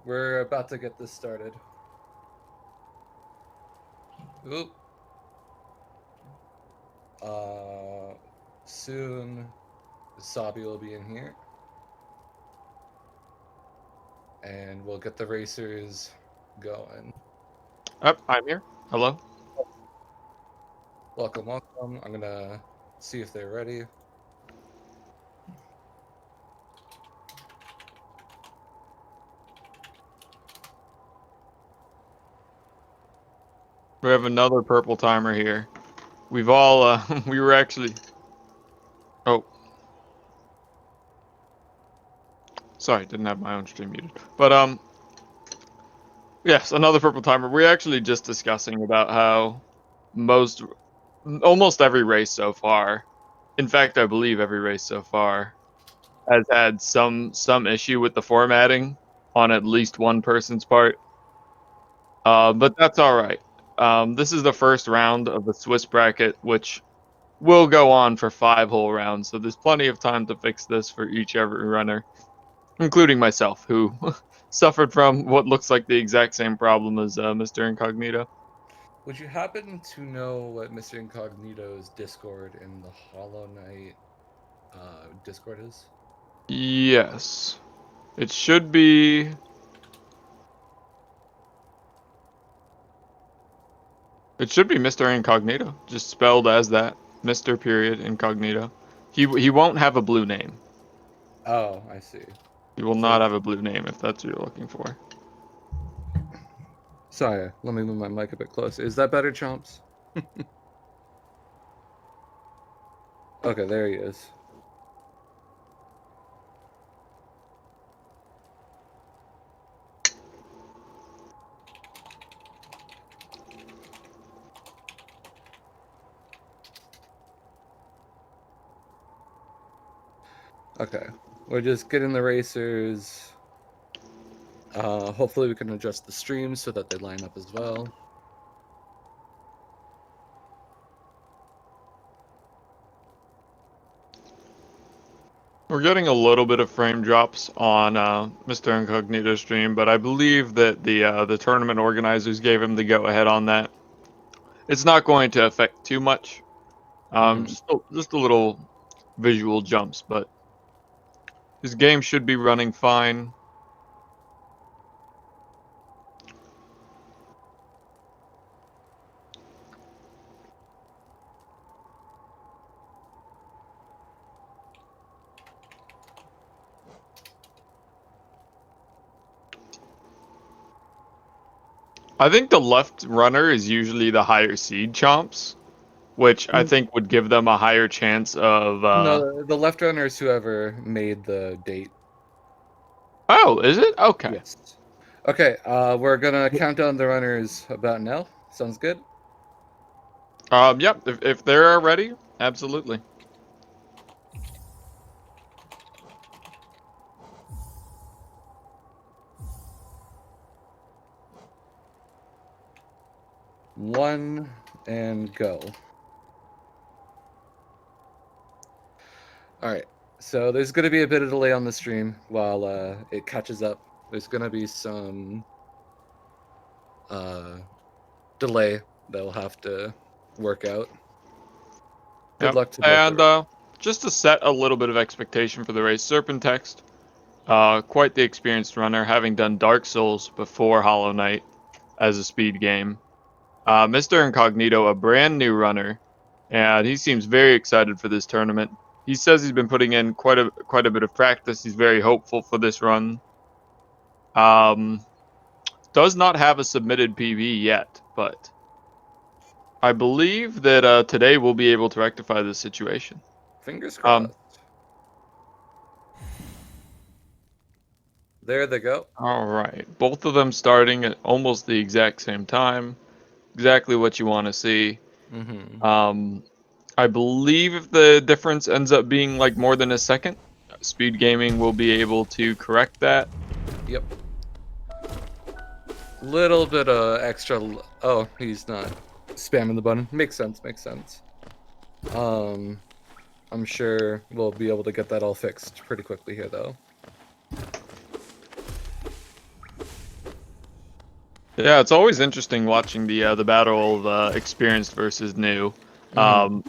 we're about to get this started. Oop. Soon, Sabi will be in here. And we'll get the racers going. I'm here. Hello. Welcome, welcome. I'm gonna see if they're ready. We have another purple timer here. We've all, we were actually... Oh. Sorry, didn't have my own stream muted. But, yes, another purple timer. We're actually just discussing about how almost every race so far, in fact, I believe every race so far, has had some issue with the formatting on at least one person's part. But that's all right. This is the first round of the Swiss bracket, which will go on for 5 whole rounds. So there's plenty of time to fix this for every runner, including myself, who suffered from what looks like the exact same problem as Mr. Incognito. Would you happen to know what Mr. Incognito's Discord in the Hollow Knight Discord is? Yes. It should be... It should be Mr. Incognito, just spelled as that. Mr. Period Incognito. He won't have a blue name. Oh, I see. He will not have a blue name if that's what you're looking for. Sorry, let me move my mic a bit closer. Is that better, Chomps? Okay, there he is. Okay, we're just getting the racers. Hopefully we can adjust the streams so that they line up as well. We're getting a little bit of frame drops on Mr. Incognito's stream, but I believe that the tournament organizers gave him the go-ahead on that. It's not going to affect too much. Just a little visual jumps, but his game should be running fine. I think the left runner is usually the higher seed chomps, which I think would give them a higher chance of... No, the left runner is whoever made the date. Oh, is it? Okay. Yes. Okay, we're gonna count down the runners about now. Sounds good? Yep, if they're ready, absolutely. One and go. All right. So there's going to be a bit of delay on the stream while it catches up. There's going to be some delay that'll have to work out. Good luck to both. And just to set a little bit of expectation for the race, Cerpin text, quite the experienced runner, having done Dark Souls before Hollow Knight as a speed game. Mr. Incognito, a brand new runner, and he seems very excited for this tournament. He says he's been putting in quite a bit of practice. He's very hopeful for this run. Does not have a submitted PB yet, but I believe that today we'll be able to rectify this situation. Fingers crossed. There they go. All right. Both of them starting at almost the exact same time. Exactly what you want to see. I believe if the difference ends up being like more than a second, Speed Gaming will be able to correct that. Yep. Little bit of extra... Oh, he's not spamming the button. Makes sense, makes sense. I'm sure we'll be able to get that all fixed pretty quickly here, though. Yeah, it's always interesting watching the battle of experienced versus new. Hmm. Um,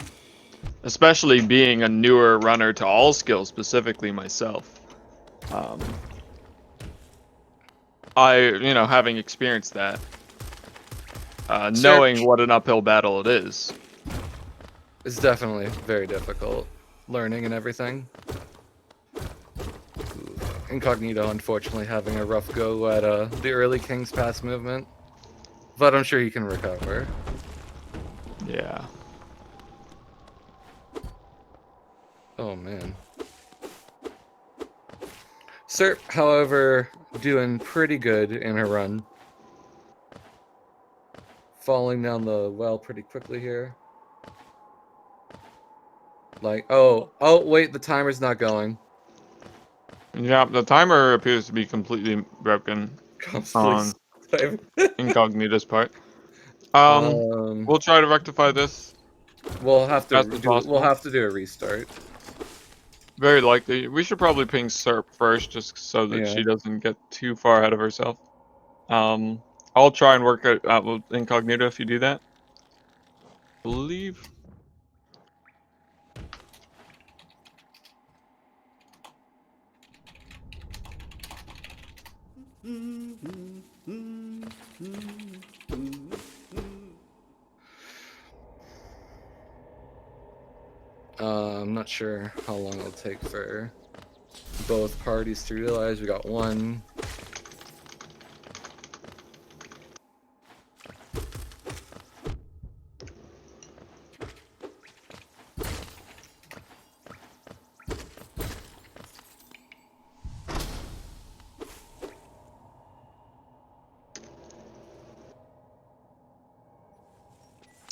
Especially being a newer runner to all skills, specifically myself. Um, having experienced that, knowing Search what an uphill battle it is. is definitely very difficult. Learning and everything. Ooh, Incognito, unfortunately, having a rough go at the early King's Pass movement, but I'm sure he can recover. Yeah. Oh man. Serp, however, doing pretty good in her run. Falling down the well pretty quickly here. Like, oh, wait, the timer's not going. Yeah, the timer appears to be completely broken Comes, on please. Time. Incognito's part. Um, um, we'll try to rectify this we'll have as to best as do. We'll possible. have to do a restart. Very likely. We should probably ping Serp first, just so that Yeah. she doesn't get too far ahead of herself. Um, I'll try and work it out with Incognito if you do that. Believe. I'm not sure how long it'll take for both parties to realize we got one.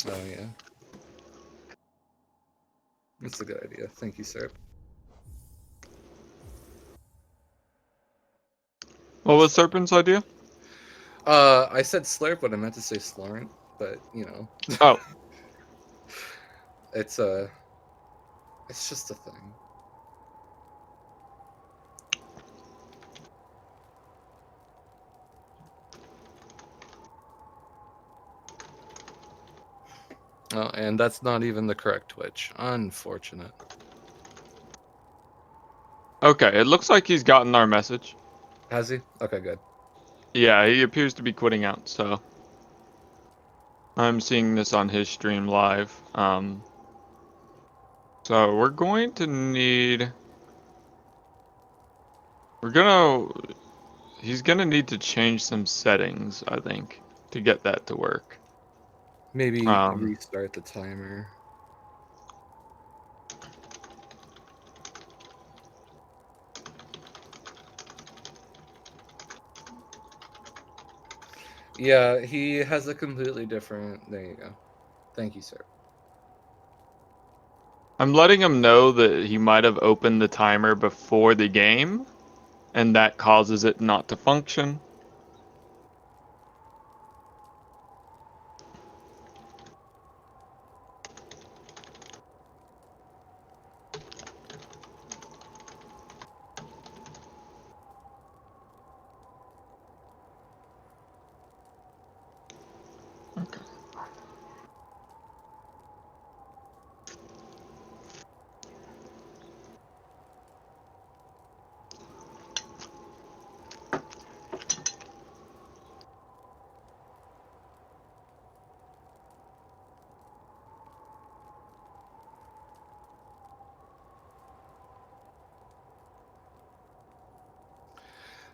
Oh yeah, that's a good idea. Thank you, sir. What was Serpent's idea? I said slurp, but I meant to say slurrent. But Oh, it's a, it's just a thing. Oh, and that's not even the correct Twitch. Unfortunate. okay. It looks like he's gotten our message. Has he? Okay, good. Yeah, he appears to be quitting out, so I'm seeing this on his stream live. So we're going to need. We're gonna. He's gonna need to change some settings, I think, to get that to work. Maybe Um, restart the timer. Yeah, he has a completely different. There you go. Thank you, sir. I'm letting him know that he might have opened the timer before the game, and that causes it not to function. Okay.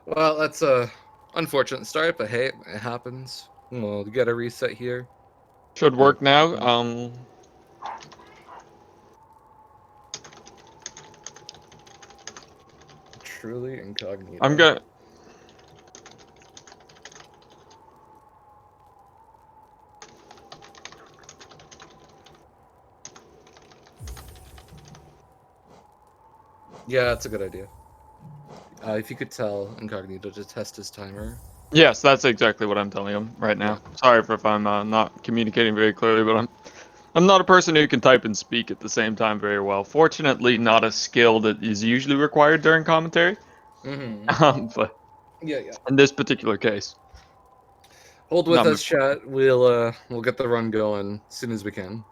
Well, that's a unfortunate start, but hey, it happens. We'll get a reset here. Should Uh, work now. truly I'm incognito. gonna. Yeah, that's a good idea. If you could tell incognito to test his timer. Yes, that's exactly what I'm telling him right Yeah. now. Sorry if I'm not communicating very clearly, but I'm not a person who can type and speak at the same time very well. Fortunately, not a skill that is usually required during commentary. Mm-hmm. But Yeah, yeah. in this particular case, Hold with Not us, much. chat. We'll get the run going as soon as we can.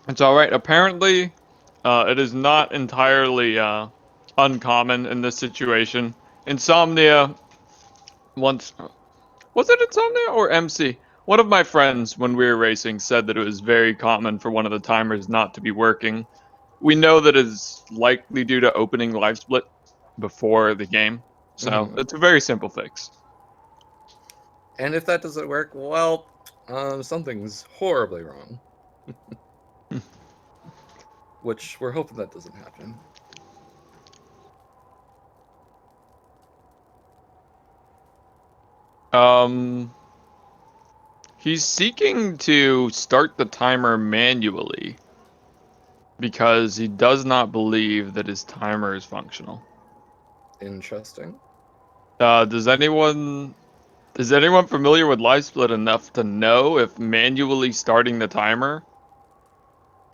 It's all right. Apparently, it is not entirely uncommon in this situation. Insomnia once was it Insomnia or MC? One of my friends, when we were racing, said that it was very common for one of the timers not to be working. We know that is likely due to opening live split before the game, so Hmm. it's a very simple fix. And if that doesn't work, well, something's horribly wrong. Which we're hoping that doesn't happen. Um, he's seeking to start the timer manually because he does not believe that his timer is functional. Interesting. Does anyone familiar with live split enough to know if manually starting the timer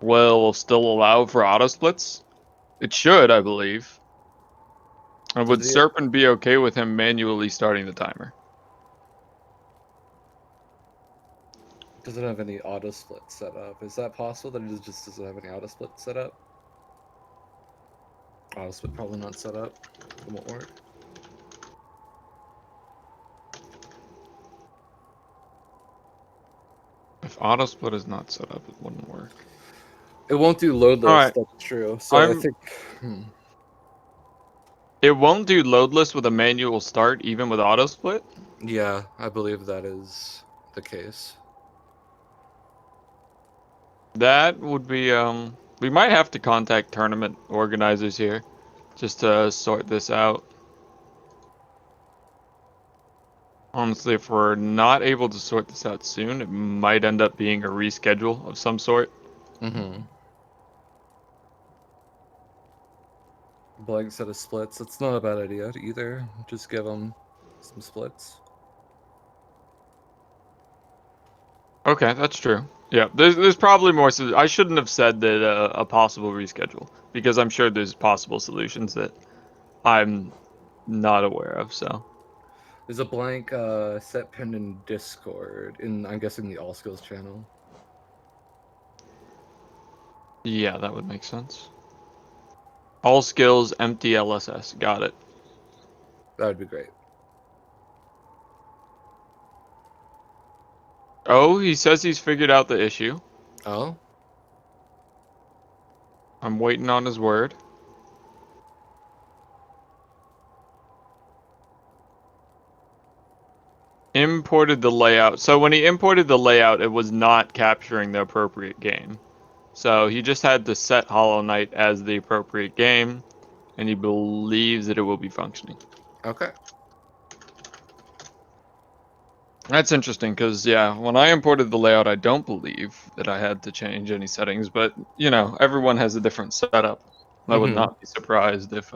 will still allow for auto splits? It should, I believe. And would Does it Cerpin be okay with him manually starting the timer? doesn't have any auto split set up? Is that possible that it just doesn't have any auto split set up? Auto split probably not set up. It won't work. If auto split is not set up, it wouldn't work. It won't do All loadless. right, That's true. So I I'm. think. It won't do loadless with a manual start, even with auto split. Yeah, I believe that is the case. That would be. We might have to contact tournament organizers here, just to sort this out. Honestly, if we're not able to sort this out soon, it might end up being a reschedule of some sort. Mm-hmm. Blank set of splits. It's not a bad idea either. Just give them some splits. Okay, that's true. Yeah, there's probably more. I shouldn't have said that a possible reschedule because I'm sure there's possible solutions that I'm not aware of. So There's a blank set pinned in Discord, in I'm guessing the All Skills channel. yeah, that would make sense. All skills empty LSS. Got it. That would be great. Oh, he says he's figured out the issue. Oh, I'm waiting on his word. Imported the layout. So when he imported the layout, it was not capturing the appropriate game. So he just had to set Hollow Knight as the appropriate game, and he believes that it will be functioning. okay. That's interesting because, yeah, when I imported the layout, I don't believe that I had to change any settings, but, everyone has a different setup. I would Mm-hmm. not be surprised if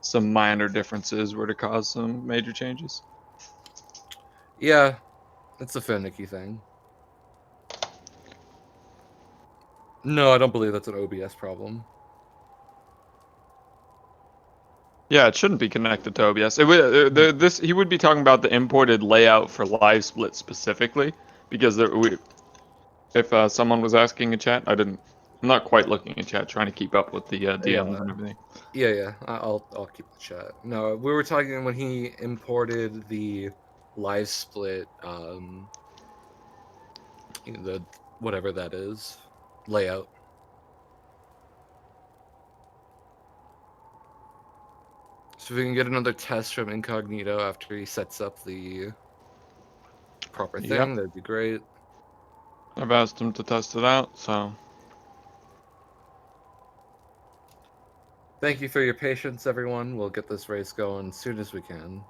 some minor differences were to cause some major changes. Yeah, it's a finicky thing. No, I don't believe that's an OBS problem. Yeah, it shouldn't be connected to OBS. He would be talking about the imported layout for live split specifically, because if someone was asking in chat, I'm not quite looking in chat, trying to keep up with the DMs Yeah, and everything. yeah. I'll keep the chat. No, we were talking when he imported the live split, the whatever that is layout. So if we can get another test from Incognito after he sets up the proper Yep, thing, that'd be great. I've asked him to test it out, so Thank you for your patience, everyone. We'll get this race going as soon as we can.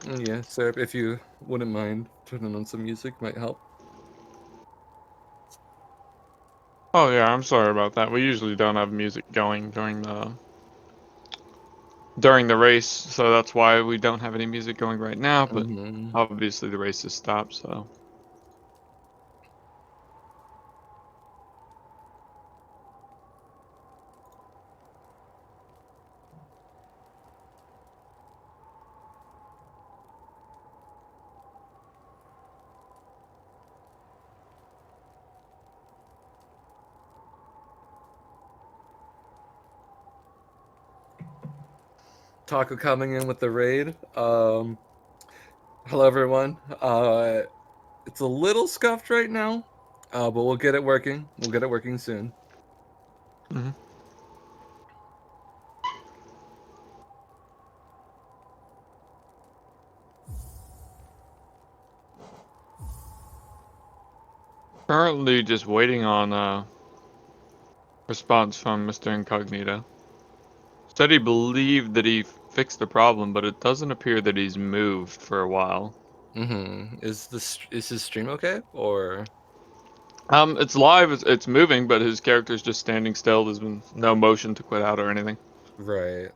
Yeah, sir, if you wouldn't mind turning on some music, might help. Oh yeah, I'm sorry about that. We usually don't have music going during the race, so that's why we don't have any music going right now, but Mhm. obviously the race has stopped, so. Taco coming in with the raid. Hello everyone. It's a little scuffed right now, but we'll get it working. We'll get it working soon. Mhm. Currently just waiting on response from Mr. Incognito. Said he believed that he fixed the problem, but it doesn't appear that he's moved for a while. Is his stream okay or It's live, it's moving, but his character's just standing still. There's been no motion to quit out or anything. right?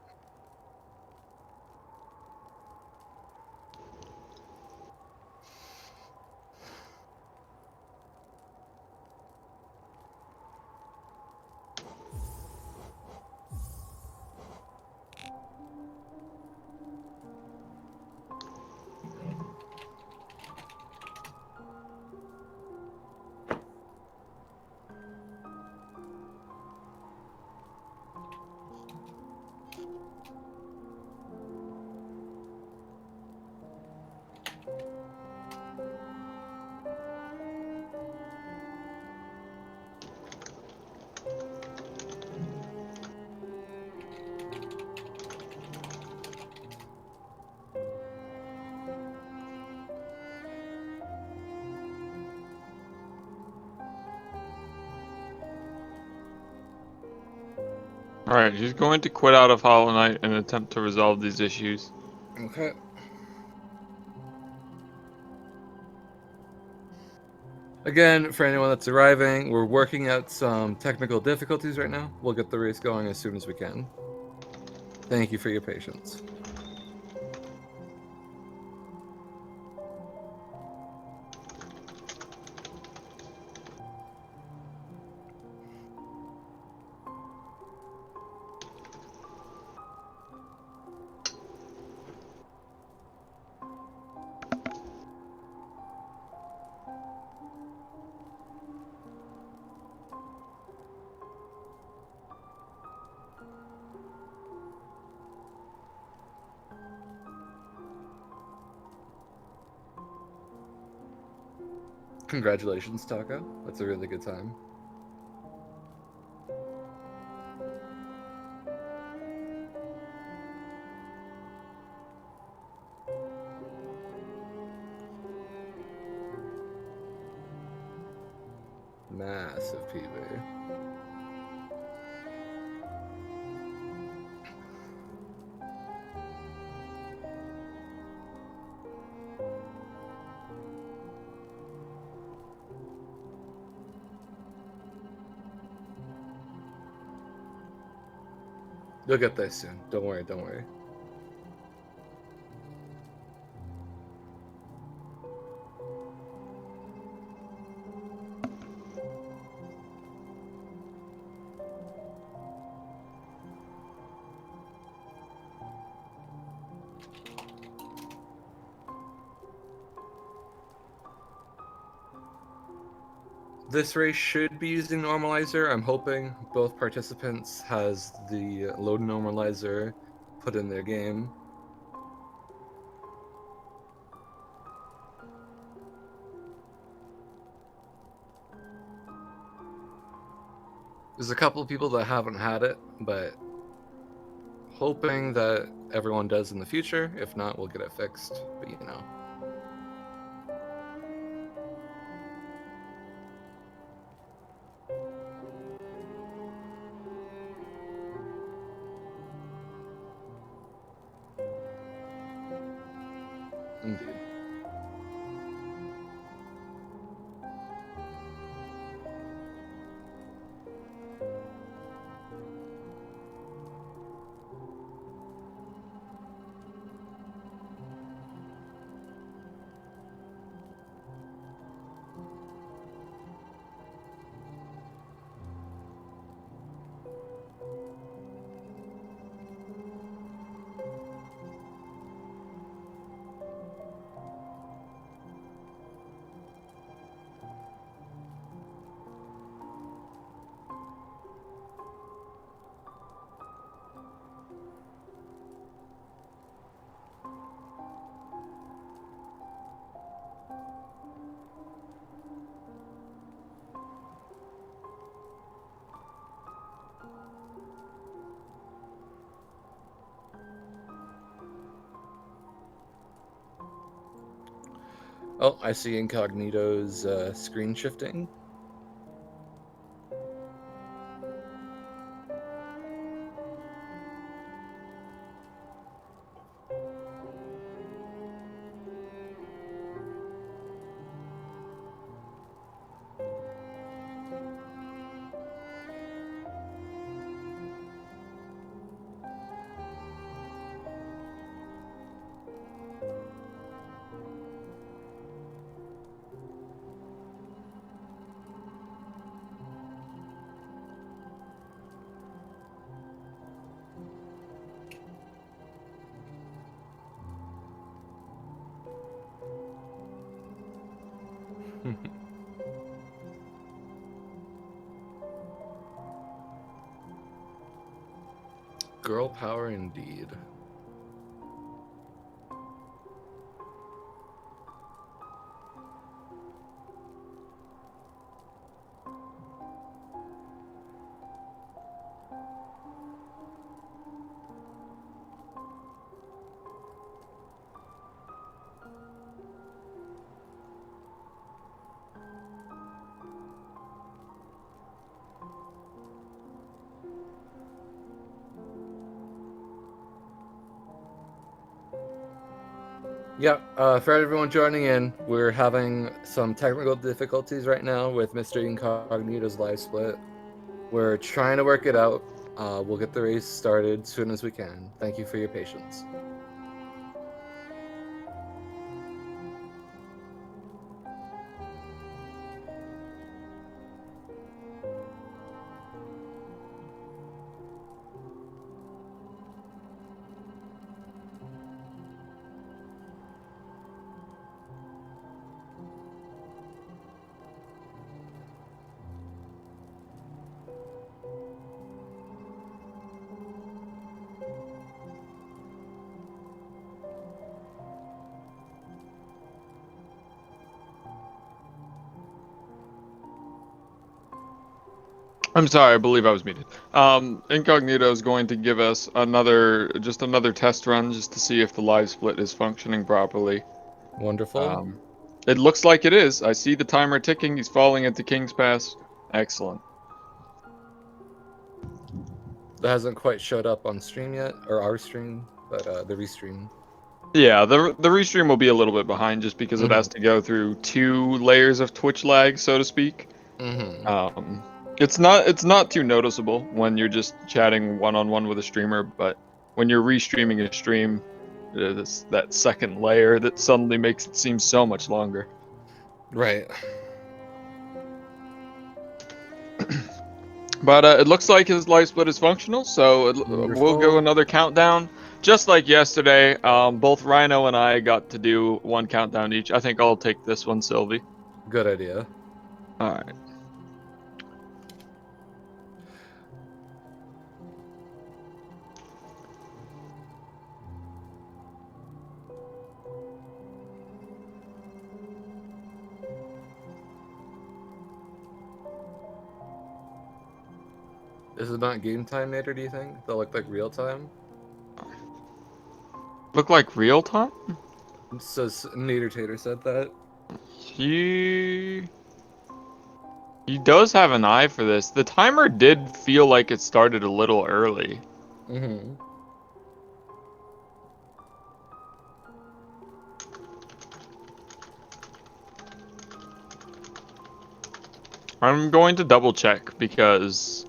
Alright, he's going to quit out of Hollow Knight and attempt to resolve these issues. Okay. Again, for anyone that's arriving, we're working out some technical difficulties right now. We'll get the race going as soon as we can. Thank you for your patience. Congratulations, Taco. That's a really good time. Massive PB. You'll get there soon. Don't worry, don't worry. This race should be using normalizer. I'm hoping both participants has the load normalizer put in their game. There's a couple of people that haven't had it, but hoping that everyone does in the future. If not, we'll get it fixed. But you know. Indeed. Oh, I see Incognito's screen shifting. Girl power indeed. Yeah, for everyone joining in, we're having some technical difficulties right now with Mr. Incognito's live split. We're trying to work it out. We'll get the race started as soon as we can. Thank you for your patience. I'm sorry, I believe I was muted. Incognito is going to give us just another test run just to see if the live split is functioning properly. Wonderful. Um, it looks like it is. I see the timer ticking. He's falling into King's Pass. Excellent. That hasn't quite showed up on stream yet, or our stream, but the restream. Yeah, the restream will be a little bit behind just because it Mm-hmm. has to go through 2 layers of Twitch lag, so to speak. Mm-hmm. Um, it's not too noticeable when you're just chatting one-on-one with a streamer, but when you're restreaming a stream, there's that second layer that suddenly makes it seem so much longer. Right. But it looks like his live split is functional, so we'll go Wonderful. another countdown. Just like yesterday, both Rhino and I got to do 1 countdown each. I think I'll take this one, Sylvie. Good idea. All right. Is it not game time, Nader, do you think? They'll look like real time? Look like real time? Says Nader Tater said that. He he does have an eye for this. The timer did feel like it started a little early. Mm-hmm. I'm going to double check because,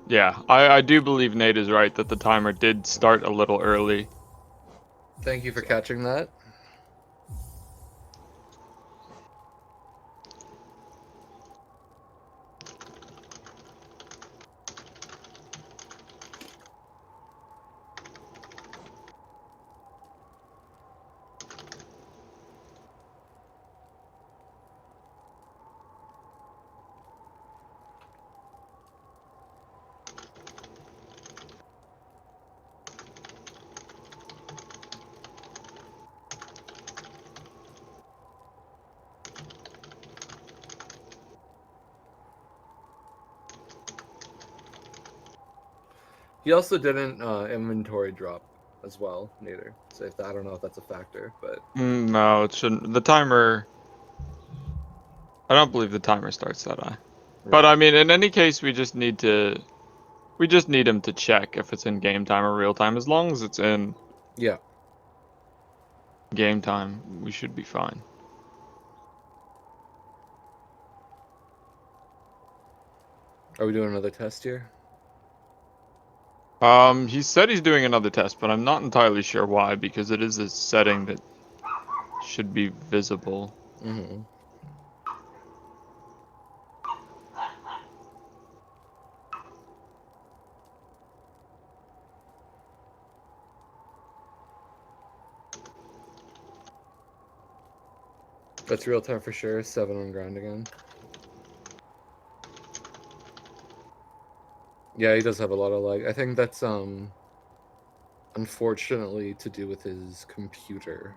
yeah, I do believe Nate is right that the timer did start a little early. Thank you for catching that. He also didn't inventory drop as well, neither. So if I don't know if that's a factor, but No, it shouldn't. The timer. I don't believe the timer starts that high. But right. I mean, in any case, we just need him to check if it's in game time or real time. As long as it's in Yeah. game time, we should be fine. Are we doing another test here? He said he's doing another test, but I'm not entirely sure why, because it is a setting that should be visible. Mm-hmm. That's real time for sure. 7 on ground again. Yeah, he does have a lot of lag. I think that's unfortunately to do with his computer.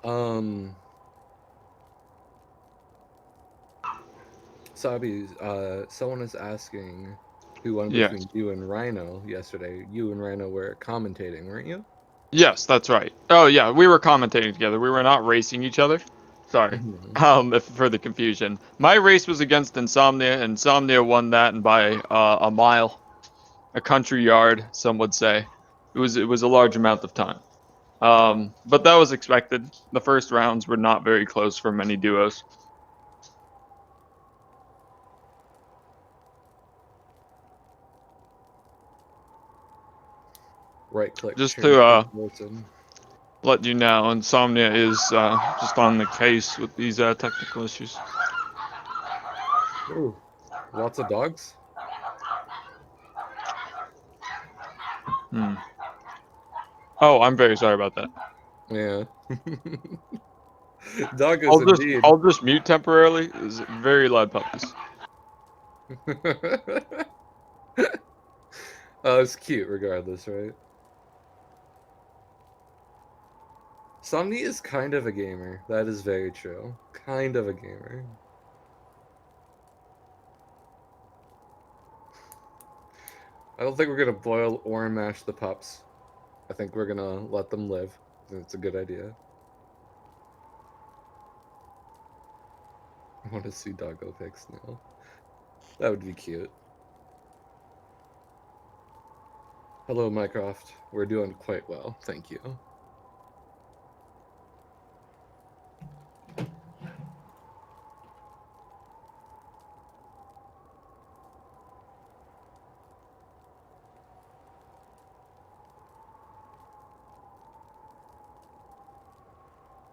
Um Sabi, someone is asking who won Yes. between you and Rhino yesterday. You and Rhino were commentating, weren't you? Yes, that's right. Oh yeah, we were commentating together. We were not racing each other. Sorry. Mm-hmm. For the confusion. My race was against Insomnia. Insomnia won that and by a mile, a country yard, some would say. It was a large amount of time. But that was expected. The first rounds were not very close for many duos. Right click, Just change to to person. let you know, Insomnia is just on the case with these technical issues. Ooh, lots of dogs. Hmm. Oh, I'm very sorry about that. Yeah. Doggos indeed. I'll just mute temporarily. It's very loud puppies. Oh, it's cute regardless, right? Somni is kind of a gamer. That is very true. Kind of a gamer. I don't think we're gonna boil or mash the pups. I think we're gonna let them live. I think it's a good idea. I want to see doggo pics now. That would be cute. Hello, Mycroft. We're doing quite well, thank you.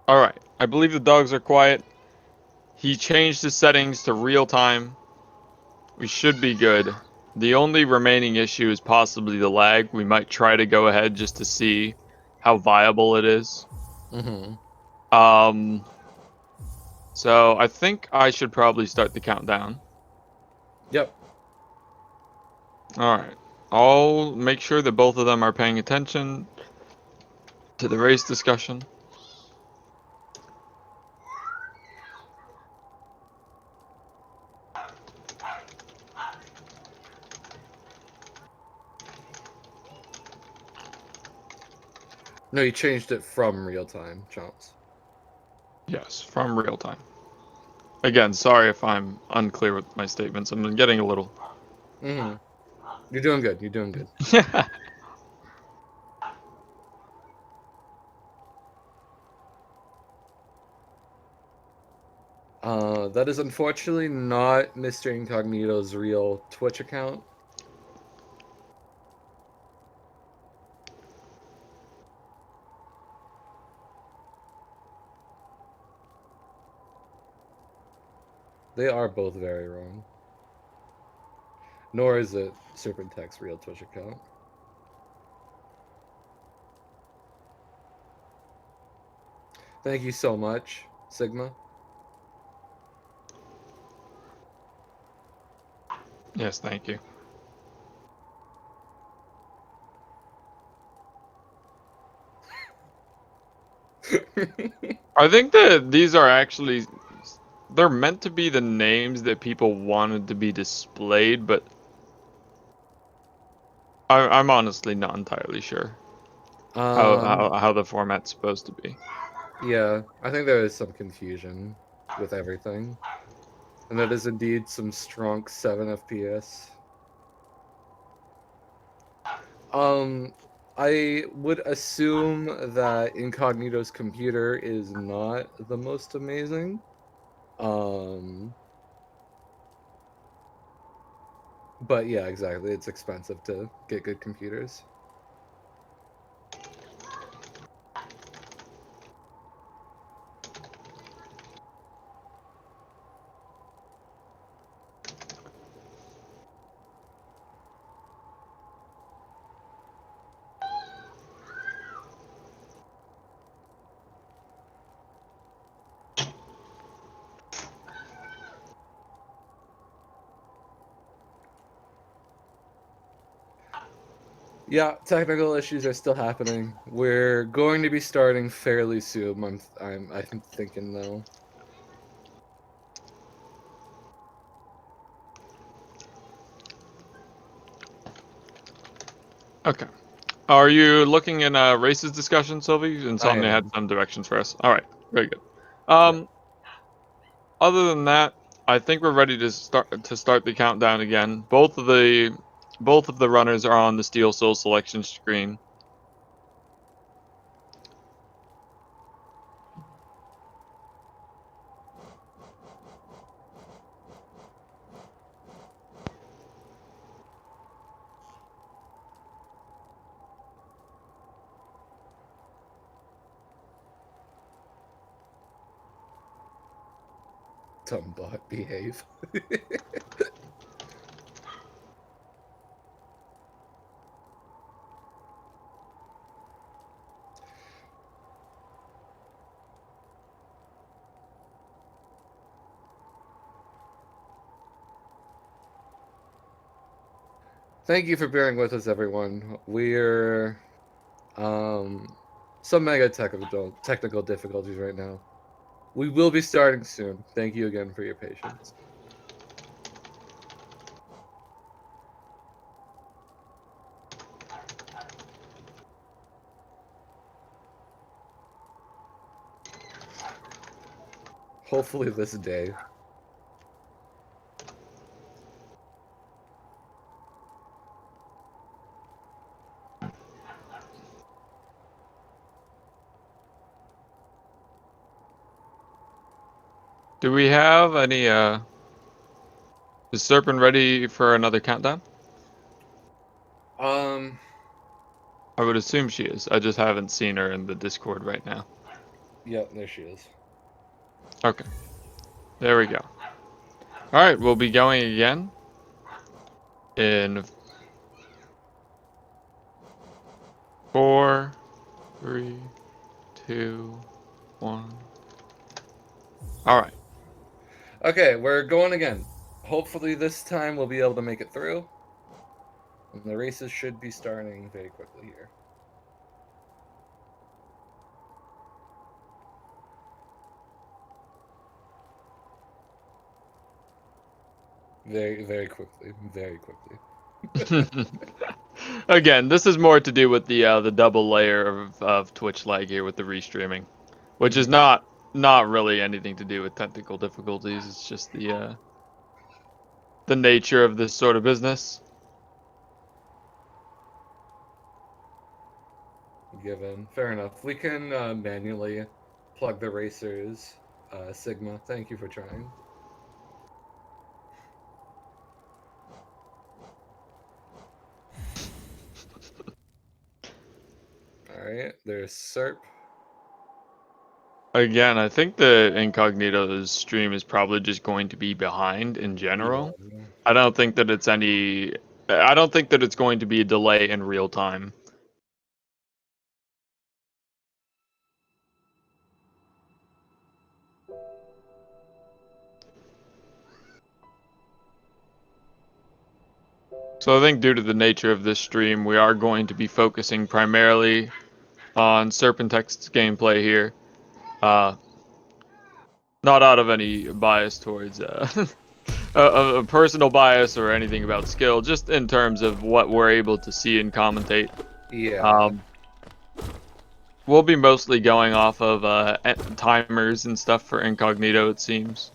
All right. I believe the dogs are quiet. He changed his settings to real time. We should be good. The only remaining issue is possibly the lag. We might try to go ahead just to see how viable it is. Mm-hmm. Um, so I think I should probably start the countdown. Yep. All right. I'll make sure that both of them are paying attention to the race discussion. No, you changed it from real time, Chomps. Yes, from real time. Again, sorry if I'm unclear with my statements. I'm getting a little. Mm-hmm. You're doing good. You're doing good. Yeah. That is unfortunately not Mr. Incognito's real Twitch account. They are both very wrong. Nor is it Serpentech's real Twitch account. Thank you so much, Sigma. Yes, thank you. I think that these are actually they're meant to be the names that people wanted to be displayed, but I'm honestly not entirely sure how the format's supposed to be. Yeah, I think there is some confusion with everything. And that is indeed some strong 7 FPS. Um, I would assume that Incognito's computer is not the most amazing. Um, but yeah, exactly. It's expensive to get good computers. Yeah, technical issues are still happening. We're going to be starting fairly soon. I'm thinking though. Okay. Are you looking in races discussion, Sylvie? I Insomnia had am. some directions for us. All right, very good. Yeah. Other than that, I think we're ready to start the countdown again. Both of the runners are on the Steel Soul selection screen. Dumb bot, behave. Thank you for bearing with us, everyone. We're some mega technical difficulties right now. We will be starting soon. Thank you again for your patience. Hopefully this day. Do we have any? Is Serpin ready for another countdown? Um, I would assume she is. I just haven't seen her in the Discord right now. yeah, there she is. Okay, there we go. All right, we'll be going again in 4, 3, 2, 1. All right. Okay, we're going again. Hopefully this time we'll be able to make it through. And the races should be starting very quickly here. Very, very quickly. Very quickly. Again, this is more to do with the double layer of Twitch lag here with the restreaming, which is Mhm. not not really anything to do with technical difficulties. It's just the nature of this sort of business. Given. Fair enough. We can manually plug the racers. Sigma, thank you for trying. Alright, there's Serp. Again, I think the Incognito's stream is probably just going to be behind in general. Yeah. I don't think that it's going to be a delay in real time. So I think due to the nature of this stream, we are going to be focusing primarily on Serpentex's gameplay here. Not out of any bias towards a personal bias or anything about skill, just in terms of what we're able to see and commentate. Yeah. We'll be mostly going off of timers and stuff for Incognito, it seems.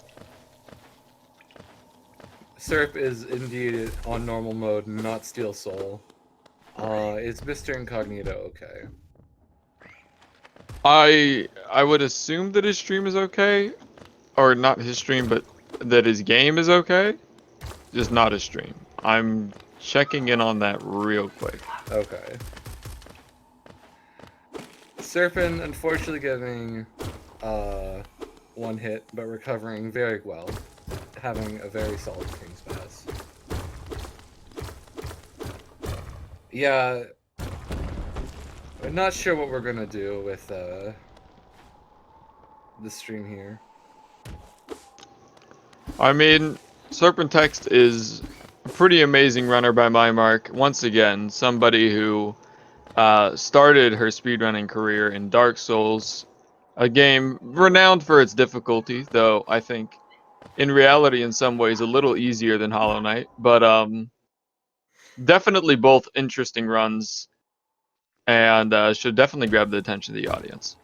Serp is indeed on normal mode, not Steel Soul. Is Mr. Incognito okay? I would assume that his stream is okay, or not his stream, but that his game is okay, just not his stream. I'm checking in on that real quick. Okay. Cerpin, unfortunately getting one hit, but recovering very well, having a very solid King's Pass. Yeah, I'm not sure what we're gonna do with the stream here. I mean, Serpentext is a pretty amazing runner by my mark. Once again, somebody who started her speedrunning career in Dark Souls, a game renowned for its difficulty, though I think in reality in some ways a little easier than Hollow Knight, but definitely both interesting runs and should definitely grab the attention of the audience.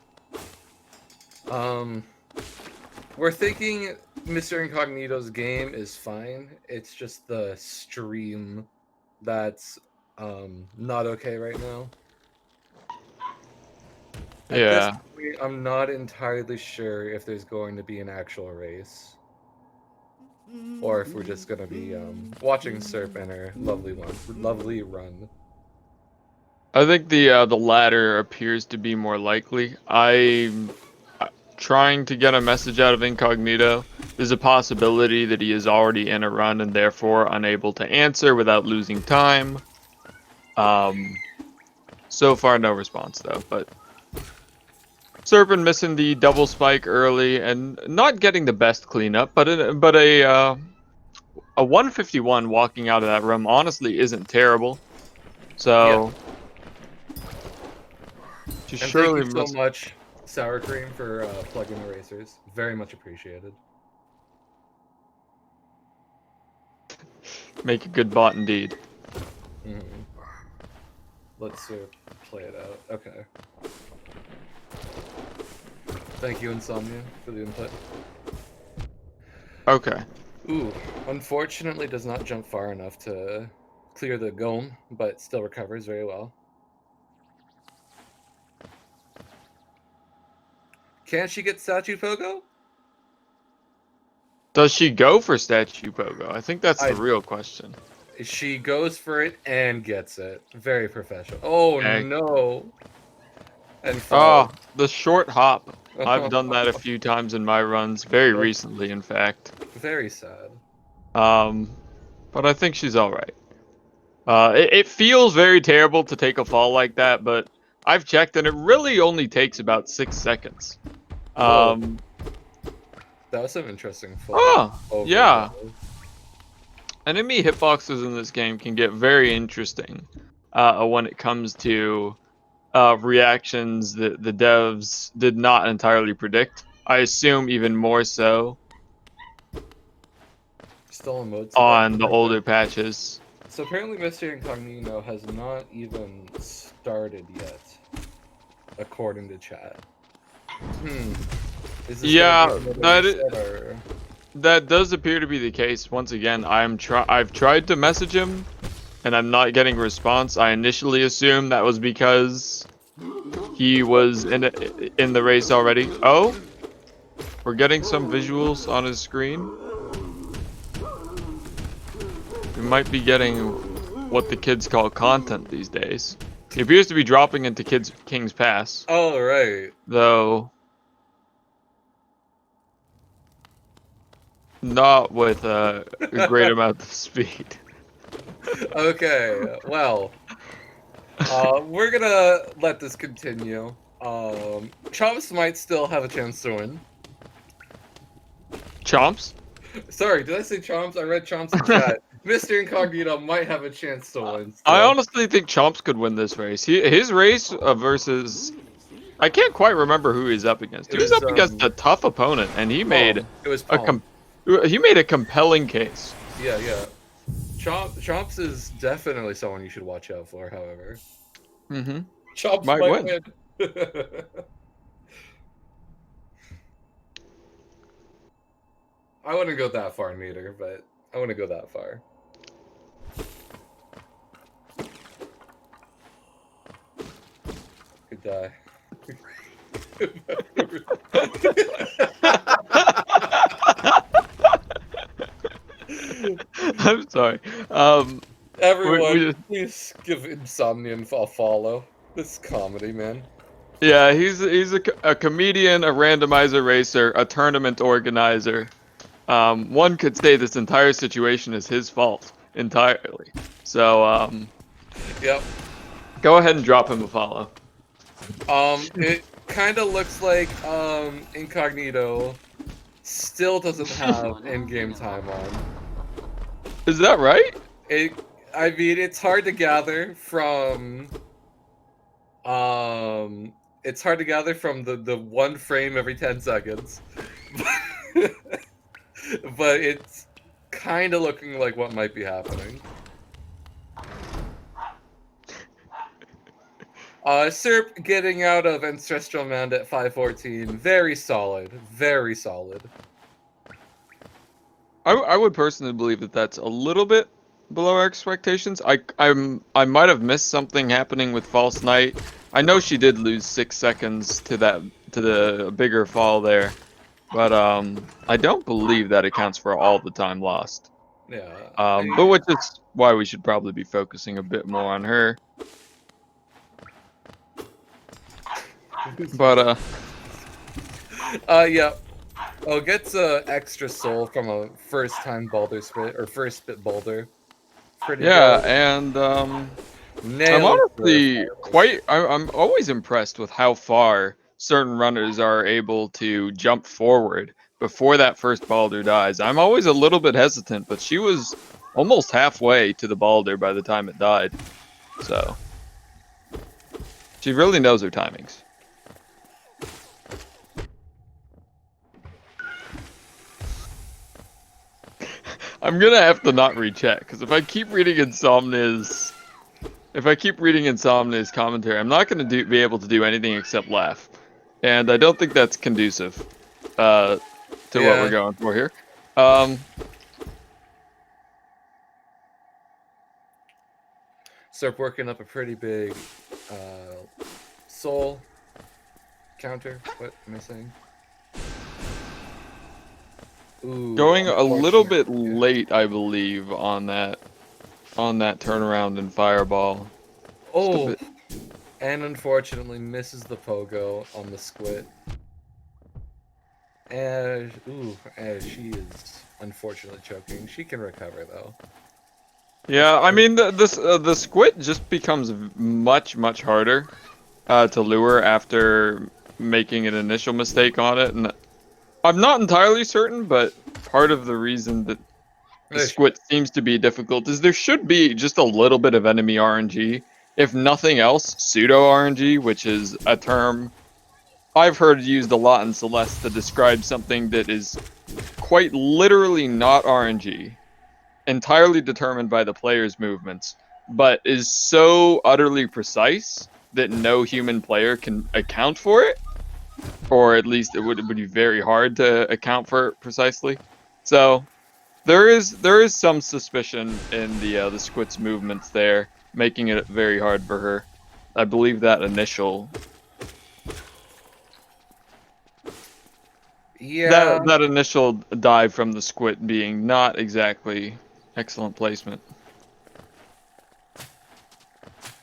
We're thinking Mr. Incognito's game is fine. It's just the stream that's not okay right now. At this Yeah. point, I'm not entirely sure if there's going to be an actual race. Or if we're just gonna be watching Serp and her lovely run. I think the latter appears to be more likely. I'm trying to get a message out of Incognito. There's a possibility that he is already in a run and therefore unable to answer without losing time. So far no response though, but Cerpin missing the double spike early and not getting the best cleanup, but a 151 walking out of that room honestly isn't terrible. So And surely thank you so much, Sour Cream, for plugging the racers. Very much appreciated. Make a good bot indeed. Let's play it out. Okay. Thank you, Insomnia, for the input. Okay. Ooh, unfortunately does not jump far enough to clear the Gome, but still recovers very well. Can she get Statue Pogo? Does she go for Statue Pogo? I think that's the real question. She goes for it and gets it. Very professional. Oh, no. And oh, the short hop. I've done that a few times in my runs, very recently, in fact. Very sad. But I think she's all right. It feels very terrible to take a fall like that, but I've checked and it really only takes about 6 seconds. That was some interesting fall. Oh, yeah. Enemy hitboxes in this game can get very interesting when it comes to reactions that the devs did not entirely predict. I assume even more so still in mode on the older patches. So apparently Mr. Incognito has not even started yet, according to chat. Is this gonna be Yeah, another reset or? that does appear to be the case. Once again, I've tried to message him, and I'm not getting a response. I initially assumed that was because he was in the race already. Oh, we're getting some visuals on his screen. We might be getting what the kids call content these days. He appears to be dropping into King's Pass, Oh right. though not with a great amount of speed. Okay. Well, we're gonna let this continue. Chomps might still have a chance to win. Chomps? Sorry, did I say Chomps? I read Chomps in chat. Mr. Incognito might have a chance to win I still. honestly think Chomps could win this race. His race versus I can't quite remember who he's up against. It He was was up against a tough opponent, and he made Palm. It was a Palm. he made a compelling case. Yeah, yeah. Chomps is definitely someone you should watch out for, however. Mm-hmm. Chomps Might might win. win. I wouldn't go that far neither, but I wouldn't go that far. Could die. I'm sorry. Everyone, please give Insomnian a follow. This is comedy, man. Yeah, he's a comedian, a randomizer racer, a tournament organizer. One could say this entire situation is his fault entirely. So, Yep. go ahead and drop him a follow. It kind of looks like Incognito still doesn't have in-game time on. Is that right? I mean, it's hard to gather from it's hard to gather from the one frame every 10 seconds. But it's kind of looking like what might be happening. Serp getting out of Ancestral Mound at 514. Very solid. Very solid. I would personally believe that that's a little bit below our expectations. I might have missed something happening with False Knight. I know she did lose 6 seconds to the bigger fall there, but I don't believe that accounts for all the time lost. Yeah. But which is why we should probably be focusing a bit more on her. But yeah. Oh, gets a extra soul from a first-time boulder spit or first spit boulder. Pretty yeah, good. and I'm Nailed honestly I'm always impressed with how far certain runners are able to jump forward before that first boulder dies. I'm always a little bit hesitant, but she was almost halfway to the boulder by the time it died. So she really knows her timings. I'm gonna have to not recheck because if I keep reading Insomnia's commentary, I'm not gonna be able to do anything except laugh, and I don't think that's conducive to what we're going for here. Start working up a pretty big soul counter. What am I saying? Ooh, Going a little bit late, I believe, on that turnaround in Fireball. Oh, and unfortunately misses the pogo on the squid. And she is unfortunately choking. She can recover though. Yeah, I mean the squid just becomes much harder to lure after making an initial mistake on it, and I'm not entirely certain, but part of the reason that the squid seems to be difficult is there should be just a little bit of enemy RNG, if nothing else, pseudo RNG, which is a term I've heard used a lot in Celeste to describe something that is quite literally not RNG, entirely determined by the player's movements, but is so utterly precise that no human player can account for it. or at least it would be very hard to account for it precisely. So there is some suspicion in the squid's movements there, making it very hard for her. I believe that initial Yeah, that initial dive from the squid being not exactly excellent placement.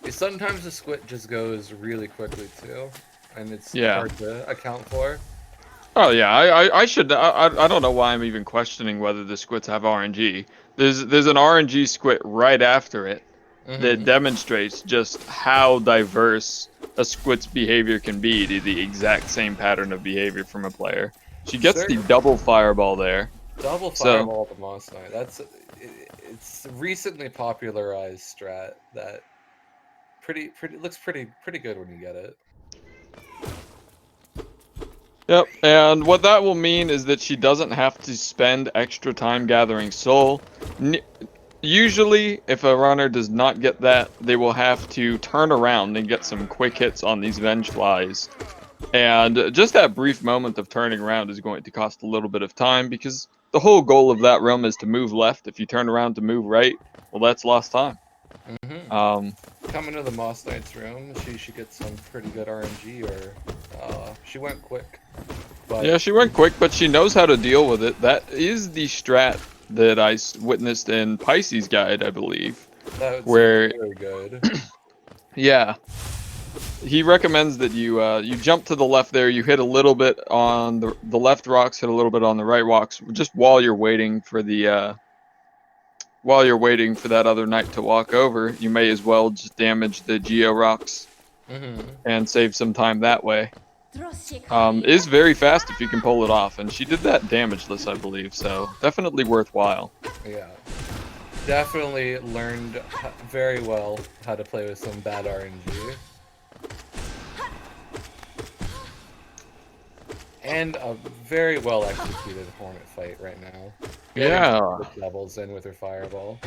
sometimes the squid just goes really quickly too, and it's Yeah. hard to account for. Oh yeah, I should I don't know why I'm even questioning whether the squids have RNG. There's an RNG squid right after it that Mm-hmm. demonstrates just how diverse a squid's behavior can be to the exact same pattern of behavior from a player. She gets the Sure. double fireball there. Double So fireball the Moss Knight. It's recently popularized strat that pretty looks pretty good when you get it. yep, and what that will mean is that she doesn't have to spend extra time gathering soul. Usually, if a runner does not get that, they will have to turn around and get some quick hits on these Venge Flies. And just that brief moment of turning around is going to cost a little bit of time because the whole goal of that room is to move left. If you turn around to move right, well, that's lost time. Mm-hmm. Um, Coming to the Moss Knight's room, she should get some pretty good RNG, or she went quick, but yeah, she went quick, but she knows how to deal with it. That is the strat that I witnessed in Pisces Guide, I believe, that's where, very good. yeah, he recommends that you jump to the left there. You hit a little bit on the left rocks, hit a little bit on the right rocks, just while you're waiting for that other knight to walk over. You may as well just damage the Geo rocks Mm-hmm. and save some time that way. Is very fast if you can pull it off, and she did that damageless, I believe. So definitely worthwhile. Yeah, definitely learned very well how to play with some bad RNG. And a very well executed Hornet fight right now. Getting Yeah, the levels in with her fireball.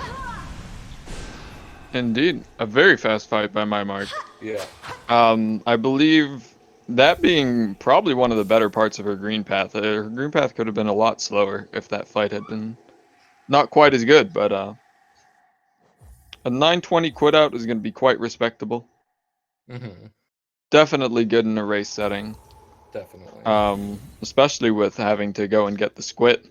indeed, a very fast fight by my mark. Yeah. I believe that being probably one of the better parts of her green path. Her green path could have been a lot slower if that fight had been not quite as good, but a 920 quit out is going to be quite respectable. Mm-hmm. Definitely good in a race setting. Definitely. Especially with having to go and get the squid.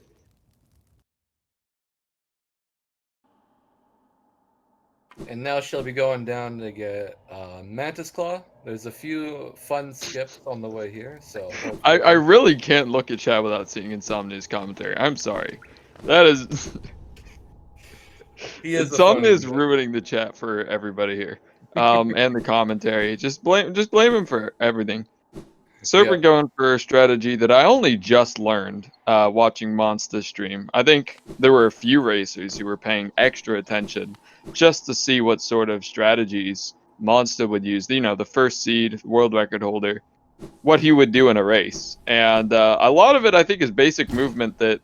And now she'll be going down to get Mantis Claw. There's a few fun skips on the way here, so I hopefully really can't look at chat without seeing Insomnia's commentary. I'm sorry. That is he is a Insomnia funny is man. ruining the chat for everybody here. And the commentary. Just blame him for everything. Yeah. Cerpin going for a strategy that I only just learned watching Monster stream. I think there were a few racers who were paying extra attention just to see what sort of strategies Monster would use. You know, the first seed world record holder, what he would do in a race. And a lot of it, I think, is basic movement that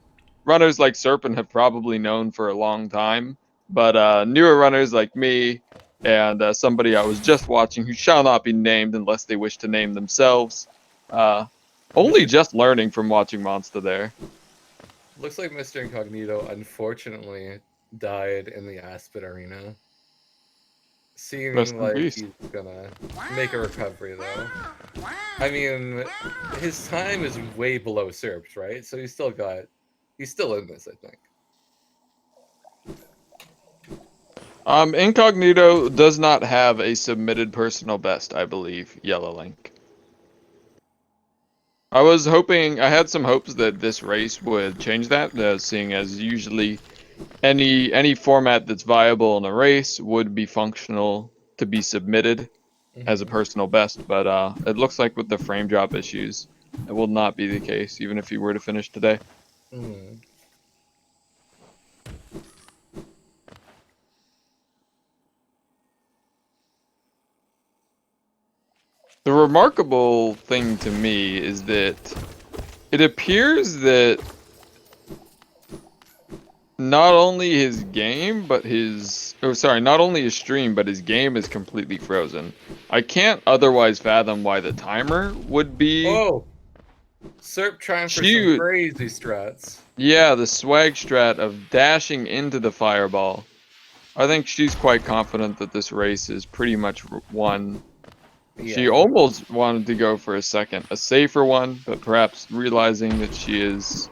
runners like Cerpin have probably known for a long time. But newer runners like me and somebody I was just watching who shall not be named unless they wish to name themselves, uh, only Mr. just learning from watching Monster there. Looks like Mr. Incognito unfortunately died in the Aspen arena. Rest Seeming in like peace. he's gonna make a recovery though. I mean, his time is way below Serp's, right? So he's still in this, I think. Incognito does not have a submitted personal best, I believe, Yellow Link. I had some hopes that this race would change that, seeing as usually any format that's viable in a race would be functional to be submitted as a Mm-hmm. personal best, but it looks like with the frame drop issues, it will not be the case, even if he were to finish today. Mm-hmm. The remarkable thing to me is that it appears that not only his game, but not only his stream, but his game is completely frozen. I can't otherwise fathom why the timer would be Oh! Serp trying for some She, crazy strats. yeah, the swag strat of dashing into the fireball. I think she's quite confident that this race is pretty much won. She Yeah. almost wanted to go for a second, a safer one, but perhaps realizing that she is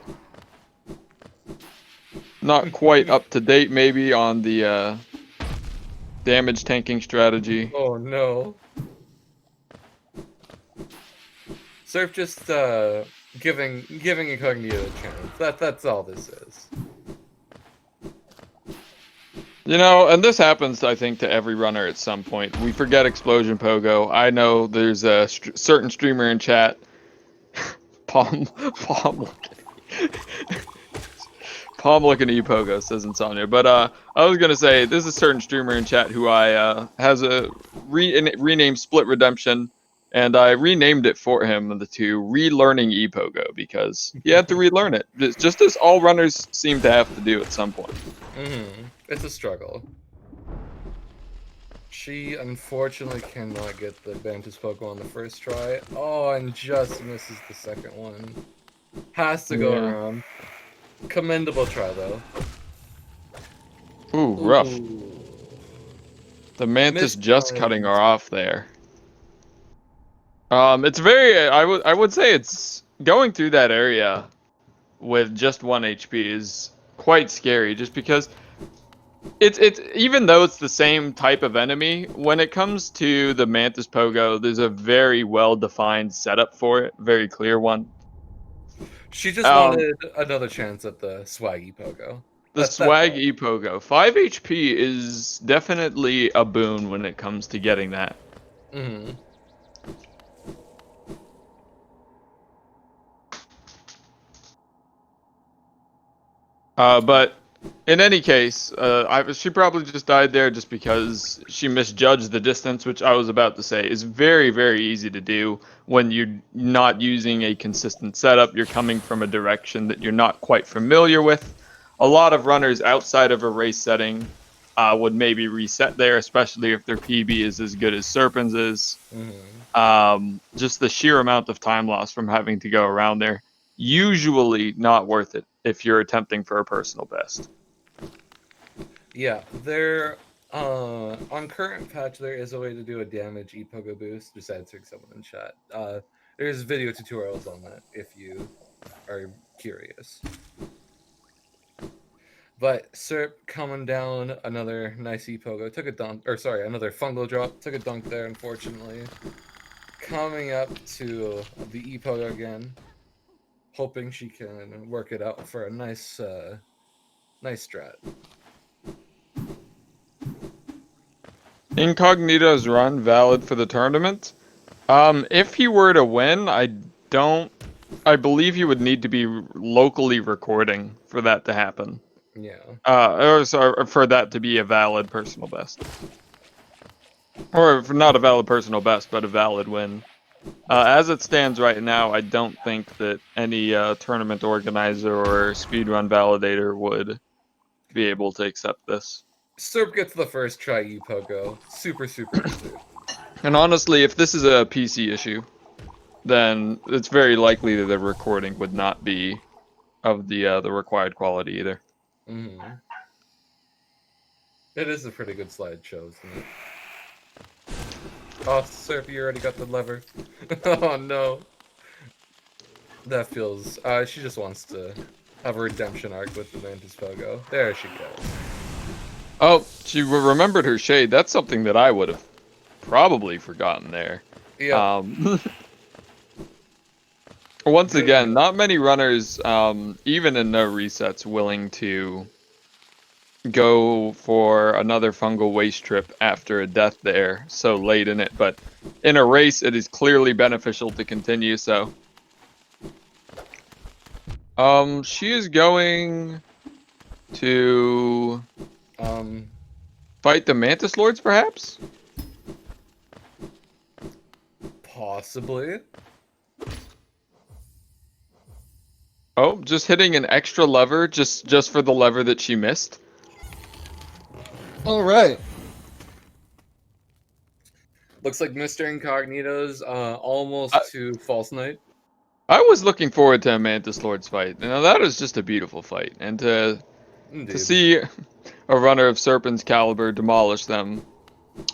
not quite up to date maybe on the damage tanking strategy. Oh no. Serp just giving Incognito a chance. That's all this is. You know, and this happens, I think, to every runner at some point. We forget Explosion Pogo. I know there's a certain streamer in chat. Palm looking at you, Pogo, says Insomnia. But I was gonna say there's a certain streamer in chat who I has a renamed Split Redemption, and I renamed it for him to Relearning ePogo because he had to relearn it, just as all runners seem to have to do at some point. It's a struggle. She unfortunately cannot get the Bantus Pogo on the first try. Oh, and just misses the second one. Has to go Yeah. around. Commendable try though. Ooh, rough. Ooh. The Mantis just cutting her Mistimed. off there. It's very. I would say it's going through that area with just 1 HP is quite scary, just because it's even though it's the same type of enemy, when it comes to the Mantis Pogo, there's a very well defined setup for it, very clear one. She just Um, wanted another chance at the Swaggy Pogo. the That's Swag all. E Pogo, 5 HP is definitely a boon when it comes to getting that. Mm-hmm. But in any case, she probably just died there just because she misjudged the distance, which I was about to say is very, very easy to do when you're not using a consistent setup. You're coming from a direction that you're not quite familiar with. A lot of runners outside of a race setting would maybe reset there, especially if their PB is as good as Cerpin's is. Just the sheer amount of time lost from having to go around there, usually not worth it if you're attempting for a personal best. Yeah, there. On current patch, there is a way to do a damage ePogo boost. Just answering someone in chat. There's video tutorials on that if you are curious. But Serp coming down another nice ePogo. Took a dunk, or sorry, another fungal drop. Took a dunk there, unfortunately. Coming up to the ePogo again. Hoping she can work it out for a nice, nice strat. Incognito's run valid for the tournament. If he were to win, I believe he would need to be locally recording for that to happen. Yeah. Or sorry, for that to be a valid personal best. Or not a valid personal best, but a valid win. As it stands right now, I don't think that any tournament organizer or speedrun validator would be able to accept this. Serp gets the first try ePogo. Super, super easy. And honestly, if this is a PC issue, then it's very likely that the recording would not be of the required quality either. Mm-hmm. It is a pretty good slideshow, isn't it? Oh, Serp, you already got the lever. Oh no. That feels. She just wants to have a redemption arc with the Mantis Pogo. There she goes. Oh, she remembered her shade. That's something that I would have probably forgotten there. Yep. Once Good again, enough. not many runners, even in no resets, willing to go for another fungal waste trip after a death there so late in it. But in a race, it is clearly beneficial to continue. So, she is going to fight the Mantis Lords, perhaps. Possibly. Oh, just hitting an extra lever just for the lever that she missed. All right. Looks like Mr. Incognito's almost to False Knight. I was looking forward to a Mantis Lord's fight. Now that is just a beautiful fight, and to Indeed. see a runner of Cerpin's caliber demolish them,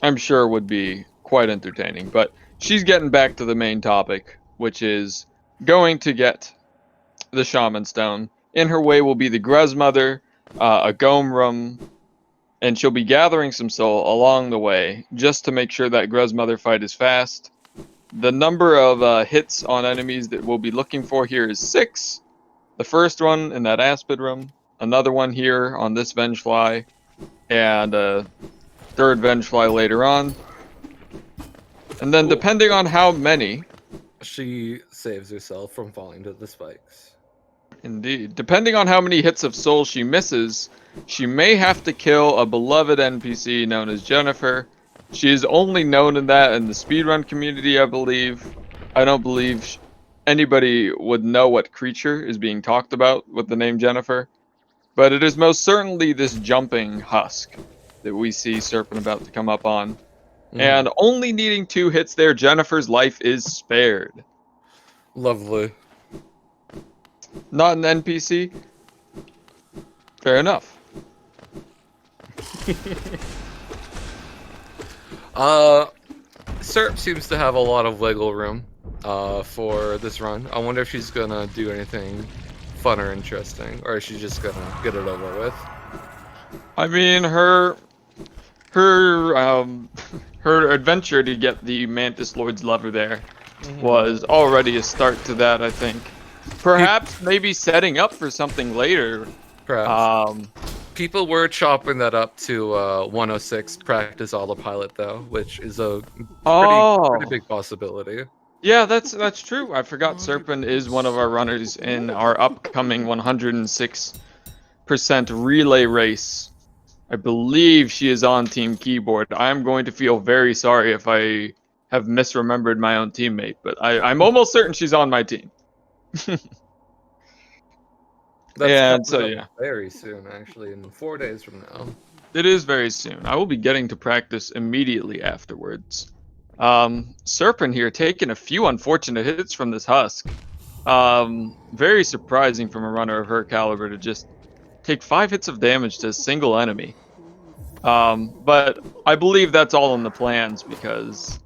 I'm sure would be quite entertaining. But she's getting back to the main topic, which is going to get the Shaman Stone. In her way will be the Grez Mother, a Gome Room, and she'll be gathering some soul along the way, just to make sure that Grez Mother fight is fast. The number of hits on enemies that we'll be looking for here is 6. The first one in that Aspid Room, another one here on this Vengefly, and a third Vengefly later on. And then depending on how many, She saves herself from falling to the spikes. indeed, depending on how many hits of soul she misses, she may have to kill a beloved NPC known as Jennifer. She is only known in the speedrun community, I believe. I don't believe anybody would know what creature is being talked about with the name Jennifer. But it is most certainly this jumping husk that we see Serpent about to come up on. And only needing 2 hits there, Jennifer's life is spared. Lovely. Not an NPC? Fair enough. Serp seems to have a lot of wiggle room for this run. I wonder if she's gonna do anything fun or interesting, or is she just gonna get it over with? I mean, her her adventure to get the Mantis Lord's lover there was already a start to that, I think. Perhaps maybe setting up for something later. Perhaps. People were chopping that up to 106 practice autopilot though, which is a pretty big possibility. Yeah, that's true. I forgot Serpin is one of our runners in our upcoming 106% relay race. I believe she is on Team Keyboard. I'm going to feel very sorry if I have misremembered my own teammate, but I'm almost certain she's on my team. That's very soon, actually, in 4 days from now. It is very soon. I will be getting to practice immediately afterwards. Serpin here taking a few unfortunate hits from this husk. Very surprising from a runner of her caliber to just take 5 hits of damage to a single enemy. But I believe that's all in the plans, because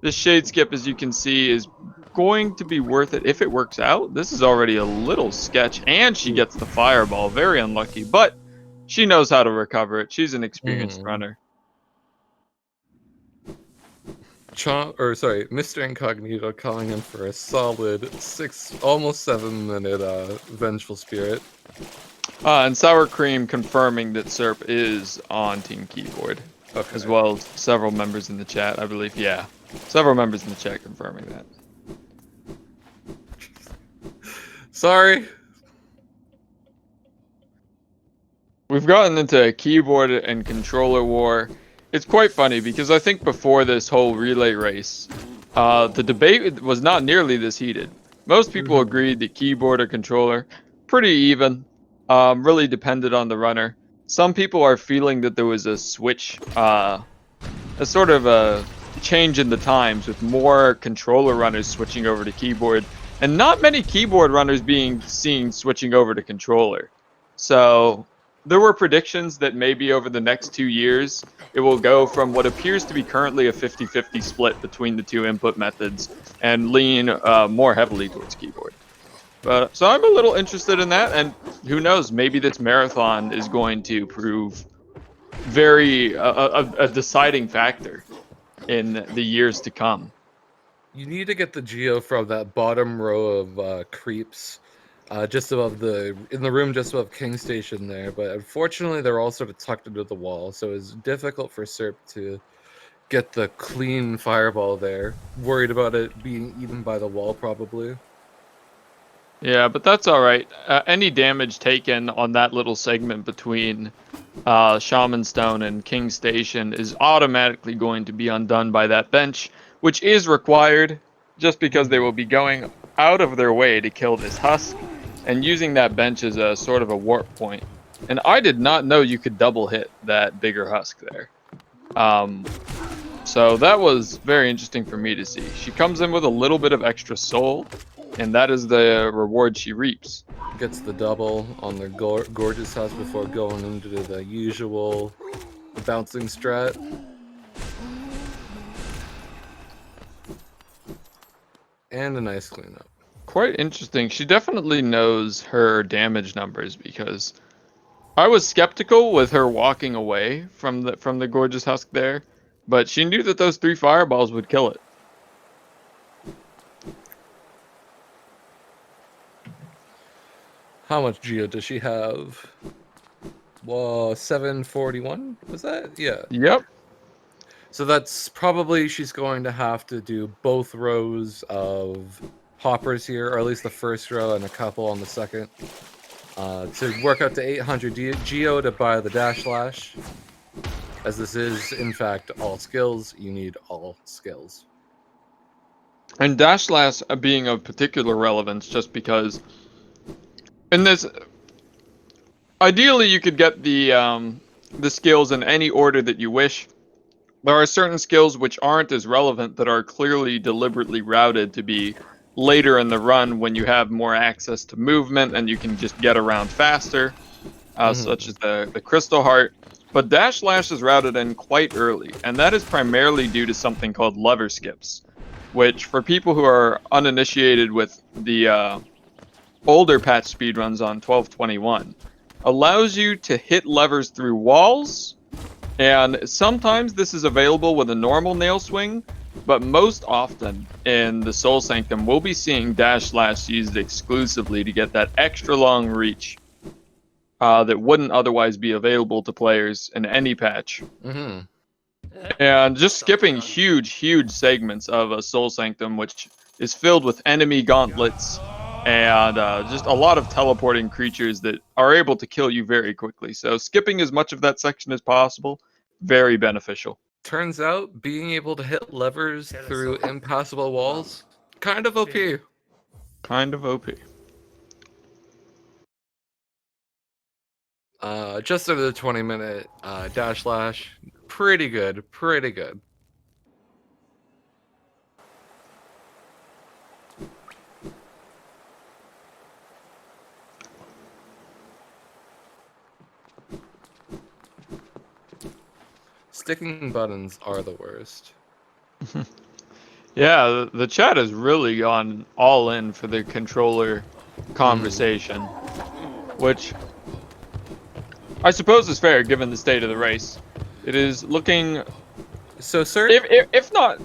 this Shade Skip, as you can see, is going to be worth it if it works out. This is already a little sketch, and she gets the fireball. Very unlucky, but she knows how to recover it. She's an experienced runner. Mr. Incognito calling in for a solid almost 7 minute Vengeful Spirit. And Sour Cream confirming that Serp is on Team Keyboard, as well as several members in the chat, I believe. Yeah, several members in the chat confirming that. Sorry. We've gotten into a keyboard and controller war. It's quite funny because I think before this whole relay race, the debate was not nearly this heated. Most people agreed that keyboard or controller, pretty even, really depended on the runner. Some people are feeling that there was a switch, a sort of a change in the times with more controller runners switching over to keyboard, and not many keyboard runners being seen switching over to controller. So there were predictions that maybe over the next 2 years, it will go from what appears to be currently a 50-50 split between the 2 input methods and lean more heavily towards keyboard. So I'm a little interested in that, and who knows, maybe this marathon is going to prove a deciding factor in the years to come. You need to get the geo from that bottom row of creeps, just above in the room just above King Station there. But unfortunately, they're all sort of tucked into the wall, so it's difficult for Serp to get the clean fireball there. Worried about it being eaten by the wall, probably. Yeah, but that's all right. Any damage taken on that little segment between Shaman Stone and King Station is automatically going to be undone by that bench, which is required just because they will be going out of their way to kill this husk and using that bench as a sort of a warp point. And I did not know you could double hit that bigger husk there. So that was very interesting for me to see. She comes in with a little bit of extra soul, and that is the reward she reaps. Gets the double on the gorgeous house before going into the usual bouncing strat. And a nice cleanup. Quite interesting. She definitely knows her damage numbers, because I was skeptical with her walking away from the gorgeous husk there, but she knew that those 3 fireballs would kill it. How much geo does she have? Well, 741? Was that? Yeah. Yep. So that's probably she's going to have to do both rows of hoppers here, or at least the first row and a couple on the second, to work up to 800 geo to buy the dash slash. As this is, in fact, all skills, you need all skills. And dash slash being of particular relevance just because in this, ideally you could get the skills in any order that you wish. There are certain skills which aren't as relevant that are clearly deliberately routed to be later in the run when you have more access to movement and you can just get around faster, such as the Crystal Heart. But Dash Slash is routed in quite early, and that is primarily due to something called lever skips, which, for people who are uninitiated with the older patch speedruns on 1221, allows you to hit levers through walls. And sometimes this is available with a normal nail swing, but most often in the Soul Sanctum, we'll be seeing Dash Slash used exclusively to get that extra long reach that wouldn't otherwise be available to players in any patch. And just skipping huge segments of a Soul Sanctum, which is filled with enemy gauntlets and just a lot of teleporting creatures that are able to kill you very quickly. So skipping as much of that section as possible, very beneficial. Turns out being able to hit levers through impassable walls, kind of OP. Kind of OP. Just under the 20-minute dash slash, pretty good, pretty good. Sticking buttons are the worst. Yeah, the chat has really gone all in for the controller conversation, which I suppose is fair given the state of the race. It is looking. So, sir, if not,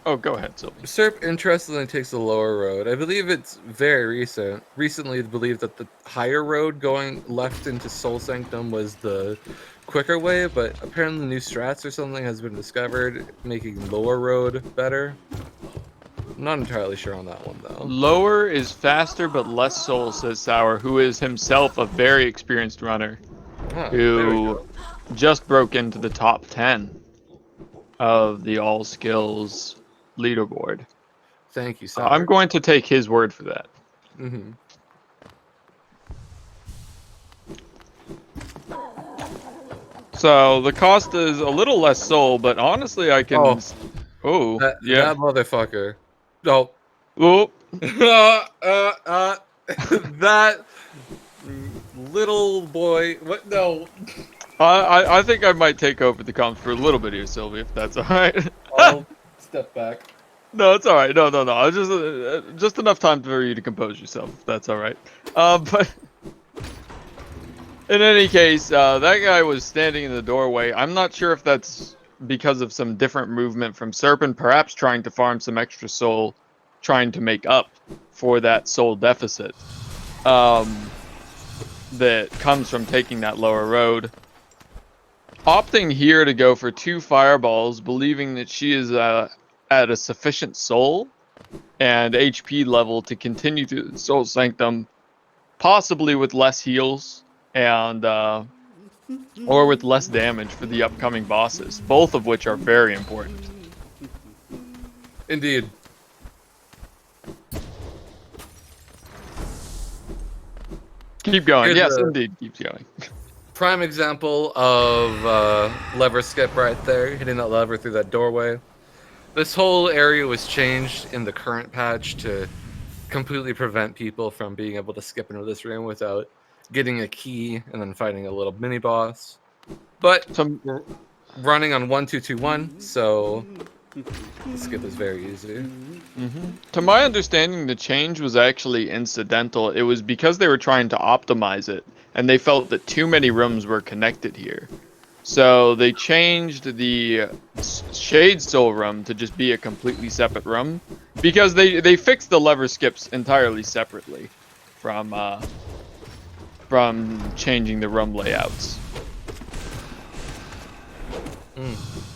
oh, go ahead, Sylvie. Cerp interestingly takes the lower road. I believe it's very recent. Recently, believed that the higher road going left into Soul Sanctum was the quicker way, but apparently new strats or something has been discovered making lower road better. I'm not entirely sure on that one though. Lower is faster but less soul, says Sour, who is himself a very experienced runner, who just broke into the top 10 of the all skills leaderboard. Thank you, Sour. I'm going to take his word for that. So the cost is a little less soul, but honestly, I can. That motherfucker. No. Oh. That little boy. What? No. I think I might take over the comms for a little bit here, Sylvie, if that's all right. I'll step back. No, it's all right. No. I just enough time for you to compose yourself, if that's all right. But in any case, that guy was standing in the doorway. I'm not sure if that's because of some different movement from Cerpin, perhaps trying to farm some extra soul, trying to make up for that soul deficit that comes from taking that lower road. Opting here to go for 2 fireballs, believing that she is at a sufficient soul and HP level to continue to Soul Sanctum, possibly with less heals and or with less damage for the upcoming bosses, both of which are very important. Indeed. Keep going. Yes, indeed, keeps going. Prime example of lever skip right there, hitting that lever through that doorway. This whole area was changed in the current patch to completely prevent people from being able to skip into this room without getting a key and then fighting a little mini boss. But Some we're running on 1-2-2-1, so the skip is very easy. To my understanding, the change was actually incidental. It was because they were trying to optimize it, and they felt that too many rooms were connected here. So they changed the Shade Soul room to just be a completely separate room, because they fixed the lever skips entirely separately from changing the room layouts.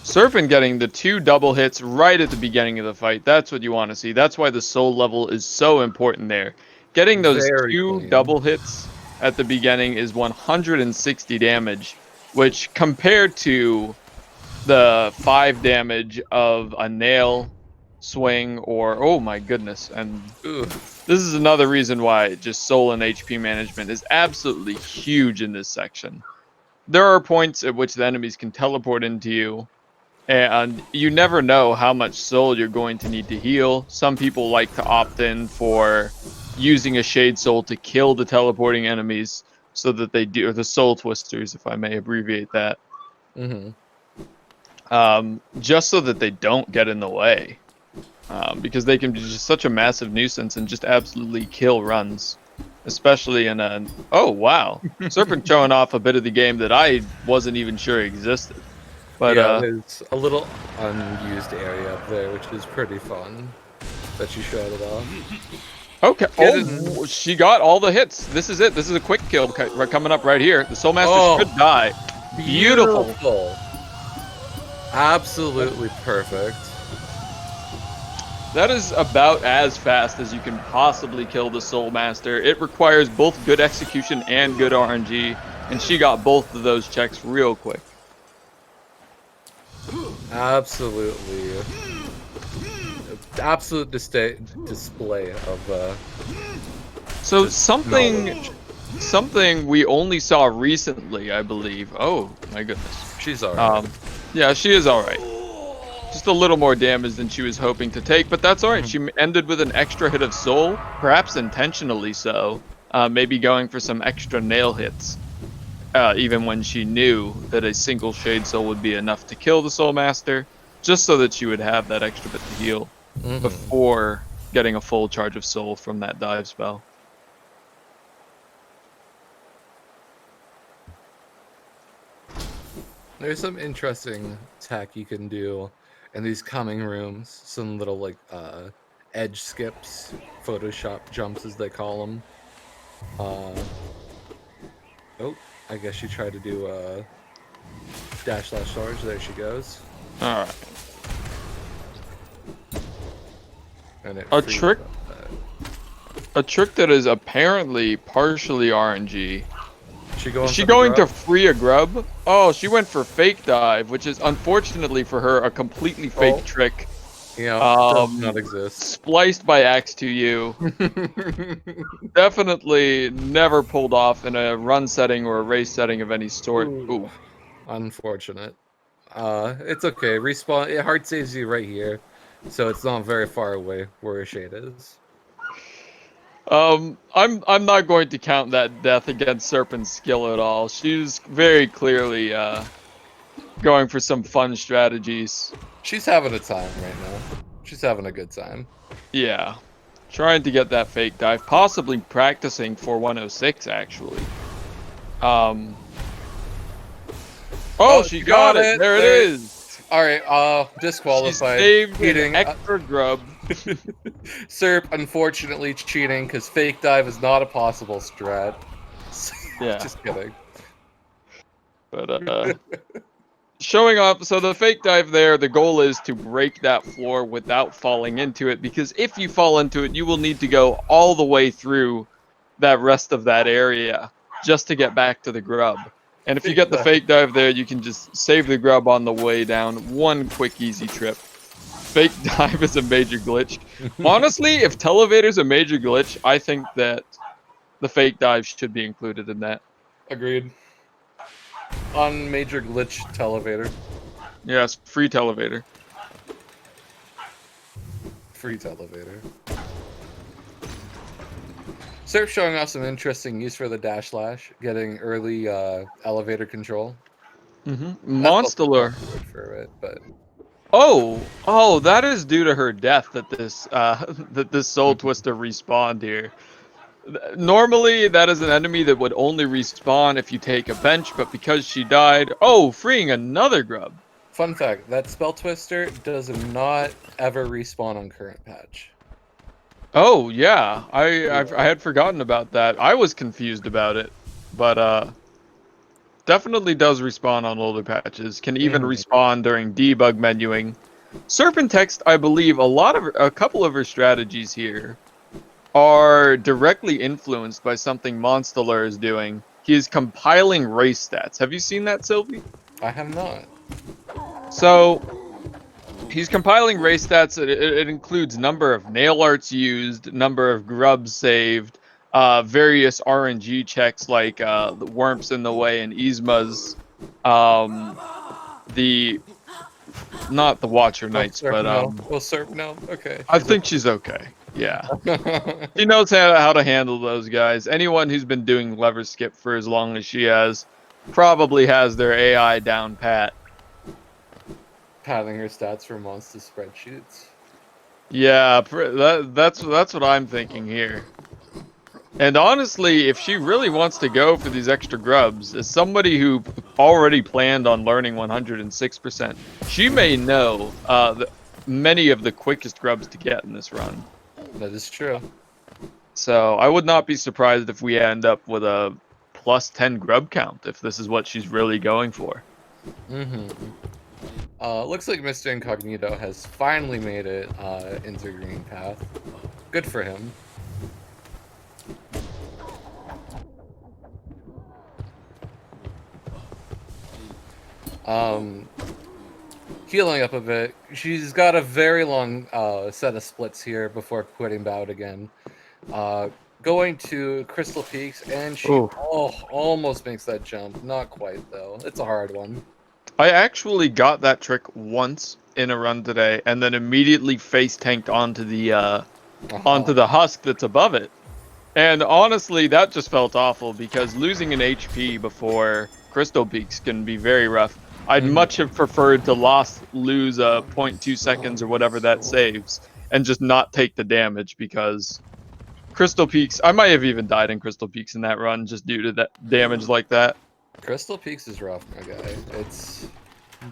Cerpin getting the 2 double hits right at the beginning of the fight. That's what you want to see. That's why the soul level is so important there. Getting those Very 2 clean. double hits at the beginning is 160 damage, which compared to the 5 damage of a nail swing or, oh my goodness. And Ooh. this is another reason why just soul and HP management is absolutely huge in this section. There are points at which the enemies can teleport into you, and you never know how much soul you're going to need to heal. Some people like to opt in for using a Shade Soul to kill the teleporting enemies so that they do, or the Soul Twisters, if I may abbreviate that, just so that they don't get in the way. Because they can be just such a massive nuisance and just absolutely kill runs. Especially in a... Oh, wow. Serpent showing off a bit of the game that I wasn't even sure existed. But, yeah, there's a little unused area up there, which is pretty fun that she showed it off. okay. Oh, she got all the hits. This is it. This is a quick kill coming up right here. The Soul Master should die. Beautiful. Absolutely perfect. That is about as fast as you can possibly kill the Soul Master. It requires both good execution and good RNG, and she got both of those checks real quick. Absolutely. Absolute display of so something we only saw recently, I believe. Oh my goodness. She's alright. Yeah, she is alright. Just a little more damage than she was hoping to take, but that's alright. She ended with an extra hit of soul, perhaps intentionally so. Maybe going for some extra nail hits. Even when she knew that a single Shade Soul would be enough to kill the Soul Master, just so that she would have that extra bit to heal before getting a full charge of soul from that dive spell. There's some interesting tech you can do in these coming rooms. Some little like edge skips, Photoshop jumps as they call them. Oh, I guess she tried to do a /charge. There she goes. All right. And it A trick that is apparently partially RNG. Is she going to free a grub? Oh, she went for fake dive, which is unfortunately for her a completely fake trick. Yeah, does not exist. Spliced by Axe to You. Definitely never pulled off in a run setting or a race setting of any sort. Ooh. Unfortunate. It's okay. Respawn. It hard saves you right here, so it's not very far away where a shade is. I'm not going to count that death against Cerpin's skill at all. She's very clearly going for some fun strategies. She's having a time right now. She's having a good time. Yeah. Trying to get that fake dive. Possibly practicing for 106, actually. Oh, she got it! There it is! Alright, disqualified. She saved an extra grub. Serp, unfortunately, cheating, because fake dive is not a possible strat. Yeah. Just kidding. But, showing off, so the fake dive there, the goal is to break that floor without falling into it, because if you fall into it, you will need to go all the way through that rest of that area just to get back to the grub. And if you get the fake dive there, you can just save the grub on the way down. One quick, easy trip. Fake dive is a major glitch. Honestly, if Televator's a major glitch, I think that the fake dive should be included in that. Agreed. On major glitch Televator. Yes, free Televator. Free Televator. Serp showing off some interesting use for the dash slash, getting early elevator control. That's also Monster. good for it, but Oh, that is due to her death that this that this Soul Mhm. Twister respawned here. Normally, that is an enemy that would only respawn if you take a bench, but because she died, freeing another grub. Fun fact: that spell twister does not ever respawn on current patch. Oh yeah, I Yeah. had forgotten about that. I was confused about it, but definitely does respawn on older patches. Can even Mhm. respawn during debug menuing. Serpent Text, I believe, a couple of her strategies here are directly influenced by something Monsteller is doing. He is compiling race stats. Have you seen that, Sylvie? I have not. So he's compiling race stats. It includes number of nail arts used, number of grubs saved, various RNG checks like the Worms in the Way and Yzma's, the not the Watcher Oh, Knights, Serp, but no. Oh, Serp, no. Okay, I she's think she's okay. Yeah. okay. She knows how to handle those guys. Anyone who's been doing lever skip for as long as she has probably has their AI down pat. Padding her stats for monster spreadsheets. Yeah, that's what I'm thinking here. And honestly, if she really wants to go for these extra grubs, as somebody who already planned on learning 106%, she may know many of the quickest grubs to get in this run. That is true. So I would not be surprised if we end up with a plus 10 grub count if this is what she's really going for. Mm-hmm. Looks like Mr. Incognito has finally made it into Green Path. Good for him. Um, Healing up a bit. She's got a very long set of splits here before quitting bout again. Uh, Going to Crystal Peaks, and she Oh, almost makes that jump. Not quite, though. It's a hard one. I actually got that trick once in a run today, and then immediately face tanked onto Uh-huh. the husk that's above it. And honestly, that just felt awful because losing an HP before Crystal Peaks can be very rough. I'd Mhm. much have preferred to lose a zero 0.2 seconds or whatever that saves and just not take the damage because Crystal Peaks, I might have even died in Crystal Peaks in that run just due to that damage like that. Crystal Peaks is rough, my guy. It's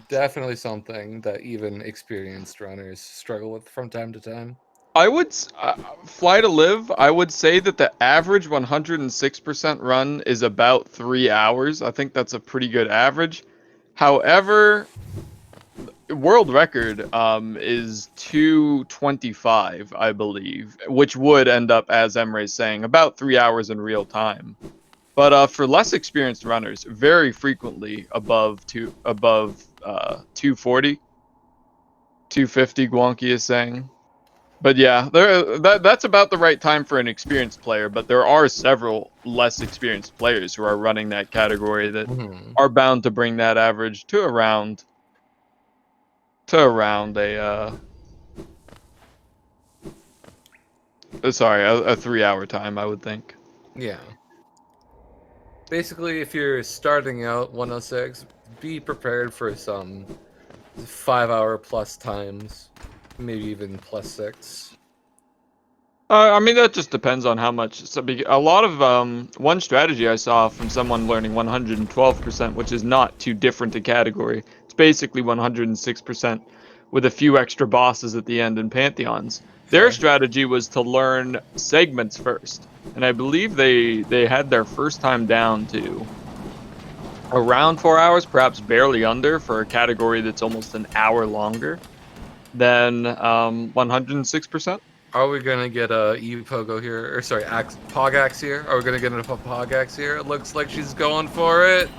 definitely something that even experienced runners struggle with from time to time. I would fly to live. I would say that the average 106% run is about 3 hours. I think that's a pretty good average. However, world record is 225, I believe, which would end up, as Emre's saying, about 3 hours in real time. But for less experienced runners, very frequently above 240, 250. Guanqui is saying. But yeah, that's about the right time for an experienced player. But there are several less experienced players who are running that category that Mhm. are bound to bring that average to around a 3 hour time, I would think. Yeah. Basically, if you're starting out 106, be prepared for some 5 hour plus times, maybe even +6. I mean, that just depends on how much. So a lot of one strategy I saw from someone learning 112%, which is not too different a category. It's basically 106% with a few extra bosses at the end and pantheons. Their Okay. strategy was to learn segments first, and I believe they had their first time down to around 4 hours, perhaps barely under, for a category that's almost an hour longer than 106%. Are we gonna get a Pogo here? Or sorry, Pogax here? Are we gonna get a Pogax here? It looks like she's going for it.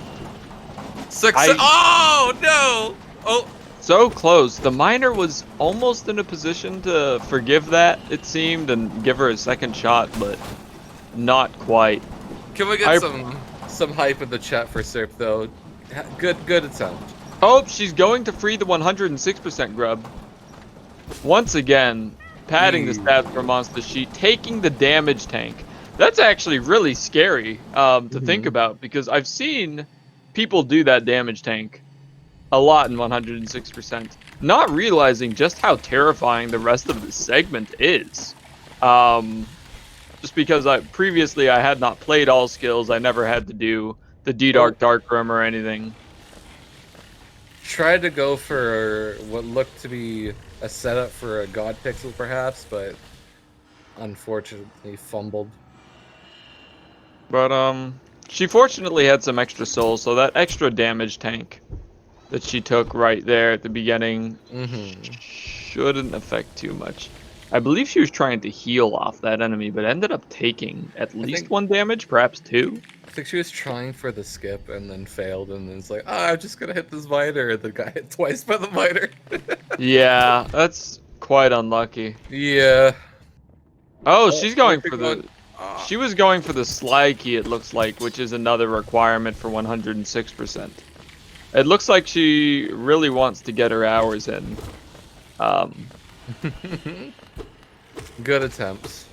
Success! I Oh no! Oh, So close. The miner was almost in a position to forgive that, it seemed, and give her a second shot, but not quite. can we get I some hype in the chat for Serp though? Good attempt. hope she's going to free the 106% grub. Once again, padding the Eee. stats for Monster Sheet, taking the damage tank. That's actually really scary to think about, because I've seen people do that damage tank a lot in 106%, not realizing just how terrifying the rest of the segment is. Just because previously I had not played all skills, I never had to do the Oh, Dark Room or anything. tried to go for what looked to be a setup for a God Pixel, perhaps, but unfortunately fumbled. But she fortunately had some extra souls, so that extra damage tank that she took right there at the beginning shouldn't affect too much. I believe she was trying to heal off that enemy, but ended up taking at I least think 1 damage, perhaps 2. I think she was trying for the skip and then failed, and then it's like, ah, I'm just gonna hit this miter. And the guy hit twice by the miter. Yeah, that's quite unlucky. Yeah. Oh, Oh, she's where's going she for going? the... Ah. She was going for the slide key, it looks like, which is another requirement for 106%. It looks like she really wants to get her hours in. Um, Good attempts.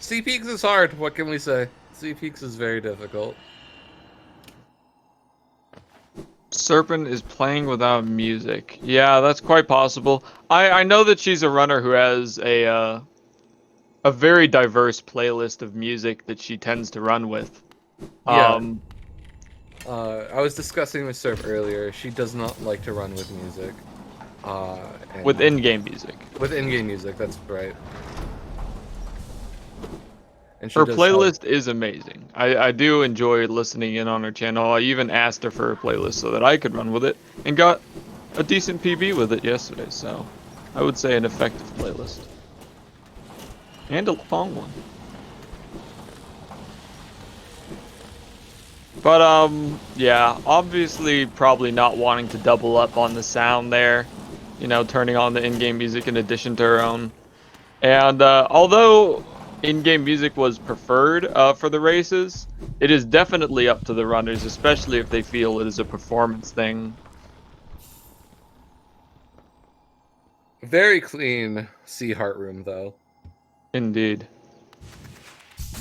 C Peaks is hard. What can we say? C Peaks is very difficult. Cerpin is playing without music. Yeah, that's quite possible. I know that she's a runner who has a very diverse playlist of music that she tends to run with. Yeah. Um, I was discussing with Surf earlier. She does not like to run with music. with And in-game music. with in-game music, that's right. And she Her does have. playlist is amazing. I do enjoy listening in on her channel. I even asked her for a playlist so that I could run with it, and got a decent PB with it yesterday, so I would say an effective playlist. And a long one. But, yeah, obviously probably not wanting to double up on the sound there. You know, turning on the in-game music in addition to her own. And, although in-game music was preferred, for the races, it is definitely up to the runners, especially if they feel it is a performance thing. Very clean Sea Heart Room, though. Indeed.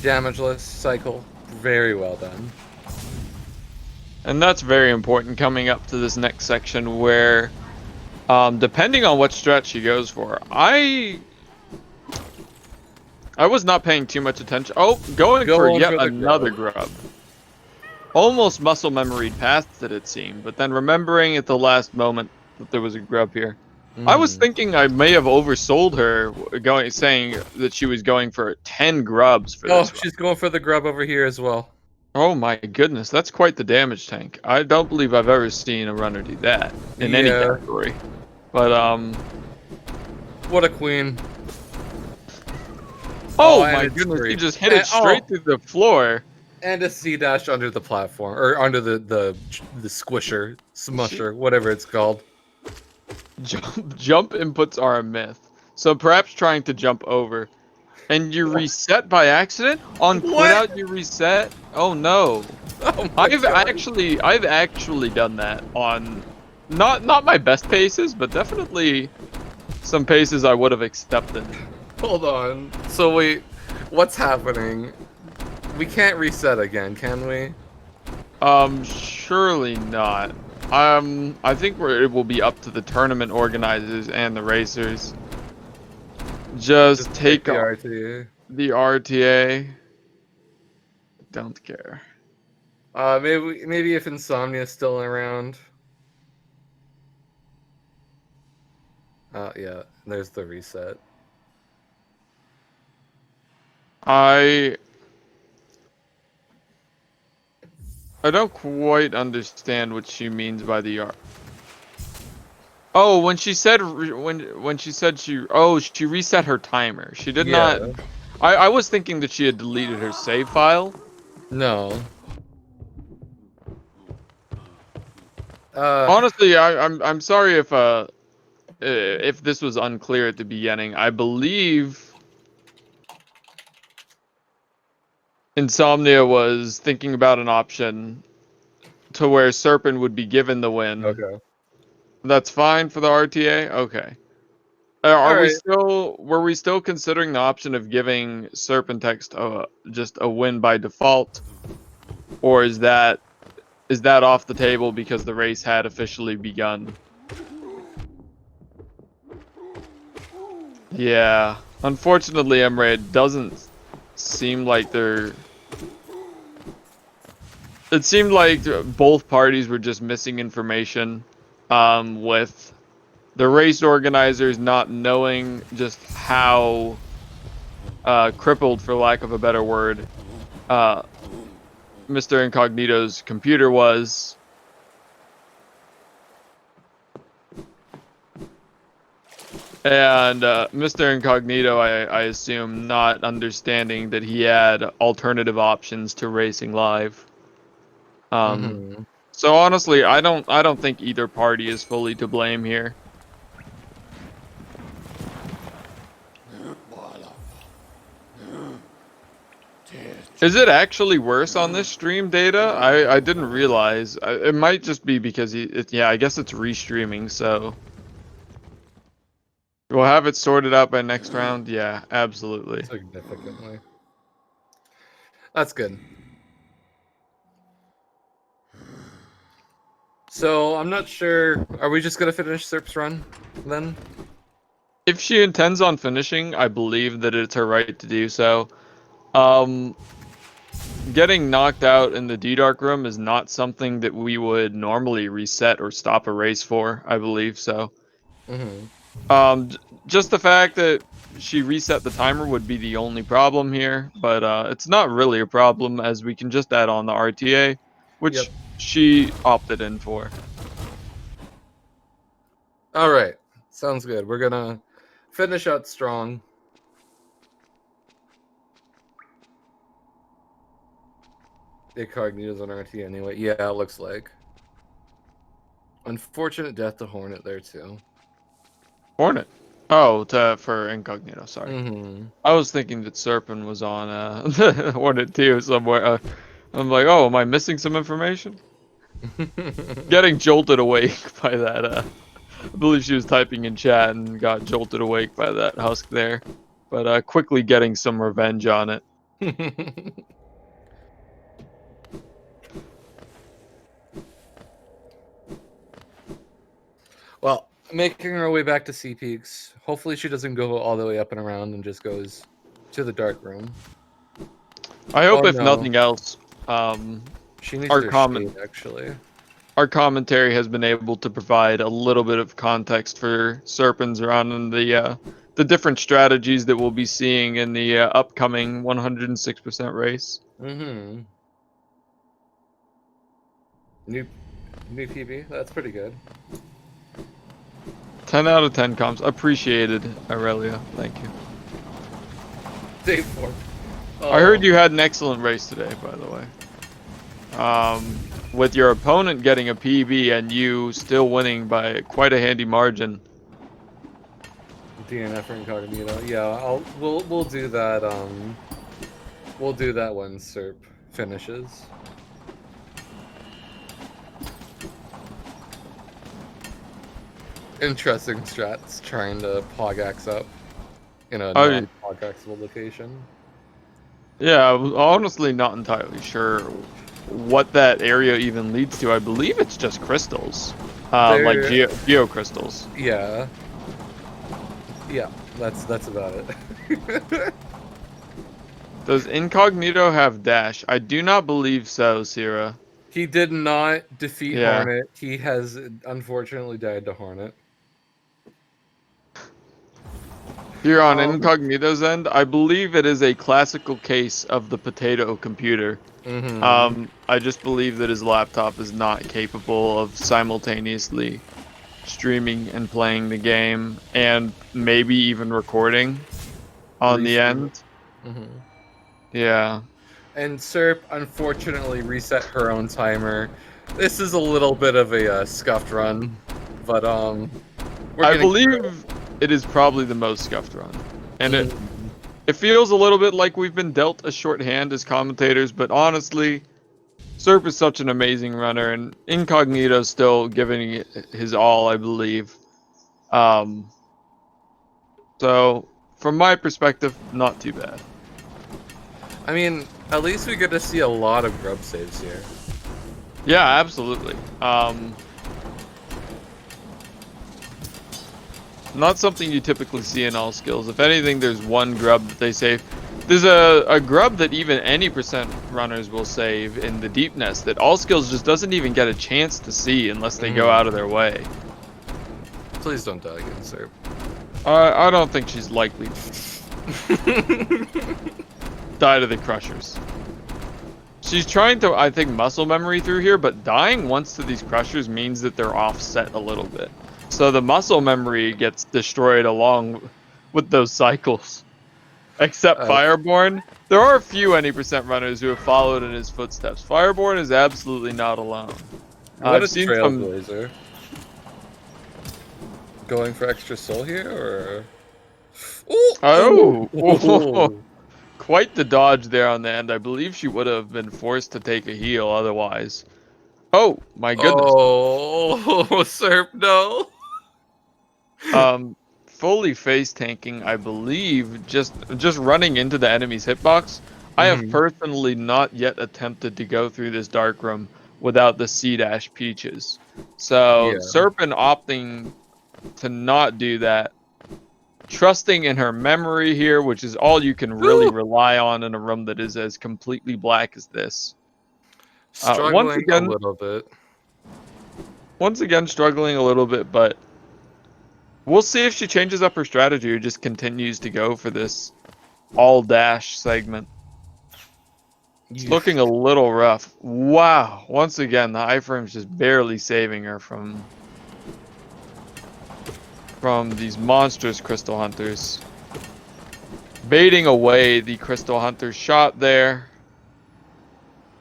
Damageless cycle. Very well done. And that's very important coming up to this next section where, depending on what strat she goes for, I was not paying too much attention. Oh, going for Going yet for the another grub. grub. Almost muscle memoried past it, it seemed, but then remembering at the last moment that there was a grub here. I was thinking I may have oversold her, saying that she was going for 10 grubs for Oh, this run. she's going for the grub over here as well. Oh my goodness, that's quite the damage tank. I don't believe I've ever seen a runner do that in any Yeah. category. But, What a queen. oh And my it's goodness, he free. just hit it straight through the floor. And a C dash under the platform, or under the squisher, smusher, whatever it's called. Jump inputs are a myth. So perhaps trying to jump over. And you reset by accident? On quit What? out you reset? Oh no. Oh my god. I've actually done that on not my best paces, but definitely some paces I would have accepted. Hold on. So wait, what's happening? We can't reset again, can we? Surely not. I think it will be up to the tournament organizers and the racers. Just Take take the off RTA. the RTA. Don't care. Maybe if Insomnia's still around. Yeah, there's the reset. I don't quite understand what she means by the R. Oh, when she said when she said she reset her timer. She did not. Yeah. I was thinking that she had deleted her save file. No. Honestly, I'm sorry if this was unclear at the beginning. I believe Insomnia was thinking about an option to where Cerpin would be given the win. Okay. That's fine for the RTA? Okay. Are All we right. still? Were we still considering the option of giving Cerpin just a win by default, or is that off the table because the race had officially begun? Yeah, unfortunately, Emre, it doesn't seem like they're. It seemed like both parties were just missing information, with the race organizers not knowing just how crippled, for lack of a better word, uh, Mr. Incognito's computer was. And Mr. Incognito, I assume, not understanding that he had alternative options to racing live. Um, Mm-hmm. so honestly, I don't think either party is fully to blame here. Is it actually worse on this stream data? I didn't realize. It might just be because yeah, I guess it's restreaming, so we'll have it sorted out by next round. Yeah, absolutely. Significantly. That's good. So I'm not sure. Are we just gonna finish Serp's run then? If she intends on finishing, I believe that it's her right to do so. Um, Getting knocked out in the D-Dark room is not something that we would normally reset or stop a race for, I believe so. Mm-hmm. Just the fact that she reset the timer would be the only problem here, but it's not really a problem as we can just add on the RTA, Yep. which she opted in for. All right. Sounds good. We're gonna finish out strong. Incognito's on RT anyway. Yeah, it looks like. Unfortunate death to Hornet there too. Hornet. Oh, for Incognito, sorry. Mm-hmm. I was thinking that Serpin was on Hornet too somewhere. I'm like, oh, am I missing some information? Getting jolted awake by that. I believe she was typing in chat and got jolted awake by that husk there, but quickly getting some revenge on it. Well, making our way back to Sea Peaks. Hopefully, she doesn't go all the way up and around and just goes to the dark room. I Oh hope, if no, nothing else, um, she needs our her comment shade actually. our commentary has been able to provide a little bit of context for Serpens around in the different strategies that we'll be seeing in the upcoming 106% race. Mm-hmm. New new PB. That's pretty good. 10 out of 10 comps. Appreciated, Aurelia. Thank you. Day 4. I heard Oh. you had an excellent race today, by the way. With your opponent getting a PB and you still winning by quite a handy margin. DNF or Incognito. Yeah, we'll do that. We'll do that when Serp finishes. Interesting strats trying to Pogax up in a I non-Pogaxable location. Yeah, I was honestly not entirely sure what that area even leads to. I believe it's just crystals, like There, geo crystals. yeah, yeah. That's about it. Does Incognito have dash? I do not believe so, Sierra. He did not defeat Yeah. Hornet. He has unfortunately died to Hornet. Here on Um. Incognito's end, I believe it is a classical case of the potato computer. Mm-hmm. I just believe that his laptop is not capable of simultaneously streaming and playing the game, and maybe even recording on the Restream. end. Mm-hmm. Yeah. And Serp unfortunately reset her own timer. This is a little bit of a scuffed run, but we're I getting through believe it is probably the most scuffed run. And it. it feels a little bit like we've been dealt a short hand as commentators, but honestly, Serp is such an amazing runner, and Incognito's still giving it his all, I believe. Um, So, from my perspective, not too bad. I mean, at least we get to see a lot of grub saves here. Yeah, absolutely. Not something you typically see in all skills. If anything, there's one grub that they save. There's a grub that even any percent runners will save in the deep nest that all skills just doesn't even get a chance to see unless they go out of their way. Please don't die again, sir. I don't think she's likely to die to the crushers. She's trying to, I think, muscle memory through here, but dying once to these crushers means that they're offset a little bit. So the muscle memory gets destroyed along with those cycles. Except Fireborn. There are a few any percent runners who have followed in his footsteps. Fireborn is absolutely not alone. What a I've seen some... trailblazer. Going for extra soul here, or... Oh! Ooh. Quite the dodge there on the end. I believe she would have been forced to take a heal otherwise. Oh, my goodness. Oh, Serp, no. Fully face tanking, I believe, just running into the enemy's hitbox. I have personally not yet attempted to go through this dark room without the C-dash peaches. So, Yeah. Cerpin opting to not do that, trusting in her memory here, which is all you can really rely on in a room that is as completely black as this. Struggling a little bit. Once again, struggling a little bit, but we'll see if she changes up her strategy or just continues to go for this all dash segment. It's looking a little rough. Wow. Once again, the iframe's just barely saving her from these monstrous crystal hunters. Baiting away the crystal hunter's shot there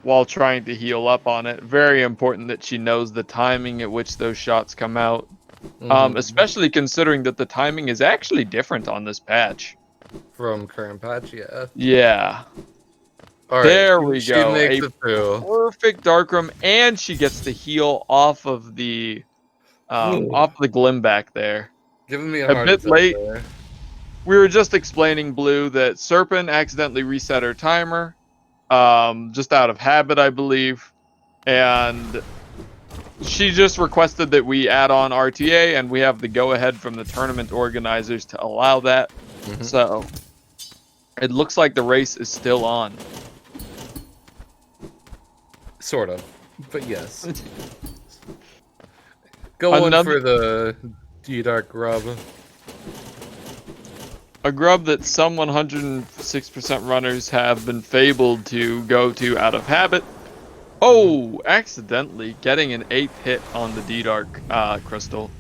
while trying to heal up on it. Very important that she knows the timing at which those shots come out. Especially considering that the timing is actually different on this patch. From current patch, yeah. Yeah. All right, there we she go. makes it through. Perfect darkroom, and she gets to heal off of the glim back there. Giving me a A heart bit attack late. there. We were just explaining, Blue, that Cerpin accidentally reset her timer, just out of habit, I believe, and she just requested that we add on RTA, and we have the go-ahead from the tournament organizers to allow that. So it looks like the race is still on. Sort of, but yes. Going for the D-Dark grub. A grub that some 106% runners have been fabled to go to out of habit. Oh, accidentally getting an 8th hit on the D-Dark crystal.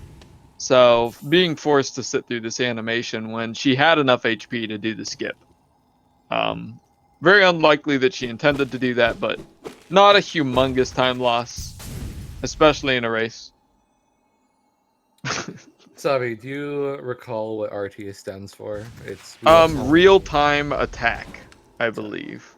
So being forced to sit through this animation when she had enough HP to do the skip. Very unlikely that she intended to do that, but not a humongous time loss, especially in a race. Sabi, do you recall what RTA stands for? It's real-time attack, I believe.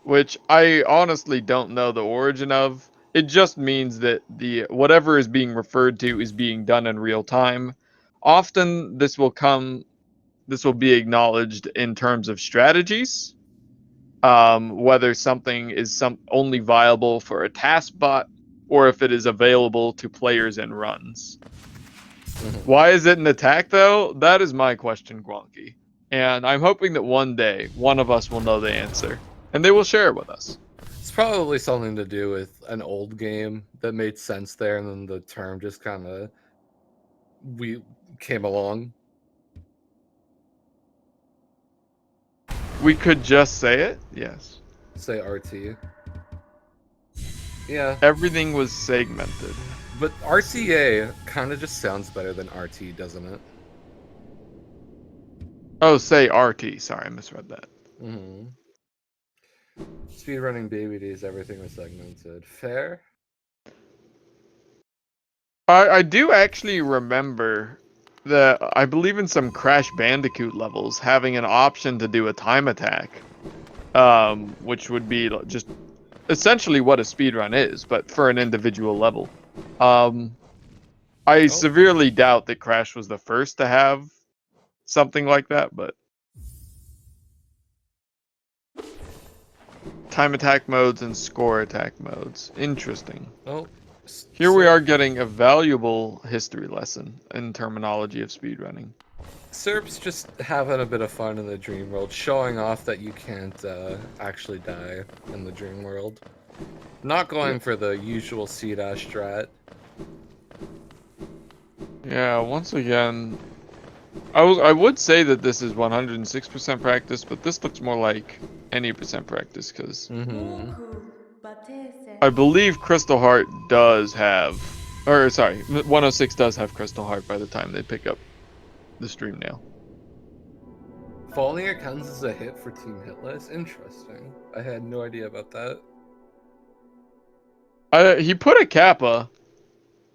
Which I honestly don't know the origin of. It just means that the whatever is being referred to is being done in real time. Often this will be acknowledged in terms of strategies. Whether something is only viable for a task bot or if it is available to players in runs. Why is it an attack though? That is my question, Gwonky. And I'm hoping that one day one of us will know the answer and they will share it with us. It's probably something to do with an old game that made sense there, and then the term just kind of came along. We could just say it, yes. Say RT. Yeah. Everything was segmented. But RTA kind of just sounds better than RT, doesn't it? Oh, say RT. Sorry, I misread that. Speedrunning baby days, everything was segmented. Fair? I do actually remember that I believe in some Crash Bandicoot levels having an option to do a time attack, which would be just essentially what a speedrun is, but for an individual level. I severely doubt that Crash was the first to have something like that, but time attack modes and score attack modes. Interesting. Oh, Here we are getting a valuable history lesson in terminology of speedrunning. Serp's just having a bit of fun in the dream world, showing off that you can't actually die in the dream world. Not going for the usual C-dash strat. Yeah, once again, I would say that this is 106% practice, but this looks more like any percent practice because I believe Crystal Heart does have, or sorry, 106 does have Crystal Heart by the time they pick up the stream nail. Falling Your counts as a hit for Team Hitless? Interesting. I had no idea about that. He put a kappa.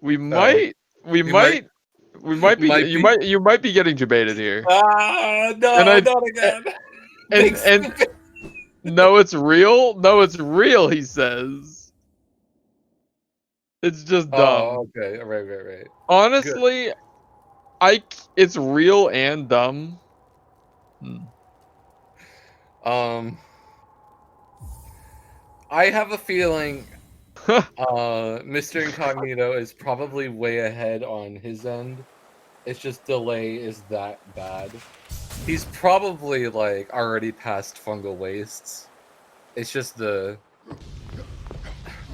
We might be you might be getting debated here. Ah, And no, I not again. and no, it's real. No, it's real. He says it's just dumb. Oh, okay. Right. Good. Honestly, it's real and dumb. I have a feeling Mr. Incognito is probably way ahead on his end. It's just delay is that bad. He's probably like already past fungal wastes. It's just the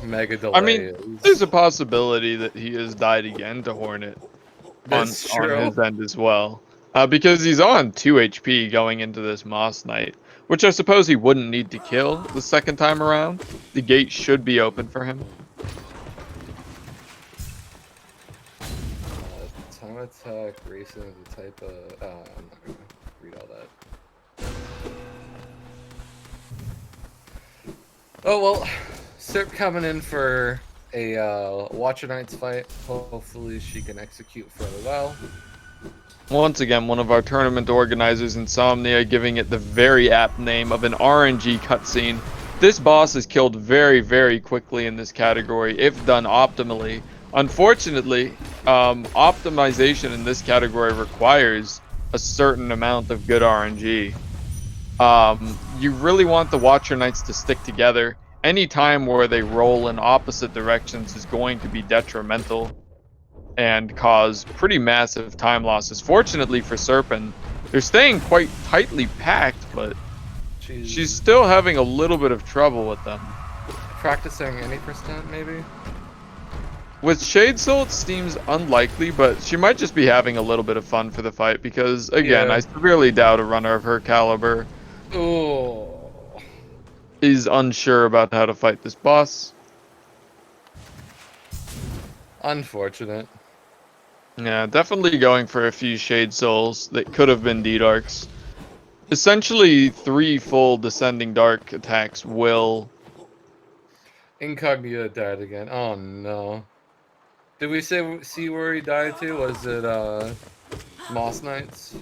mega delay. I mean, there's a possibility that he has died again to Hornet on his end as well. Because he's on 2 HP going into this Moss Knight, which I suppose he wouldn't need to kill the second time around. The gate should be open for him. Time attack, racing is a type of... I'm not going to read all that. Oh, well, Serp coming in for a Watcher Knights fight. Hopefully she can execute fairly well. Once again, one of our tournament organizers, Insomnia, giving it the very apt name of an RNG cutscene. This boss is killed very, very quickly in this category if done optimally. Unfortunately, optimization in this category requires a certain amount of good RNG. You really want the Watcher Knights to stick together. Any time where they roll in opposite directions is going to be detrimental and cause pretty massive time losses. Fortunately for Cerpin, they're staying quite tightly packed, but she's still having a little bit of trouble with them. Practicing any percent, maybe? With Shade Soul, it seems unlikely, but she might just be having a little bit of fun for the fight because, again, I severely doubt a runner of her caliber is unsure about how to fight this boss. Unfortunate. Yeah, definitely going for a few Shade Souls that could have been D-Darks. Essentially, 3 full Descending Dark attacks will... Incognito died again. Oh, no. Did we see where he died to? Was it, Moss Knights?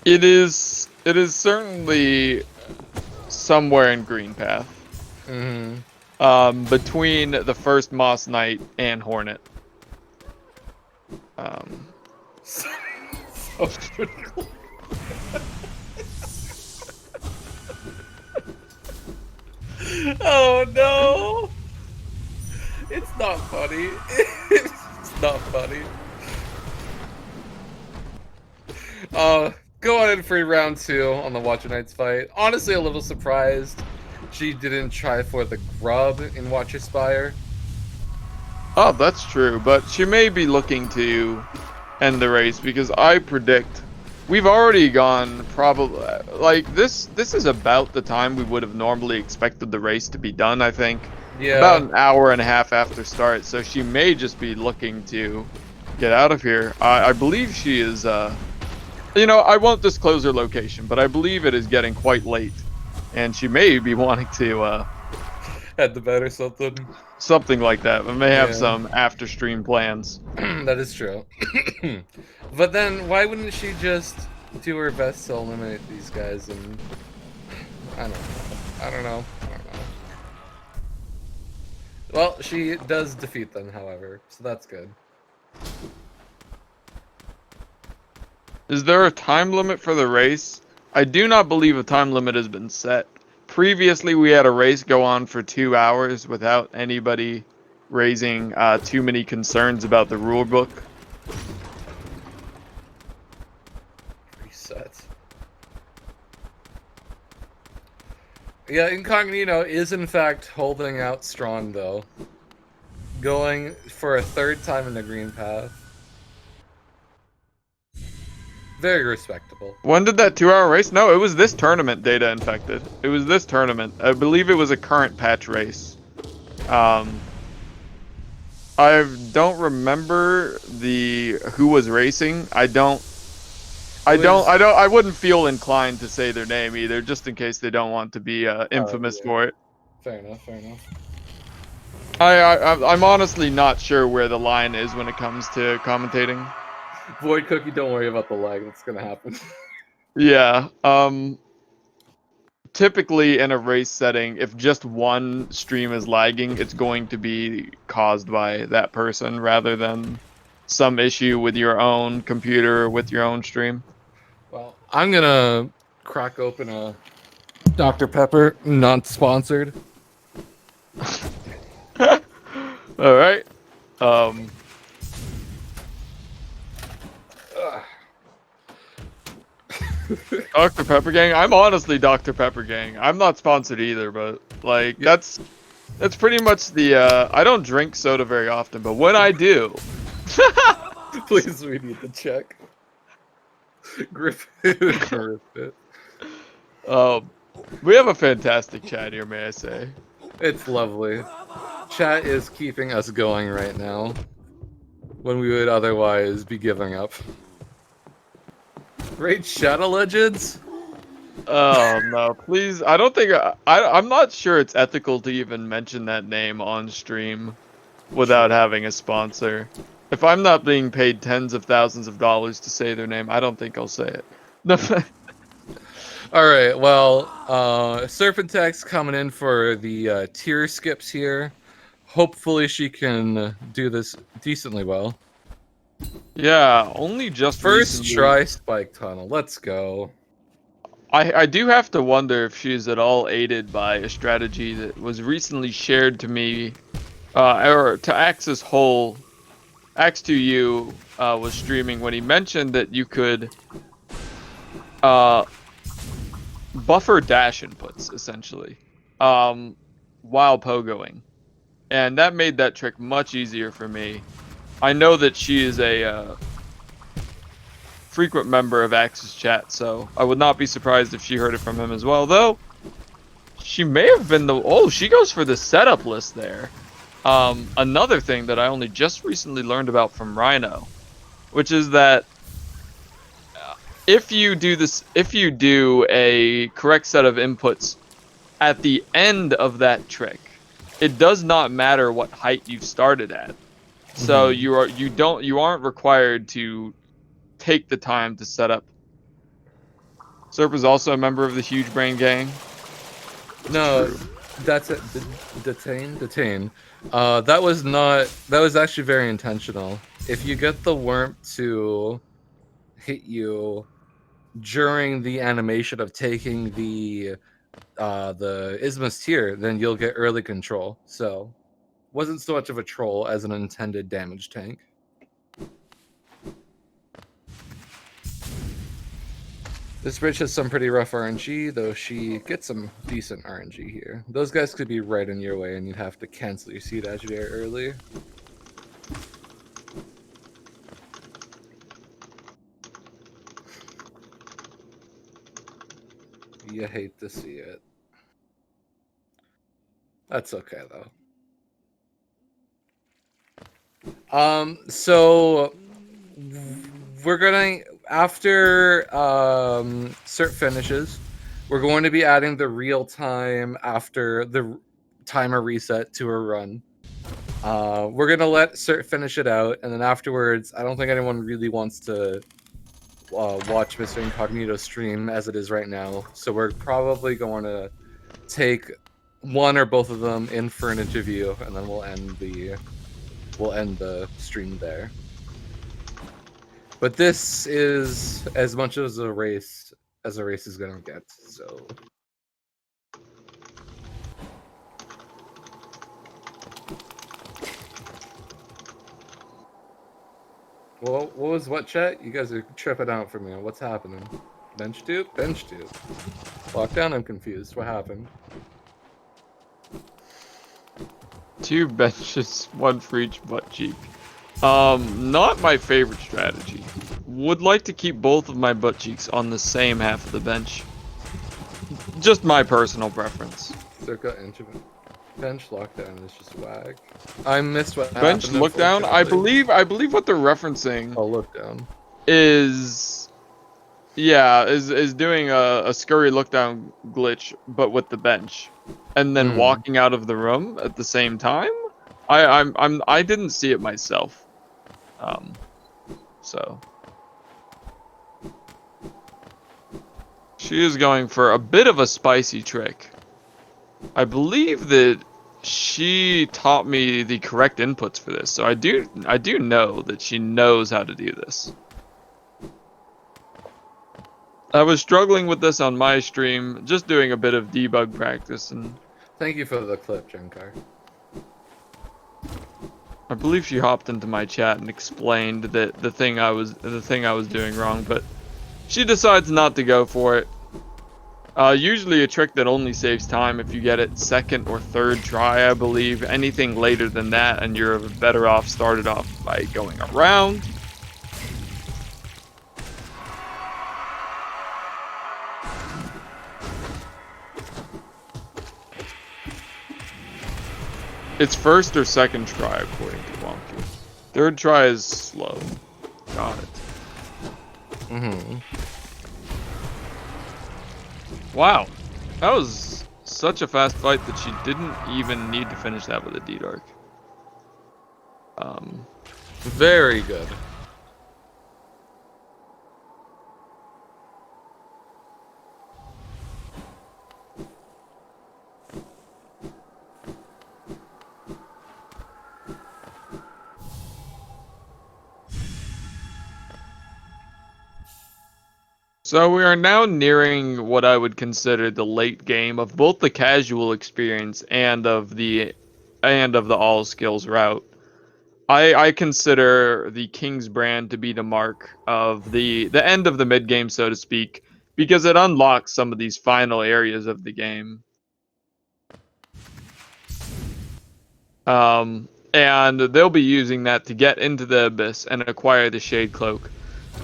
It is certainly somewhere in Green Path. Between the first Moss Knight and Hornet. So oh no! It's not funny. It's not funny. Going in for round 2 on the Watcher Knights fight. Honestly, a little surprised she didn't try for the grub in Watcher Spire. Oh, that's true, but she may be looking to end the race because I predict we've already gone probably like this is about the time we would have normally expected the race to be done, I think. Yeah. About an hour and a half after start, so she may just be looking to get out of here. I believe she is you know, I won't disclose her location, but I believe it is getting quite late and she may be wanting to head to bed or something. Something like that. We may have some after stream plans. That is true. But then why wouldn't she just do her best to eliminate these guys and I don't know. Well, she does defeat them, however, so that's good. Is there a time limit for the race? I do not believe a time limit has been set. Previously, we had a race go on for 2 hours without anybody raising too many concerns about the rule book. Reset. Yeah, Incognito is in fact holding out strong though. Going for a third time in the green path. Very respectable. When did that 2-hour race? No, it was this tournament data infected. It was this tournament. I believe it was a current patch race. I don't remember who was racing. I wouldn't feel inclined to say their name either, just in case they don't want to be infamous for it. Fair enough, fair enough. I'm honestly not sure where the line is when it comes to commentating. Void Cookie, don't worry about the lag. That's gonna happen. Yeah. Typically in a race setting, if just one stream is lagging, it's going to be caused by that person rather than some issue with your own computer or with your own stream. Well, I'm gonna crack open a Dr. Pepper, not sponsored. All right. Dr. Pepper Gang. I'm honestly Dr. Pepper Gang. I'm not sponsored either, but like that's pretty much the. I don't drink soda very often, but when I do, Please, we need to check. Griffin. we have a fantastic chat here, may I say? It's lovely. Chat is keeping us going right now, when we would otherwise be giving up. Great Shadow Legends? Oh no, please! I don't think I'm not sure it's ethical to even mention that name on stream without having a sponsor. If I'm not being paid tens of thousands of dollars to say their name, I don't think I'll say it. All right, well, Serpentech's coming in for the tier skips here. Hopefully she can do this decently well. Yeah, only just First recently. try Spike Tunnel. Let's go. I do have to wonder if she's at all aided by a strategy that was recently shared to me, or to Axe's whole. Axe2U was streaming when he mentioned that you could buffer dash inputs essentially while pogoing, and that made that trick much easier for me. I know that she is a frequent member of Axe's chat, so I would not be surprised if she heard it from him as well, though she may have been she goes for the setup list there. Another thing that I only just recently learned about from Rhino, which is that if you do a correct set of inputs at the end of that trick, it does not matter what height you've started at. So you aren't required to take the time to set up. Serp is also a member of the Huge Brain Gang. No, that's it. Detain. That was actually very intentional. If you get the worm to hit you during the animation of taking the Isthmus tier, then you'll get early control. So, wasn't so much of a troll as an intended damage tank. This bridge has some pretty rough RNG, though she gets some decent RNG here. Those guys could be right in your way, and you'd have to cancel your seed agitator early. You hate to see it. That's okay, though. So we're gonna, after Cert finishes, we're going to be adding the real time after the timer reset to a run. We're gonna let Cert finish it out, and then afterwards, I don't think anyone really wants to watch Mr. Incognito stream as it is right now, so we're probably going to take one or both of them in for an interview, and then we'll end the stream there. But this is as much as a race is gonna get. So well, what was what, chat? You guys are tripping out for me. What's happening? Bench dupe? Bench dupe. Lockdown? I'm confused. What happened? 2 benches, 1 for each butt cheek. Not my favorite strategy. Would like to keep both of my butt cheeks on the same half of the bench. Just my personal preference. Circa instrument. Bench lockdown is just whack. I missed what Bench happened. look down. I believe what they're referencing look down. is doing a scurry look down glitch, but with the bench, and then walking out of the room at the same time. I didn't see it myself. So she is going for a bit of a spicy trick. I believe that she taught me the correct inputs for this, so I do know that she knows how to do this. I was struggling with this on my stream, just doing a bit of debug practice, and thank you for the clip, Jenkar. I believe she hopped into my chat and explained that the thing I was doing wrong, but she decides not to go for it. Usually a trick that only saves time if you get it 2nd or 3rd try, I believe. Anything later than that, and you're better off started off by going around. It's 1st or 2nd try, according to Wonky. 3rd try is slow. Got it. Wow. That was such a fast fight that she didn't even need to finish that with a D-Dark. Very good. So we are now nearing what I would consider the late game of both the casual experience and of the all skills route. I consider the King's Brand to be the mark of the end of the mid game, so to speak, because it unlocks some of these final areas of the game. And they'll be using that to get into the Abyss and acquire the Shade Cloak.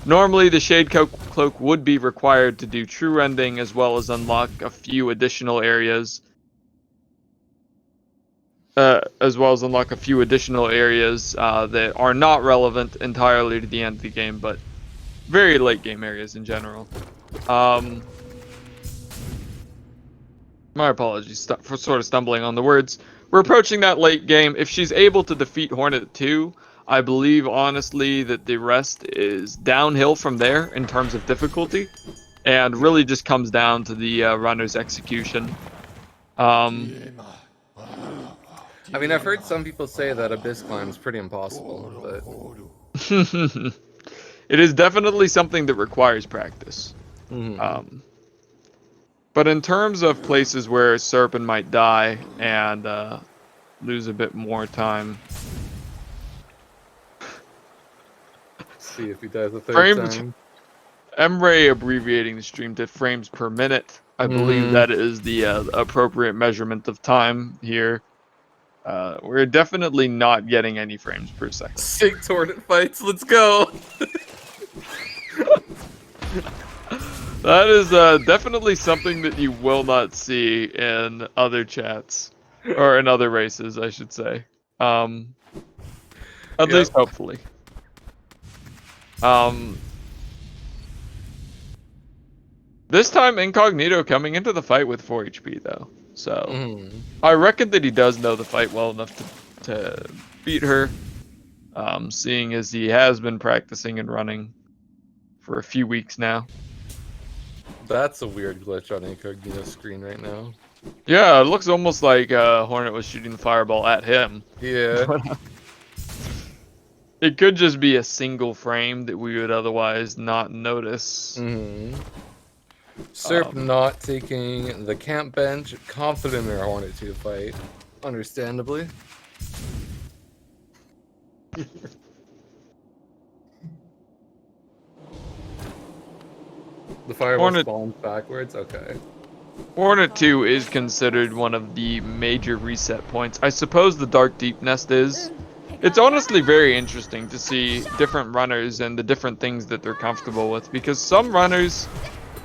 Normally, the Shade Cloak would be required to do true ending as well as unlock a few additional areas. That are not relevant entirely to the end of the game, but very late game areas in general. My apologies for sort of stumbling on the words. We're approaching that late game. If she's able to defeat Hornet 2, I believe, honestly, that the rest is downhill from there in terms of difficulty, and really just comes down to the runner's execution. I mean, I've heard some people say that Abyss climb is pretty impossible, but it is definitely something that requires practice. But in terms of places where Cerpin might die and lose a bit more time. See if he dies a 3rd time. Emre abbreviating the stream to frames per minute. I believe that is the appropriate measurement of time here. We're definitely not getting any frames per second. Sick Hornet fights, let's go! That is definitely something that you will not see in other chats. Or in other races, I should say. At least hopefully. This time Incognito coming into the fight with 4 HP though. So I reckon that he does know the fight well enough to beat her. Seeing as he has been practicing and running for a few weeks now. That's a weird glitch on Incognito's screen right now. Yeah, it looks almost like Hornet was shooting the fireball at him. Yeah. It could just be a single frame that we would otherwise not notice. Serp not taking the camp bench, confident in their Hornet 2 fight, understandably. The fireball spawns backwards? Okay. Hornet 2 is considered one of the major reset points. I suppose the Dark Deep Nest is. It's honestly very interesting to see different runners and the different things that they're comfortable with, because some runners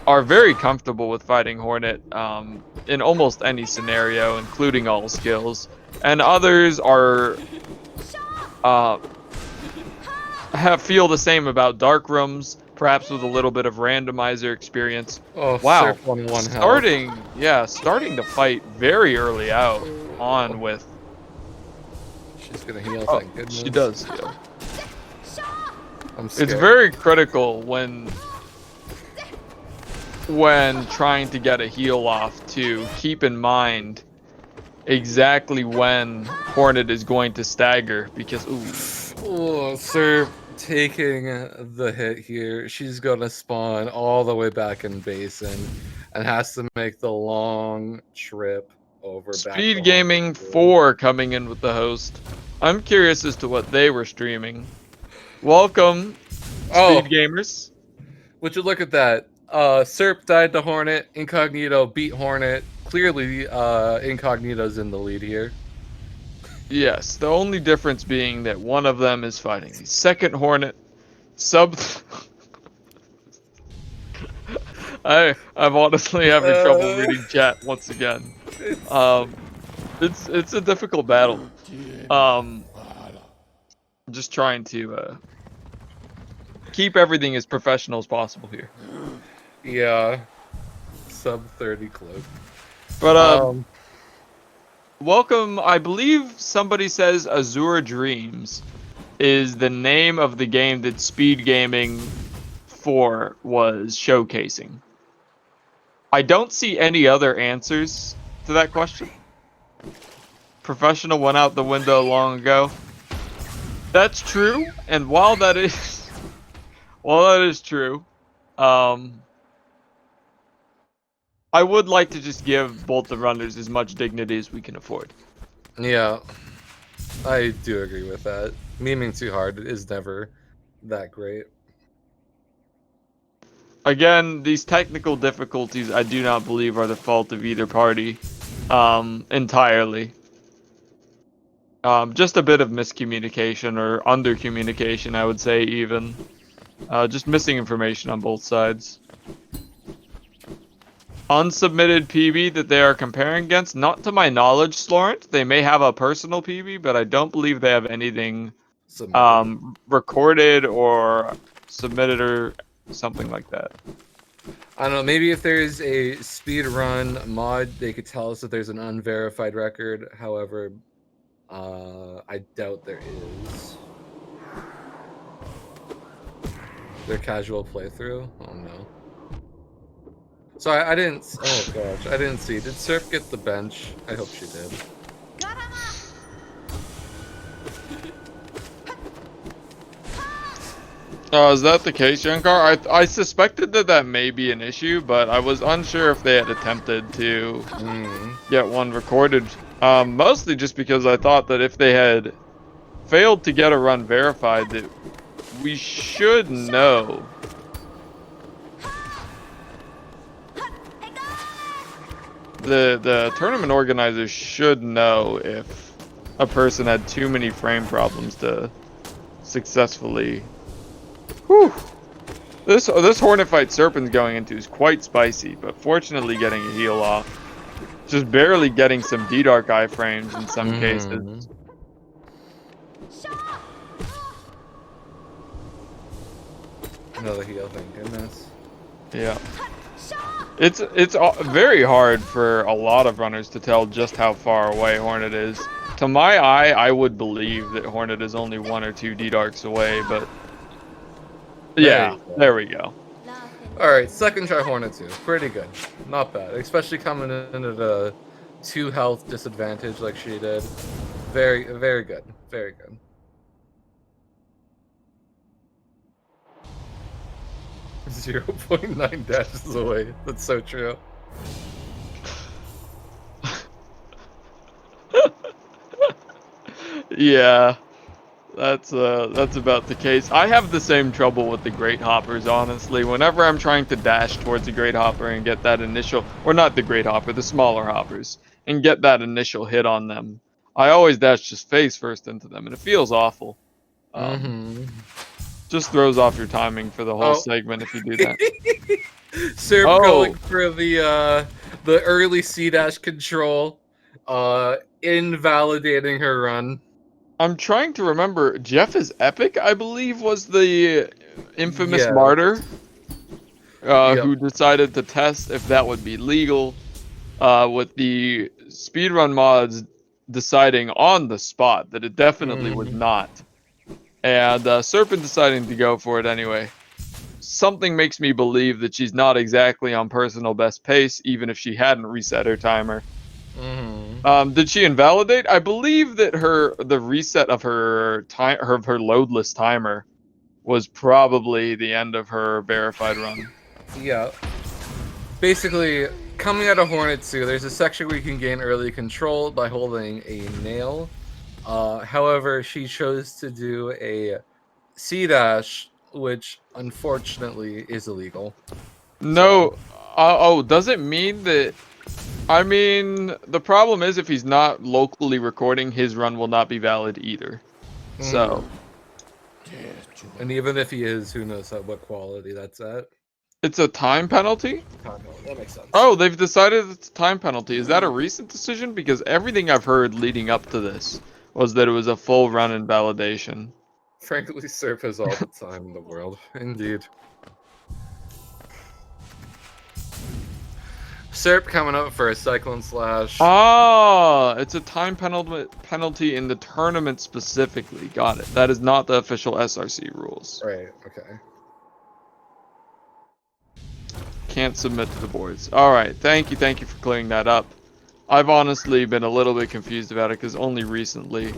are very comfortable with fighting Hornet in almost any scenario, including all skills, and others are feel the same about dark rooms, perhaps with a little bit of randomizer experience. Oh, Wow, Serp on 1 health. starting to fight very early out on with. She's gonna heal, thank goodness. She does heal. I'm scared. It's very critical when trying to get a heal off to keep in mind exactly when Hornet is going to stagger, because Oh, Serp taking the hit here. She's gonna spawn all the way back in basin and has to make the long trip over Speed back Gaming 4 coming in with the host. I'm curious as to what they were streaming. Welcome, Speed Gamers. Would you look at that? Serp died to Hornet. Incognito beat Hornet. Clearly, Incognito's in the lead here. Yes, the only difference being that one of them is fighting the second Hornet. I'm honestly having trouble reading chat once again. It's a difficult battle. Just trying to keep everything as professional as possible here. Yeah, sub 30 cloak. But welcome. I believe somebody says Azure Dreams is the name of the game that Speed Gaming 4 was showcasing. I don't see any other answers to that question. Professional went out the window long ago. That's true, and while that is true, I would like to just give both the runners as much dignity as we can afford. Yeah, I do agree with that. Memeing too hard is never that great. Again, these technical difficulties I do not believe are the fault of either party entirely. Just a bit of miscommunication or under-communication, I would say, even. Just missing information on both sides. Unsubmitted PB that they are comparing against, not to my knowledge, Slorent. They may have a personal PB, but I don't believe they have anything recorded or submitted or something like that. I don't know, maybe if there's a speedrun mod, they could tell us that there's an unverified record. However, I doubt there is. Their casual playthrough? Oh no. Sorry, I didn't. Oh gosh, I didn't see. Did Serp get the bench? I hope she did. Is that the case, Yankar? I suspected that may be an issue, but I was unsure if they had attempted to get one recorded. Mostly just because I thought that if they had failed to get a run verified, that we should know. The tournament organizers should know if a person had too many frame problems to successfully. Whew. This Hornet fight Cerpin's going into is quite spicy, but fortunately getting a heal off. Just barely getting some D-Dark iframes in some cases. Another heal, thank goodness. Yeah. It's very hard for a lot of runners to tell just how far away Hornet is. To my eye, I would believe that Hornet is only 1 or 2 D-Darks away, but yeah, there we go. Alright, second try Hornet 2. Pretty good. Not bad. Especially coming in at a 2 health disadvantage like she did. Very, very good. Very good. 0.9 dashes away. That's so true. Yeah, that's about the case. I have the same trouble with the great hoppers, honestly. Whenever I'm trying to dash towards a great hopper and get that initial, or not the great hopper, the smaller hoppers, and get that initial hit on them, I always dash just face first into them, and it feels awful. Um, Mm-hmm. just throws off your timing for the whole Oh. segment if you do that. Serp going Oh, for the early C dash control, invalidating her run. I'm trying to remember. Jeff is Epic, I believe, was the infamous Yeah. martyr Yep. who decided to test if that would be legal. With the speedrun mods deciding on the spot that it definitely was Mm, not, and Cerpin deciding to go for it anyway. Something makes me believe that she's not exactly on personal best pace, even if she hadn't reset her timer. mm. Did she invalidate? I believe that the reset of her time her loadless timer was probably the end of her verified run. Yeah. Basically, coming out of Hornetsu, there's a section where you can gain early control by holding a nail. However, she chose to do a C dash, which unfortunately is illegal. So, No, does it mean that? I mean, the problem is if he's not locally recording, his run will not be valid either. So, mhm. And even if he is, who knows at what quality that's at. it's a time penalty? That makes sense. Oh, they've decided it's a time penalty. Is that a recent decision? Because everything I've heard leading up to this was that it was a full run invalidation. Frankly, Surf has all the time in the world. Indeed. Serp coming up for a Cyclone Slash. Ah, it's a time penalty in the tournament specifically. Got it. That is not the official SRC rules. Right, okay. Can't submit to the boards. All right. Thank you for clearing that up. I've honestly been a little bit confused about it because only recently.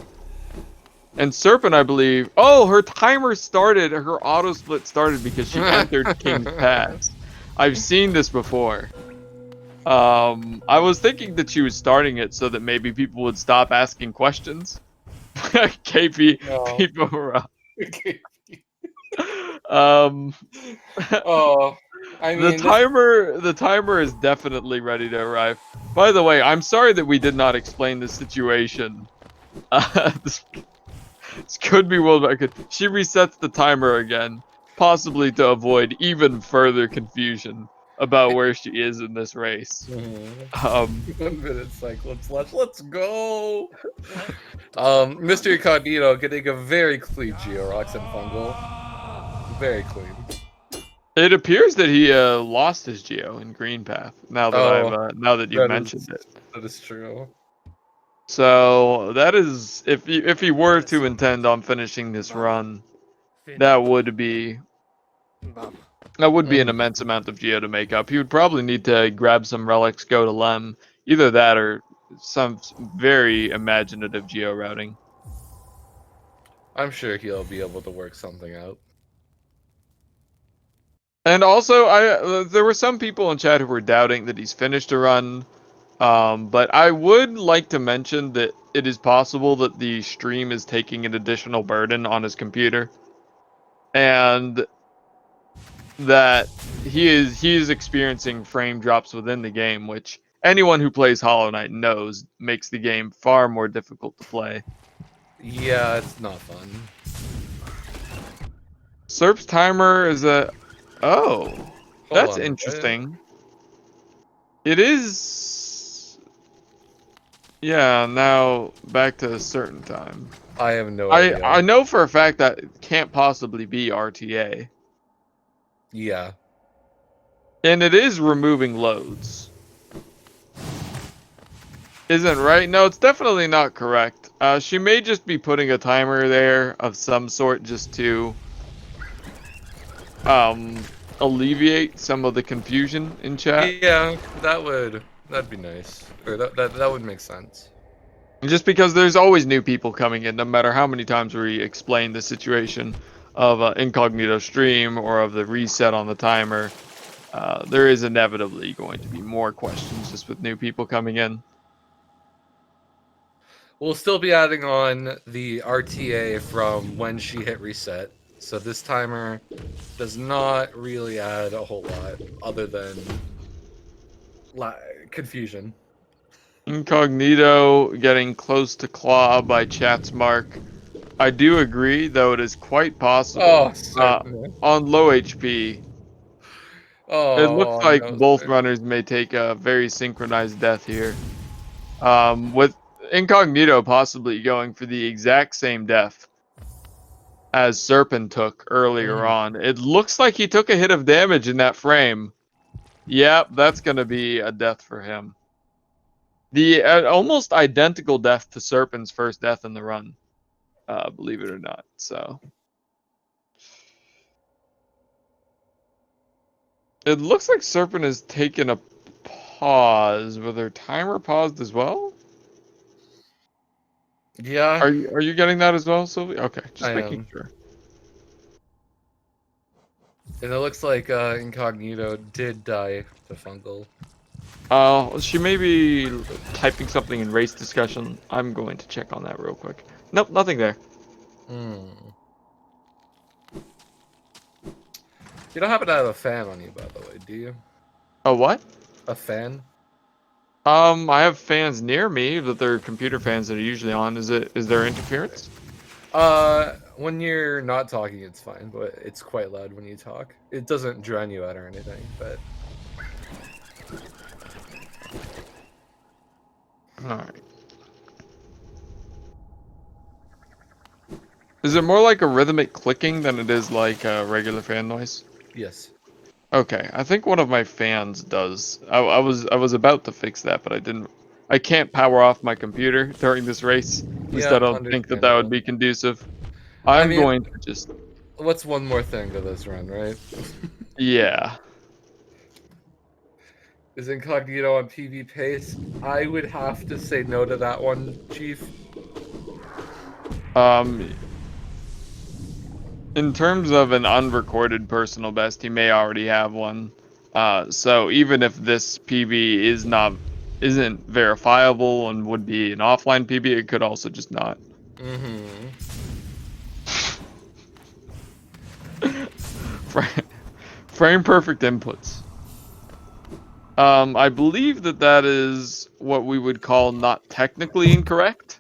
And Serpent, I believe. Oh, her timer started. Her auto split started because she entered King's Pass. I've seen this before. I was thinking that she was starting it so that maybe people would stop asking questions. KP, No. people were. Um, Oh, I the mean, this. timer is definitely ready to arrive. By the way, I'm sorry that we did not explain the situation. This could be World Record. She resets the timer again, possibly to avoid even further confusion about where she is in this race. Mhm. Um, 1 minute Cyclone Slash. Let's go! Mr. Incognito getting a very clean Georox and Fungal. Very clean. it appears that he lost his Geo in Green Path. Oh, Now that you've that mentioned is it. that is true. So that is if he were to intend on finishing this run, that would be an Mhm. immense amount of Geo to make up. He would probably need to grab some relics, go to Lem, either that or some very imaginative Geo routing. I'm sure he'll be able to work something out. And also, there were some people in chat who were doubting that he's finished a run. But I would like to mention that it is possible that the stream is taking an additional burden on his computer, and that he is experiencing frame drops within the game, which anyone who plays Hollow Knight knows makes the game far more difficult to play. Yeah, it's not fun. Serp's timer is oh, Hold that's on. What? interesting. It is, yeah. Now back to a certain time. I have no I idea. know for a fact that it can't possibly be RTA. Yeah. And it is removing loads. Isn't right? No, it's definitely not correct. She may just be putting a timer there of some sort just to alleviate some of the confusion in chat. Yeah, that'd be nice. Or that would make sense. Just because there's always new people coming in, no matter how many times we explain the situation. of Incognito stream or of the reset on the timer, there is inevitably going to be more questions just with new people coming in. We'll still be adding on the RTA from when she hit reset. So this timer does not really add a whole lot other than confusion. Incognito getting close to Claw by Chat's mark. I do agree, though it is quite possible. Oh, certainly. On low HP, it looks Oh, like no, both sir. runners may take a very synchronized death here. With Incognito possibly going for the exact same death as Cerpin took earlier on. It looks like he took a hit of damage in that frame. Yep, that's going to be a death for him. The almost identical death to Serpin's first death in the run, believe it or not. So it looks like Serpin has taken a pause. With her timer paused as well? Yeah, Are you getting that as well, Sylvie? Okay, I just making am. sure. And it looks like Incognito did die to fungal. She may be typing something in race discussion. I'm going to check on that real quick. Nope, nothing there. Hmm. You don't happen to have a fan on you, by the way, do you? Oh, what? A fan? I have fans near me, but they're computer fans that are usually on. Is there interference? When you're not talking, it's fine, but it's quite loud when you talk. It doesn't drown you out or anything, but... Alright. Is it more like a rhythmic clicking than it is like a regular fan noise? Yes. Okay, I think one of my fans does. I was about to fix that, but I didn't. I can't power off my computer during this race. At least I Yeah, don't think that would understandable. be conducive. I I'm mean, going to just... what's one more thing to this run, right? Yeah. Is Incognito on PV pace? I would have to say no to that one, Chief. In terms of an unrecorded personal best, he may already have one. So even if this PB isn't verifiable and would be an offline PB, it could also just not. Mm-hmm. Frame perfect inputs. I believe that is what we would call not technically incorrect.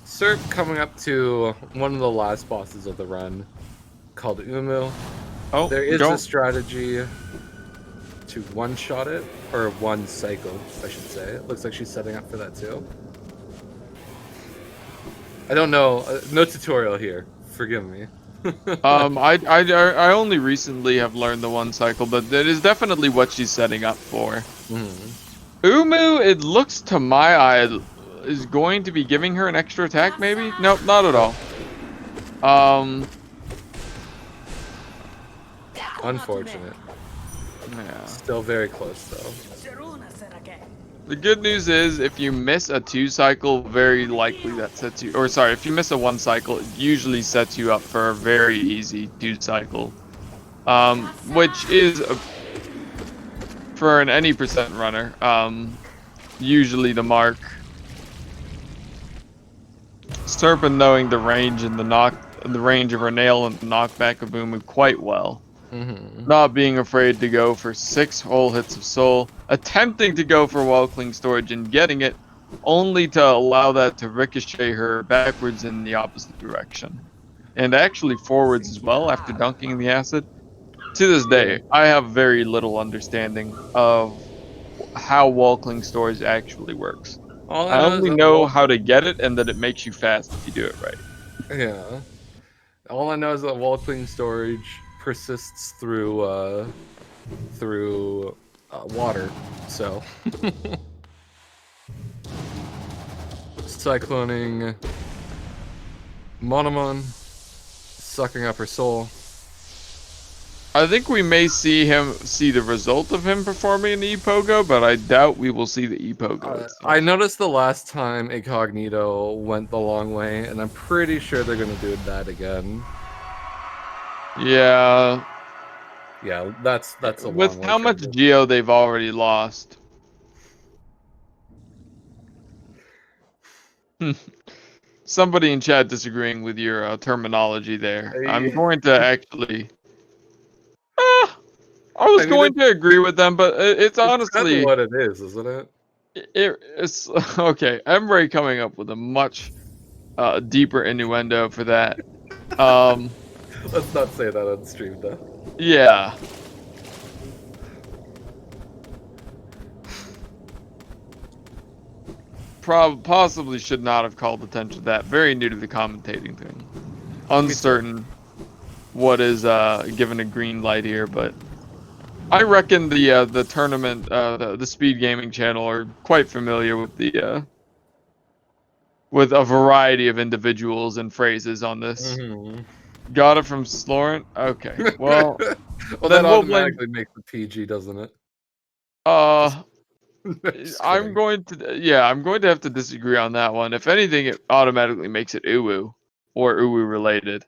Serp coming up to one of the last bosses of the run, called Umu. Oh, There is go. a strategy to one-shot it, or one cycle, I should say. It looks like she's setting up for that too. I don't know. No tutorial here. Forgive me. I only recently have learned the one cycle, but that is definitely what she's setting up for. Umu, it looks to my eye, is going to be giving her an extra attack, maybe? Nope, not at all. Unfortunate. Yeah. Still very close, though. The good news is, if you miss a 2 cycle, very likely that sets you... Or, sorry, if you miss a 1 cycle, it usually sets you up for a very easy 2 cycle. Which is, for an any percent runner, usually the mark. Cerpin knowing the range and the range of her nail and the knockback of Umu quite well. Not being afraid to go for 6 whole hits of soul, attempting to go for wall-cling storage and getting it, only to allow that to ricochet her backwards in the opposite direction. And actually forwards as well after dunking in the acid. To this day, I have very little understanding of how wall-cling storage actually works. All I I know is only that know how to get it and that it makes you fast if you do it right. yeah. All I know is that wall cling storage persists through water. So cycloning Monomon, sucking up her soul. I think we may see the result of him performing an e-pogo, but I doubt we will see the e-pogo I itself. noticed the last time Incognito went the long way, and I'm pretty sure they're gonna do that again. Yeah. Yeah, that's a With long way how much transition. geo they've already lost. Somebody in chat disagreeing with your terminology there. I'm going to actually. I was I mean, going to agree with them, but it's it's kind of honestly what it is, isn't it? it's okay. I'm already coming up with a much deeper innuendo for that. Um, Let's not say that on stream, though. yeah. Possibly should not have called attention to that. Very new to the commentating thing. Me too. Uncertain what is given a green light here, but I reckon the tournament the speed gaming channel are quite familiar with the with a variety of individuals and phrases on this. Mhm. Got it from Slorent? Okay. Well, Well, that then we'll blame automatically makes it PG, doesn't it? Just, uh just I'm kidding. going to I'm going to have to disagree on that one. If anything, it automatically makes it uwu or uwu related.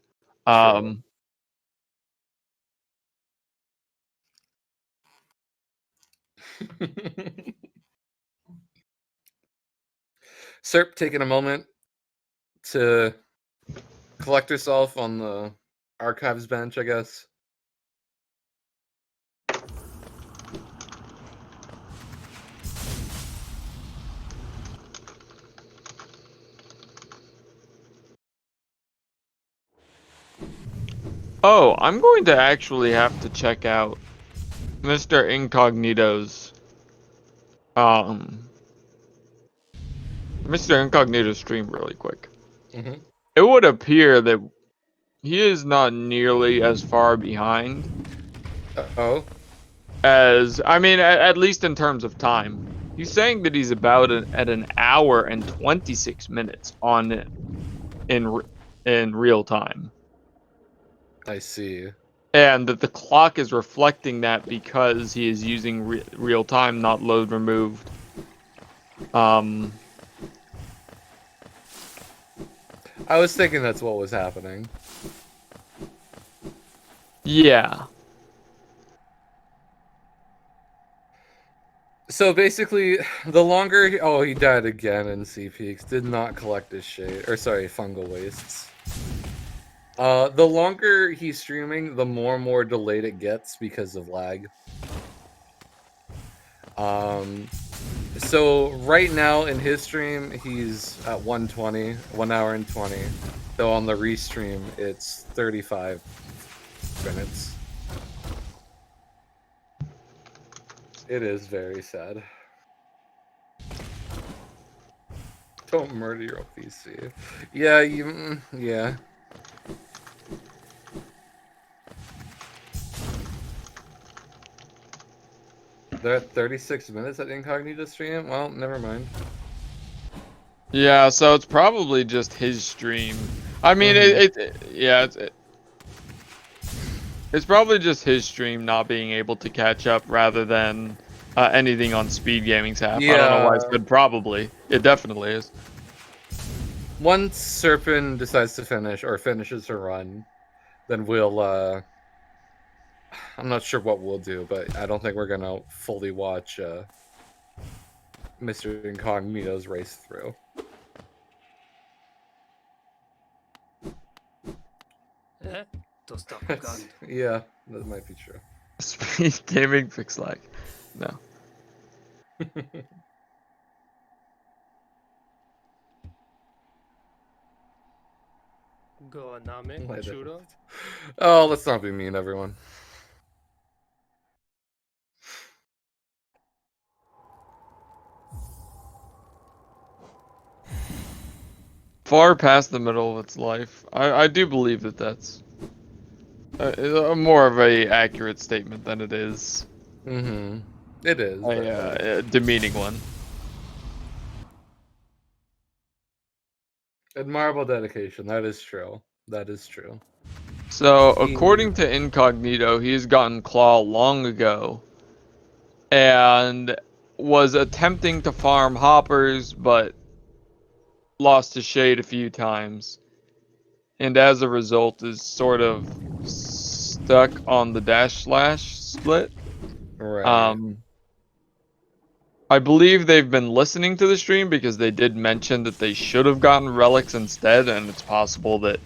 True. Um Serp taking a moment to collect herself on the archives bench, I guess. Oh, I'm going to actually have to check out Mr. Incognito's um Mr. Incognito's stream really quick. Hmm. It would appear that he is not nearly as far behind Oh, as I mean, at least in terms of time. He's saying that he's about at an hour and 26 minutes on in real time, I see. and that the clock is reflecting that because he is using real time, not load removed. Um, I was thinking that's what was happening. yeah. So basically, the longer he died again in Sea Peaks, did not collect his shade, or sorry, fungal wastes. The longer he's streaming, the more and more delayed it gets because of lag. So right now in his stream, he's at 120, 1 hour and 20. So on the restream, it's 35 minutes. It is very sad. Don't murder your PC. Yeah, yeah. They're at 36 minutes at Incognito stream? Well, never mind. Yeah, so it's probably just his stream. I mean, yeah, it's probably just his stream not being able to catch up rather than anything on Speed Gaming's half. I don't know why I Yeah. said probably. It definitely is. Once Cerpin decides to finish or finishes her run, then we'll I'm not sure what we'll do, but I don't think we're gonna fully watch Mr. Incognito's race through. Yeah, that might be true. Speed Gaming fix lag. No. Oh, let's not be mean, everyone. Far past the middle of its life. I do believe that that's a more of a accurate statement than it is Mm-hmm. It is, but a demeaning one. admirable dedication. That is true. That is true. So, according to Incognito, he's gotten Claw long ago and was attempting to farm hoppers, but lost his shade a few times. And as a result, is sort of stuck on the dash slash split. Right. I believe they've been listening to the stream because they did mention that they should have gotten relics instead, and it's possible that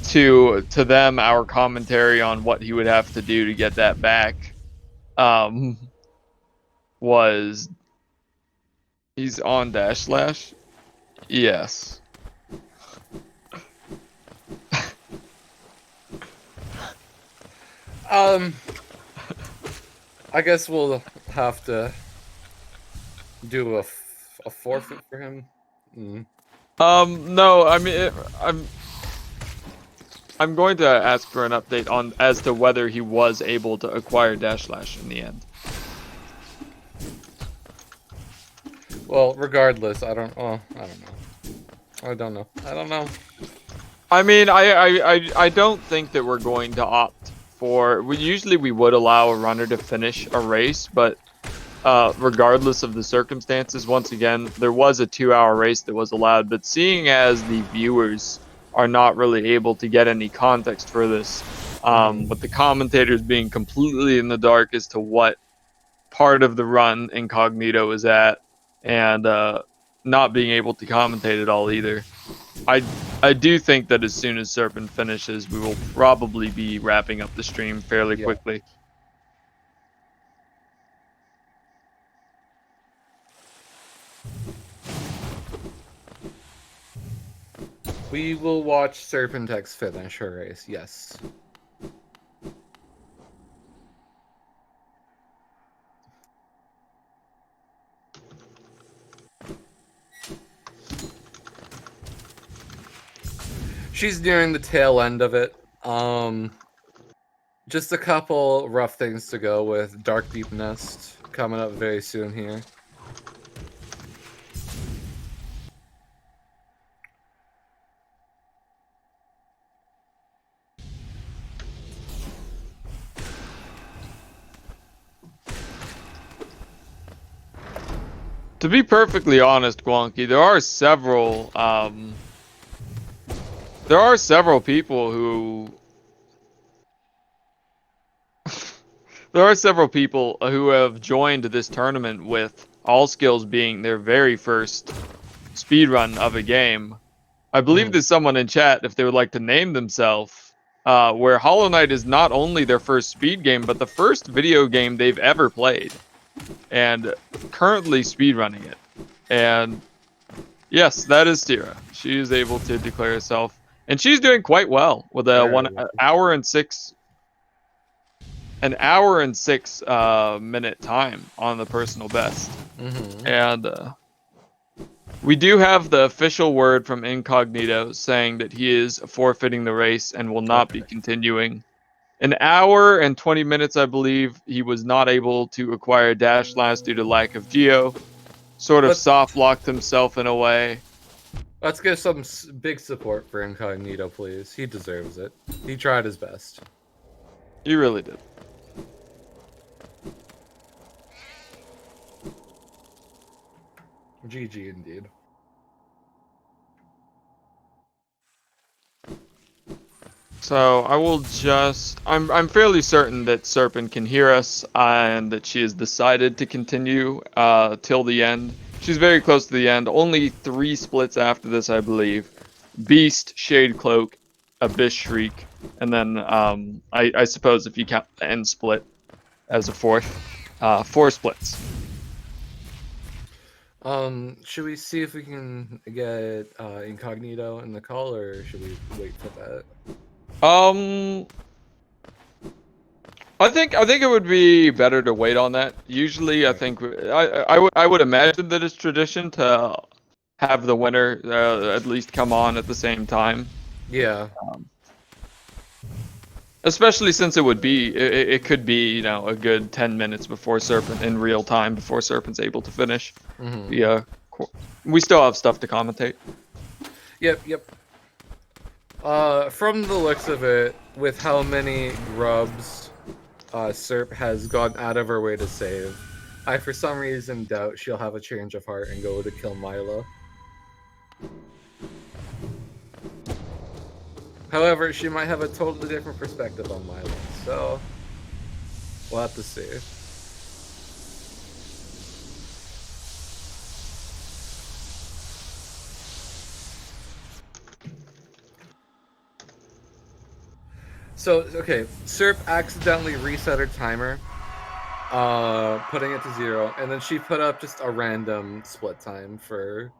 to them our commentary on what he would have to do to get that back was he's on dash slash. Yes. I guess we'll have to do a forfeit for him. No, I mean, I'm going to ask for an update on as to whether he was able to acquire dash slash in the end. Well, regardless, I don't know. I mean, I don't think that we're going to opt for. Usually we would allow a runner to finish a race, but regardless of the circumstances, once again, there was a 2-hour race that was allowed. But seeing as the viewers are not really able to get any context for this, with the commentators being completely in the dark as to what part of the run Incognito is at, and not being able to commentate at all either. I do think that as soon as Cerpin finishes, we will probably be wrapping up the stream fairly quickly. We will watch Serpentech's finish her race, yes. She's nearing the tail end of it. Just a couple rough things to go with. Dark Deep Nest coming up very soon here. To be perfectly honest, Gwonky, there are several people who have joined this tournament with All Skills being their very first speedrun of a game. I believe there's someone in chat, if they would like to name themselves, where Hollow Knight is not only their first speed game, but the first video game they've ever played, and currently speedrunning it. And yes, that is Tira. She is able to declare herself, and she's doing quite well with a 1 hour and 6 minute time on the personal best. And we do have the official word from Incognito saying that he is forfeiting the race and will not be continuing. 1 hour and 20 minutes, I believe, he was not able to acquire dash slash due to lack of geo. Sort of soft locked himself in a way. Let's get some big support for Incognito, please. He deserves it. He tried his best. He really did. GG indeed. So I will just I'm fairly certain that Cerpin can hear us and that she has decided to continue till the end. She's very close to the end. Only 3 splits after this, I believe. Beast, Shade Cloak, Abyss Shriek, and then I suppose if you count the end split as a 4th, 4 splits. Should we see if we can get Incognito in the call, or should we wait for that? I think it would be better to wait on that. Usually, I think I would imagine that it's tradition to have the winner at least come on at the same time. Yeah. Especially since it could be, you know, a good 10 minutes before Cerpin in real time before Cerpin's able to finish. Yeah, we still have stuff to commentate. Yep. From the looks of it, with how many grubs Serp has gone out of her way to save, I for some reason doubt she'll have a change of heart and go to kill Milo. However, she might have a totally different perspective on Milo, so we'll have to see. So, okay, Serp accidentally reset her timer, putting it to 0, and then she put up just a random split time for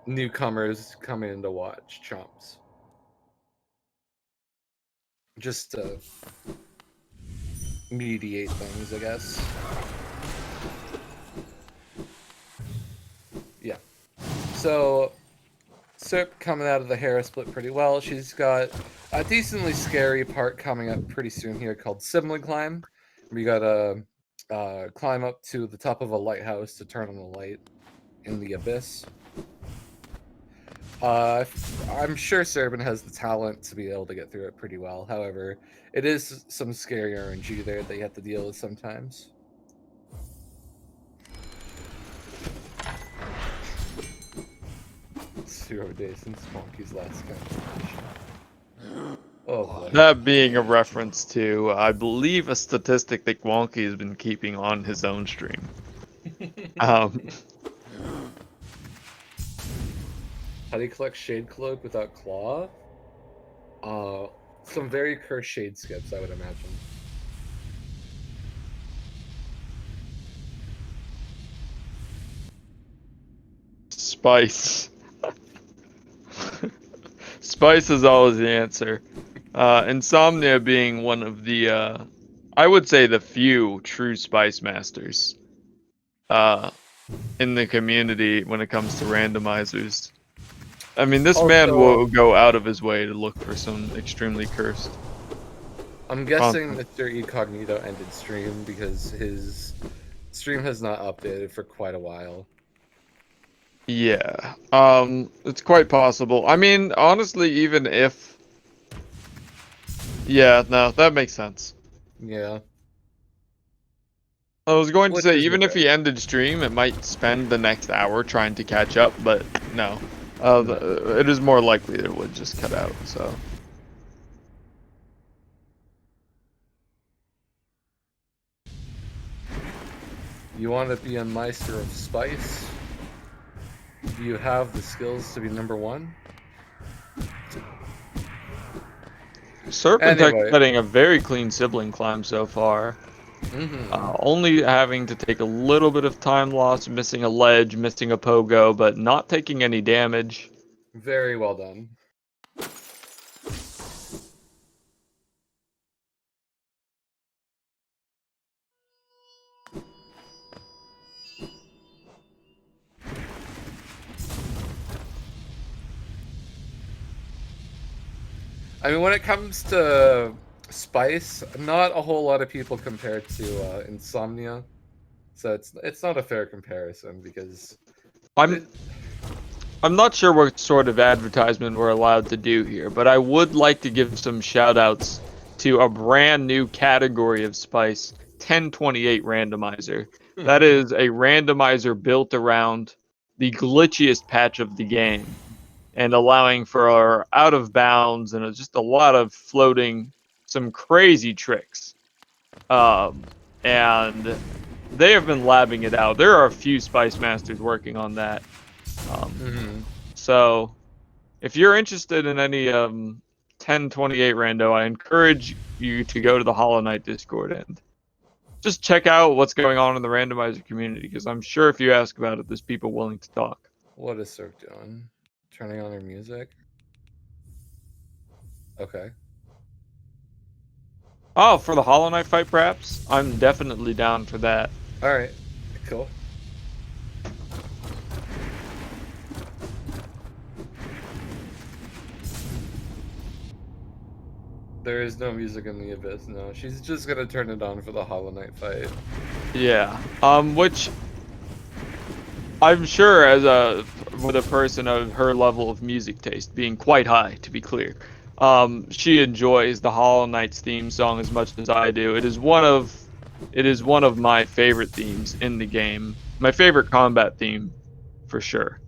newcomers coming in to watch Chomps. Just to mediate things, I guess. Yeah. So, Serp coming out of the Hera split pretty well. She's got a decently scary part coming up pretty soon here called Sibling Climb. We gotta climb up to the top of a lighthouse to turn on the light in the abyss. I'm sure Cerpin has the talent to be able to get through it pretty well. However, it is some scary RNG there that you have to deal with sometimes. Zero days since Monkey's last competition. Oh boy. That being a reference to, I believe, a statistic that Wonky has been keeping on his own stream. How do you collect Shade Cloak without Claw? Some very cursed Shade skips, I would imagine. Spice. Spice is always the answer. Insomnia being one of the, I would say the few true Spice Masters in the community when it comes to randomizers. I mean, this man will go out of his way to look for some extremely cursed. I'm guessing Mr. Incognito ended stream because his stream has not updated for quite a while. Yeah, it's quite possible. I mean, honestly, even if... Yeah, no, that makes sense. Yeah. I was going to say, even if he ended stream, it might spend the next hour trying to catch up, but no. It is more likely it would just cut out, so... You want to be a Meister of Spice? Do you have the skills to be #1? Cerpin getting a very clean sibling climb so far. Only having to take a little bit of time loss, missing a ledge, missing a pogo, but not taking any damage. Very well done. I mean, when it comes to Spice, not a whole lot of people compare to Insomnia, so it's not a fair comparison because I'm not sure what sort of advertisement we're allowed to do here, but I would like to give some shout-outs to a brand new category of Spice, 1028 Randomizer. That is a randomizer built around the glitchiest patch of the game and allowing for out of bounds and just a lot of floating, some crazy tricks. And they have been labbing it out. There are a few Spice Masters working on that. So, if you're interested in any 1028 rando, I encourage you to go to the Hollow Knight Discord and just check out what's going on in the randomizer community, because I'm sure if you ask about it, there's people willing to talk. What is Cirque doing? Turning on her music? Okay. Oh, for the Hollow Knight fight, perhaps? I'm definitely down for that. Alright, cool. There is no music in the Abyss, no. She's just gonna turn it on for the Hollow Knight fight. Yeah, which I'm sure with a person of her level of music taste, being quite high, to be clear, she enjoys the Hollow Knight's theme song as much as I do. It is one of my favorite themes in the game. My favorite combat theme, for sure.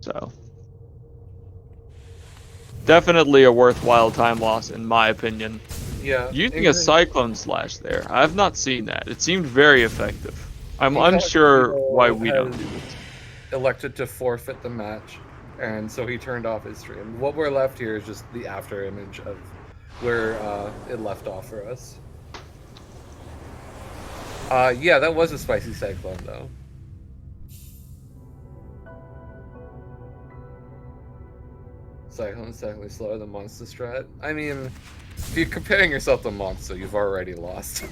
So, definitely a worthwhile time loss, in my opinion. Yeah. Using a Cyclone Slash there, I have not seen that. It seemed very effective. I'm unsure why we don't do this. Elected to forfeit the match, and so he turned off his stream. What we're left here is just the after image of where it left off for us. Yeah, that was a spicy cyclone, though. Cyclone's definitely slower than Monster Strat. I mean, if you're comparing yourself to Monster, you've already lost.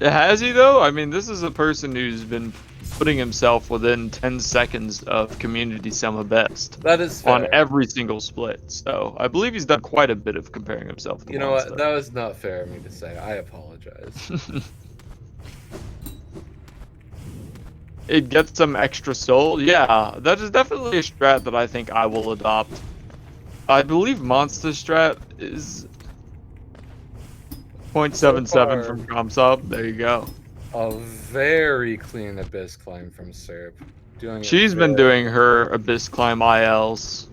Has he, though? I mean, this is a person who's been putting himself within 10 seconds of community summer best. That is fair. On every single split. So, I believe he's done quite a bit of comparing himself to You know Monster. what? That was not fair of me to say. I apologize. It gets some extra soul. Yeah, that is definitely a strat that I think I will adopt. I believe Monster Strat is 0.77 from ComSub. There you go. A very clean Abyss climb from Cerp. She's been doing her Abyss climb ILs.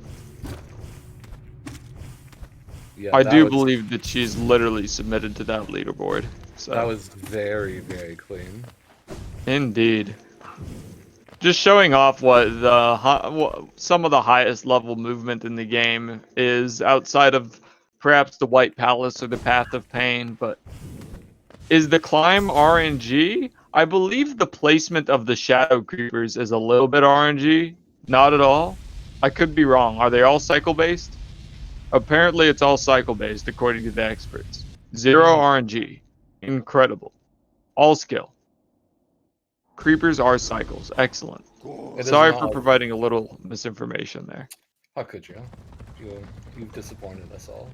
Yeah, I do believe that she's literally submitted to that leaderboard. So. That was very, very clean. Indeed. Just showing off what some of the highest level movement in the game is outside of perhaps the White Palace or the Path of Pain, but is the climb RNG? I believe the placement of the Shadow Creepers is a little bit RNG. Not at all. I could be wrong. Are they all cycle based? Apparently it's all cycle based according to the experts. 0 RNG. Incredible. All skill. Creepers are cycles. Excellent. Sorry for providing a little misinformation there. How could you? You've disappointed us all.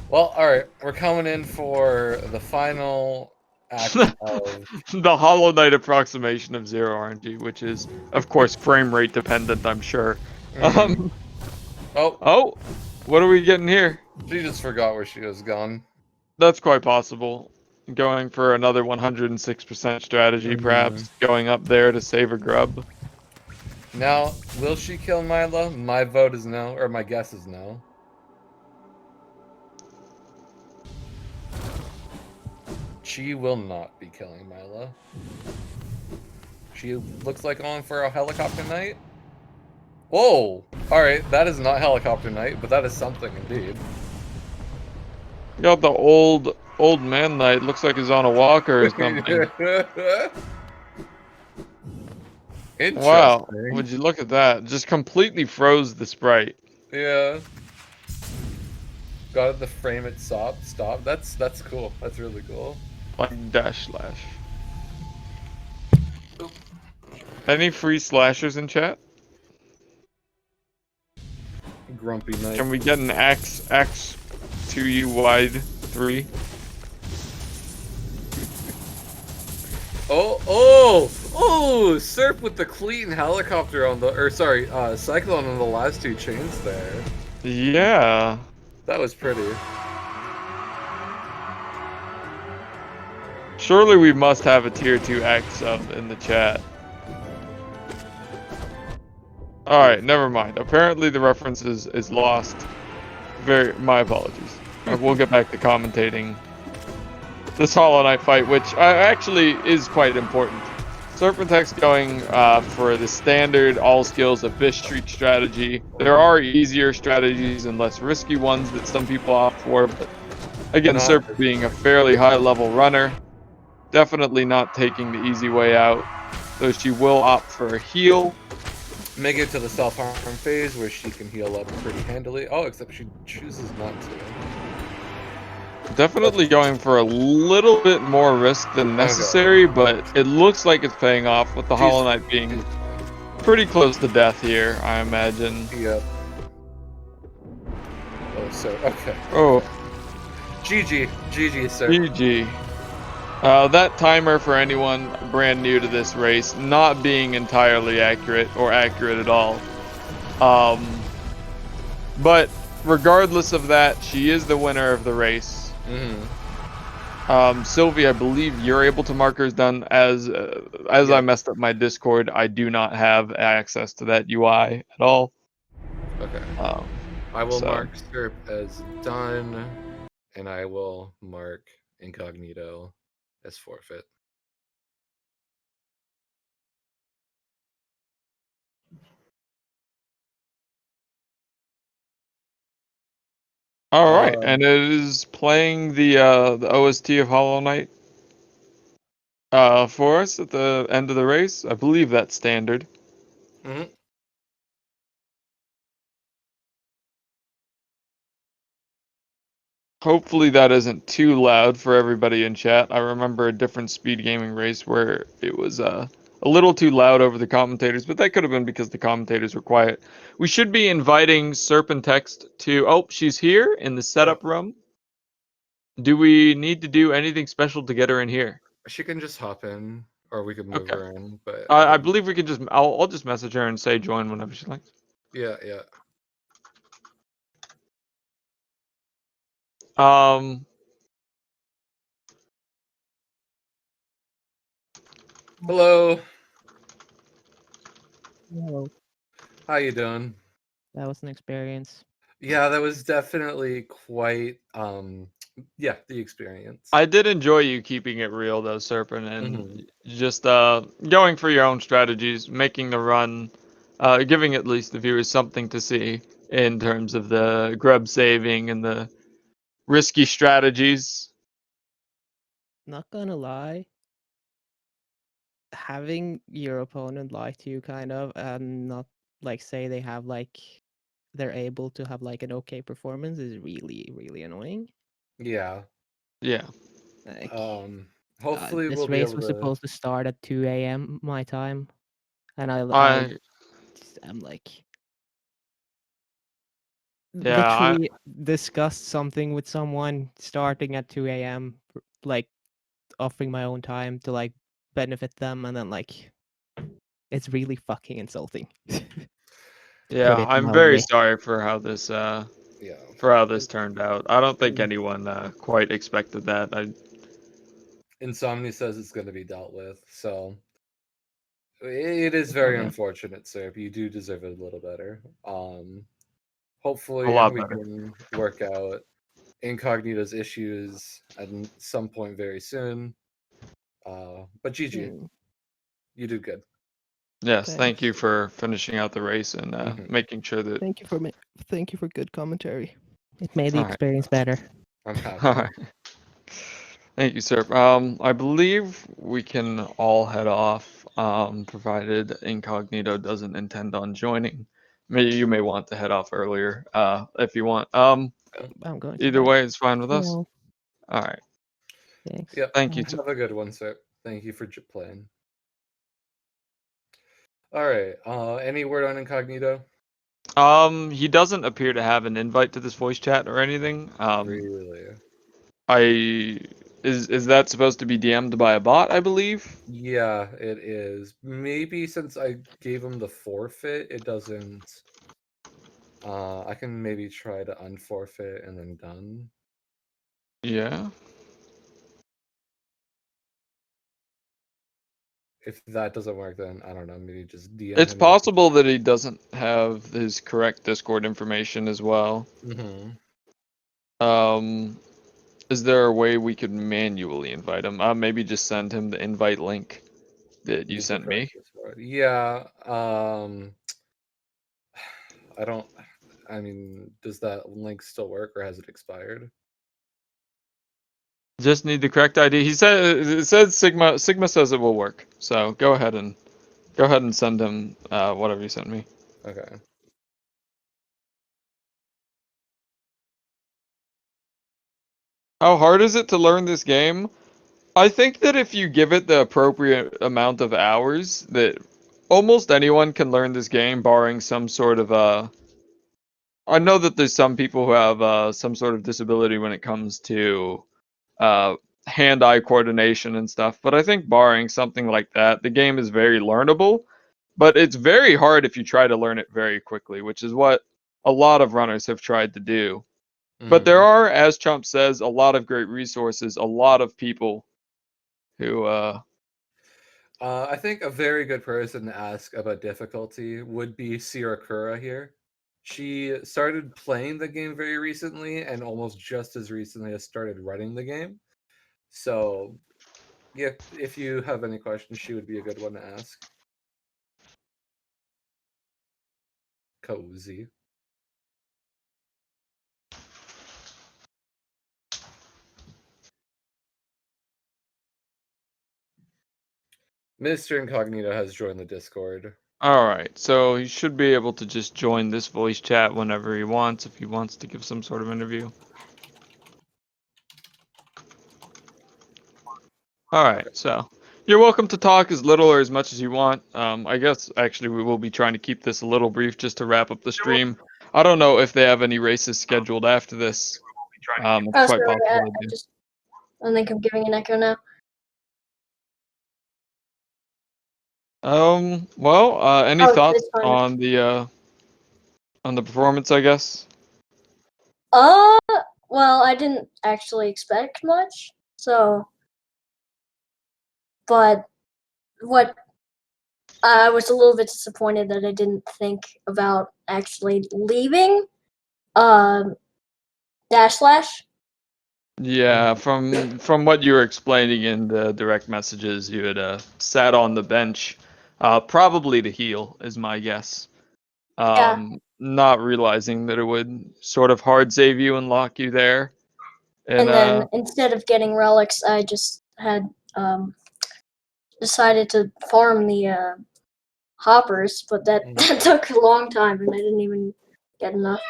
Well, alright. We're coming in for the final act of... the Hollow Knight approximation of 0 RNG, which is, of course, frame rate dependent, I'm sure. Oh, what are we getting here? She just forgot where she was gone. That's quite possible. Going for another 106% strategy, perhaps. Going up there to save a grub. Now, will she kill Mila? My vote is no, or my guess is no. She will not be killing Mila. She looks like going for a helicopter night. Whoa! Alright, that is not helicopter night, but that is something indeed. You got the old man knight. Looks like he's on a walker or something. Interesting. Wow, would you look at that? Just completely froze the sprite. Yeah. Got it to frame it stop. That's cool. That's really cool. Like dash slash. Any free slashers in chat? Grumpy knight. Can we get an X to you wide 3? Oh! Serp with the clean helicopter on the, Cyclone on the last 2 chains there. Yeah. That was pretty. Surely we must have a tier 2 X sub in the chat. Alright, never mind. Apparently the reference is lost. My apologies. We'll get back to commentating this Hollow Knight fight, which actually is quite important. Serpentech's going for the standard all skills Abyss Street strategy. There are easier strategies and less risky ones that some people opt for, but again, Serp being a fairly high level runner, definitely not taking the easy way out, though she will opt for a heal. Make it to the self-harm phase where she can heal up pretty handily. Oh, except she chooses not to. Definitely going for a little bit more risk than necessary, but it looks like it's paying off with the Hollow Knight being pretty close to death here, I imagine. Yep. Oh, so, okay. Oh. GG, sir. GG. That timer for anyone brand new to this race not being entirely accurate or accurate at all. Um, but regardless of that, she is the winner of the race. Mm-hmm. Sylvie, I believe you're able to mark hers done as I Yep. messed up my Discord. I do not have access to that UI at all. Okay. Um, I will so mark Serp as done, and I will mark Incognito as forfeit. all right, Um, and it is playing the OST of Hollow Knight for us at the end of the race. I believe that's standard. mhm. Hopefully that isn't too loud for everybody in chat. I remember a different speed gaming race where it was a little too loud over the commentators, but that could have been because the commentators were quiet. We should be inviting Serpin Text to. Oh, she's here in the Yep. setup room. Do we need to do anything special to get her in here? She can just hop in, or we could move Okay. her in. But I I don't. believe we can just. I'll just message her and say join whenever she likes. Yeah, yeah. Um. Hello. Well, How you doing? that was an experience. Yeah, that was definitely quite. Yeah, the experience. I did enjoy you keeping it real though, Serpent, Hmm. and just going for your own strategies, making the run, giving at least the viewers something to see in terms of the grub saving and the risky strategies. Not gonna lie, having your opponent lie to you kind of and not like say they have like they're able to have like an okay performance is really, really annoying. Yeah. Yeah. Like Hopefully we'll this be race able was to. supposed to start at 2 a.m. my time, and I I'm like yeah, I literally discussed something with someone starting at 2 a.m. like offering my own time to like benefit them, and then like it's really fucking insulting. To yeah, put it I'm very mildly. sorry Yeah. for how this turned out. I don't think anyone quite expected that. I Insomnia says it's going to be dealt with, so it is Oh very yeah. unfortunate, sir. You do deserve it a little better. a Hopefully lot we better. can work out Incognito's issues at some point very soon. But GG, Mm, you did good. Yes, thank you thanks. for finishing out the race and Hmm. making sure that. Thank you for good commentary. It made the All right, experience better. I'm all happy. right. Thank you, sir. I believe we can all head off, provided Incognito doesn't intend on joining. Maybe you may want to head off earlier, if you want. I'm going to Either bed. way, it's fine with us. Well, All right. thanks. Yep. Thank you, Bye. sir. Have a good one, sir. Thank you for playing. All right. Any word on Incognito? He doesn't appear to have an invite to this voice chat or anything. Really? I is that supposed to be DM'd by a bot, I believe? Yeah, it is. Maybe since I gave him the forfeit, it doesn't. I can maybe try to unforfeit and then done. Yeah. If that doesn't work, then I don't know. Maybe just DM It's him again. possible that he doesn't have his correct Discord information as well. Mm-hmm. Um, is there a way we could manually invite him? Maybe just send him the invite link that you Use the sent me. correct Discord. Yeah. I don't. I mean, does that link still work, or has it expired? Just need the correct ID. He said it says Sigma. Sigma says it will work. So go ahead and send him whatever you sent me. Okay. How hard is it to learn this game? I think that if you give it the appropriate amount of hours, that almost anyone can learn this game, barring some sort of I know that there's some people who have some sort of disability when it comes to uh, hand-eye coordination and stuff. But I think barring something like that, the game is very learnable. But it's very hard if you try to learn it very quickly, which is what a lot of runners have tried to do. But there are, as Chump says, a lot of great resources, a lot of people who I think a very good person to ask about difficulty would be Sirakura here. She started playing the game very recently and almost just as recently has started running the game. So, yeah, if you have any questions, she would be a good one to ask. Cozy. Mr. Incognito has joined the Discord. Alright, so he should be able to just join this voice chat whenever he wants, if he wants to give some sort of interview. Alright, so you're welcome to talk as little or as much as you want. I guess actually we will be trying to keep this a little brief just to wrap up the stream. I don't know if they have any races scheduled after this. It's quite Sorry, possible they do. I think I'm giving an echo now. Any Oh, thoughts it's fine. on the performance, I guess? Well, I didn't actually expect much, so, but what I was a little bit disappointed that I didn't think about actually leaving, Dash Slash. Yeah, from what you were explaining in the direct messages, you had sat on the bench, probably to heal, is my guess. Yeah. Not realizing that it would sort of hard save you and lock you there. And then instead of getting relics, I just had decided to farm the hoppers, but that took a long time, and I didn't even get enough.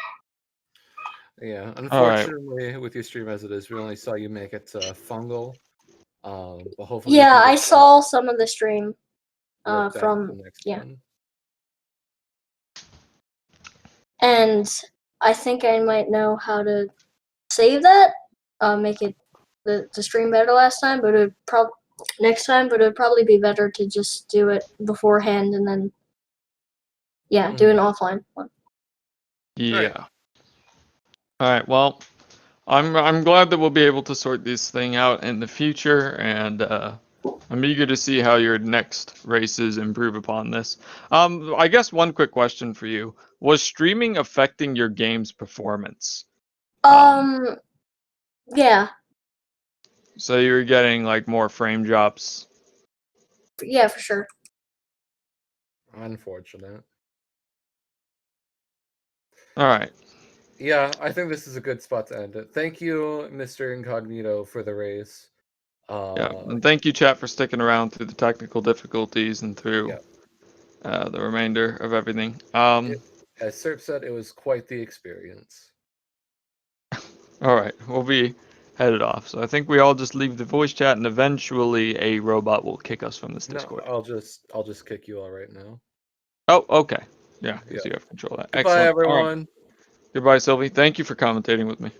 Yeah, unfortunately, with your stream as it is, we only saw you make it to Fungal. But hopefully, we Yeah, can I get saw some of the stream that from the next yeah. one. And I think I might know how to save that, make it the stream better last time, but next time, but it'd probably be better to just do it beforehand and then do an offline one. Yeah. All right. Well, I'm glad that we'll be able to sort this thing out in the future, and I'm eager to see how your next races improve upon this. I guess one quick question for you: was streaming affecting your game's performance? Yeah. So you were getting like more frame drops. Yeah, for sure. Unfortunate. All right. Yeah, I think this is a good spot to end it. Thank you, Mr. Incognito, for the race. Yeah, and thank you, chat, for sticking around through the technical difficulties and through the remainder of everything. As Serp said, it was quite the experience. All right, we'll be headed off. So I think we all just leave the voice chat, and eventually a robot will kick us from this Discord. No, I'll just kick you all right now. Oh, okay. Yeah, because you have control of that. Goodbye, Excellent. everyone. All right. Goodbye, Sylvie. Thank you for commentating with me.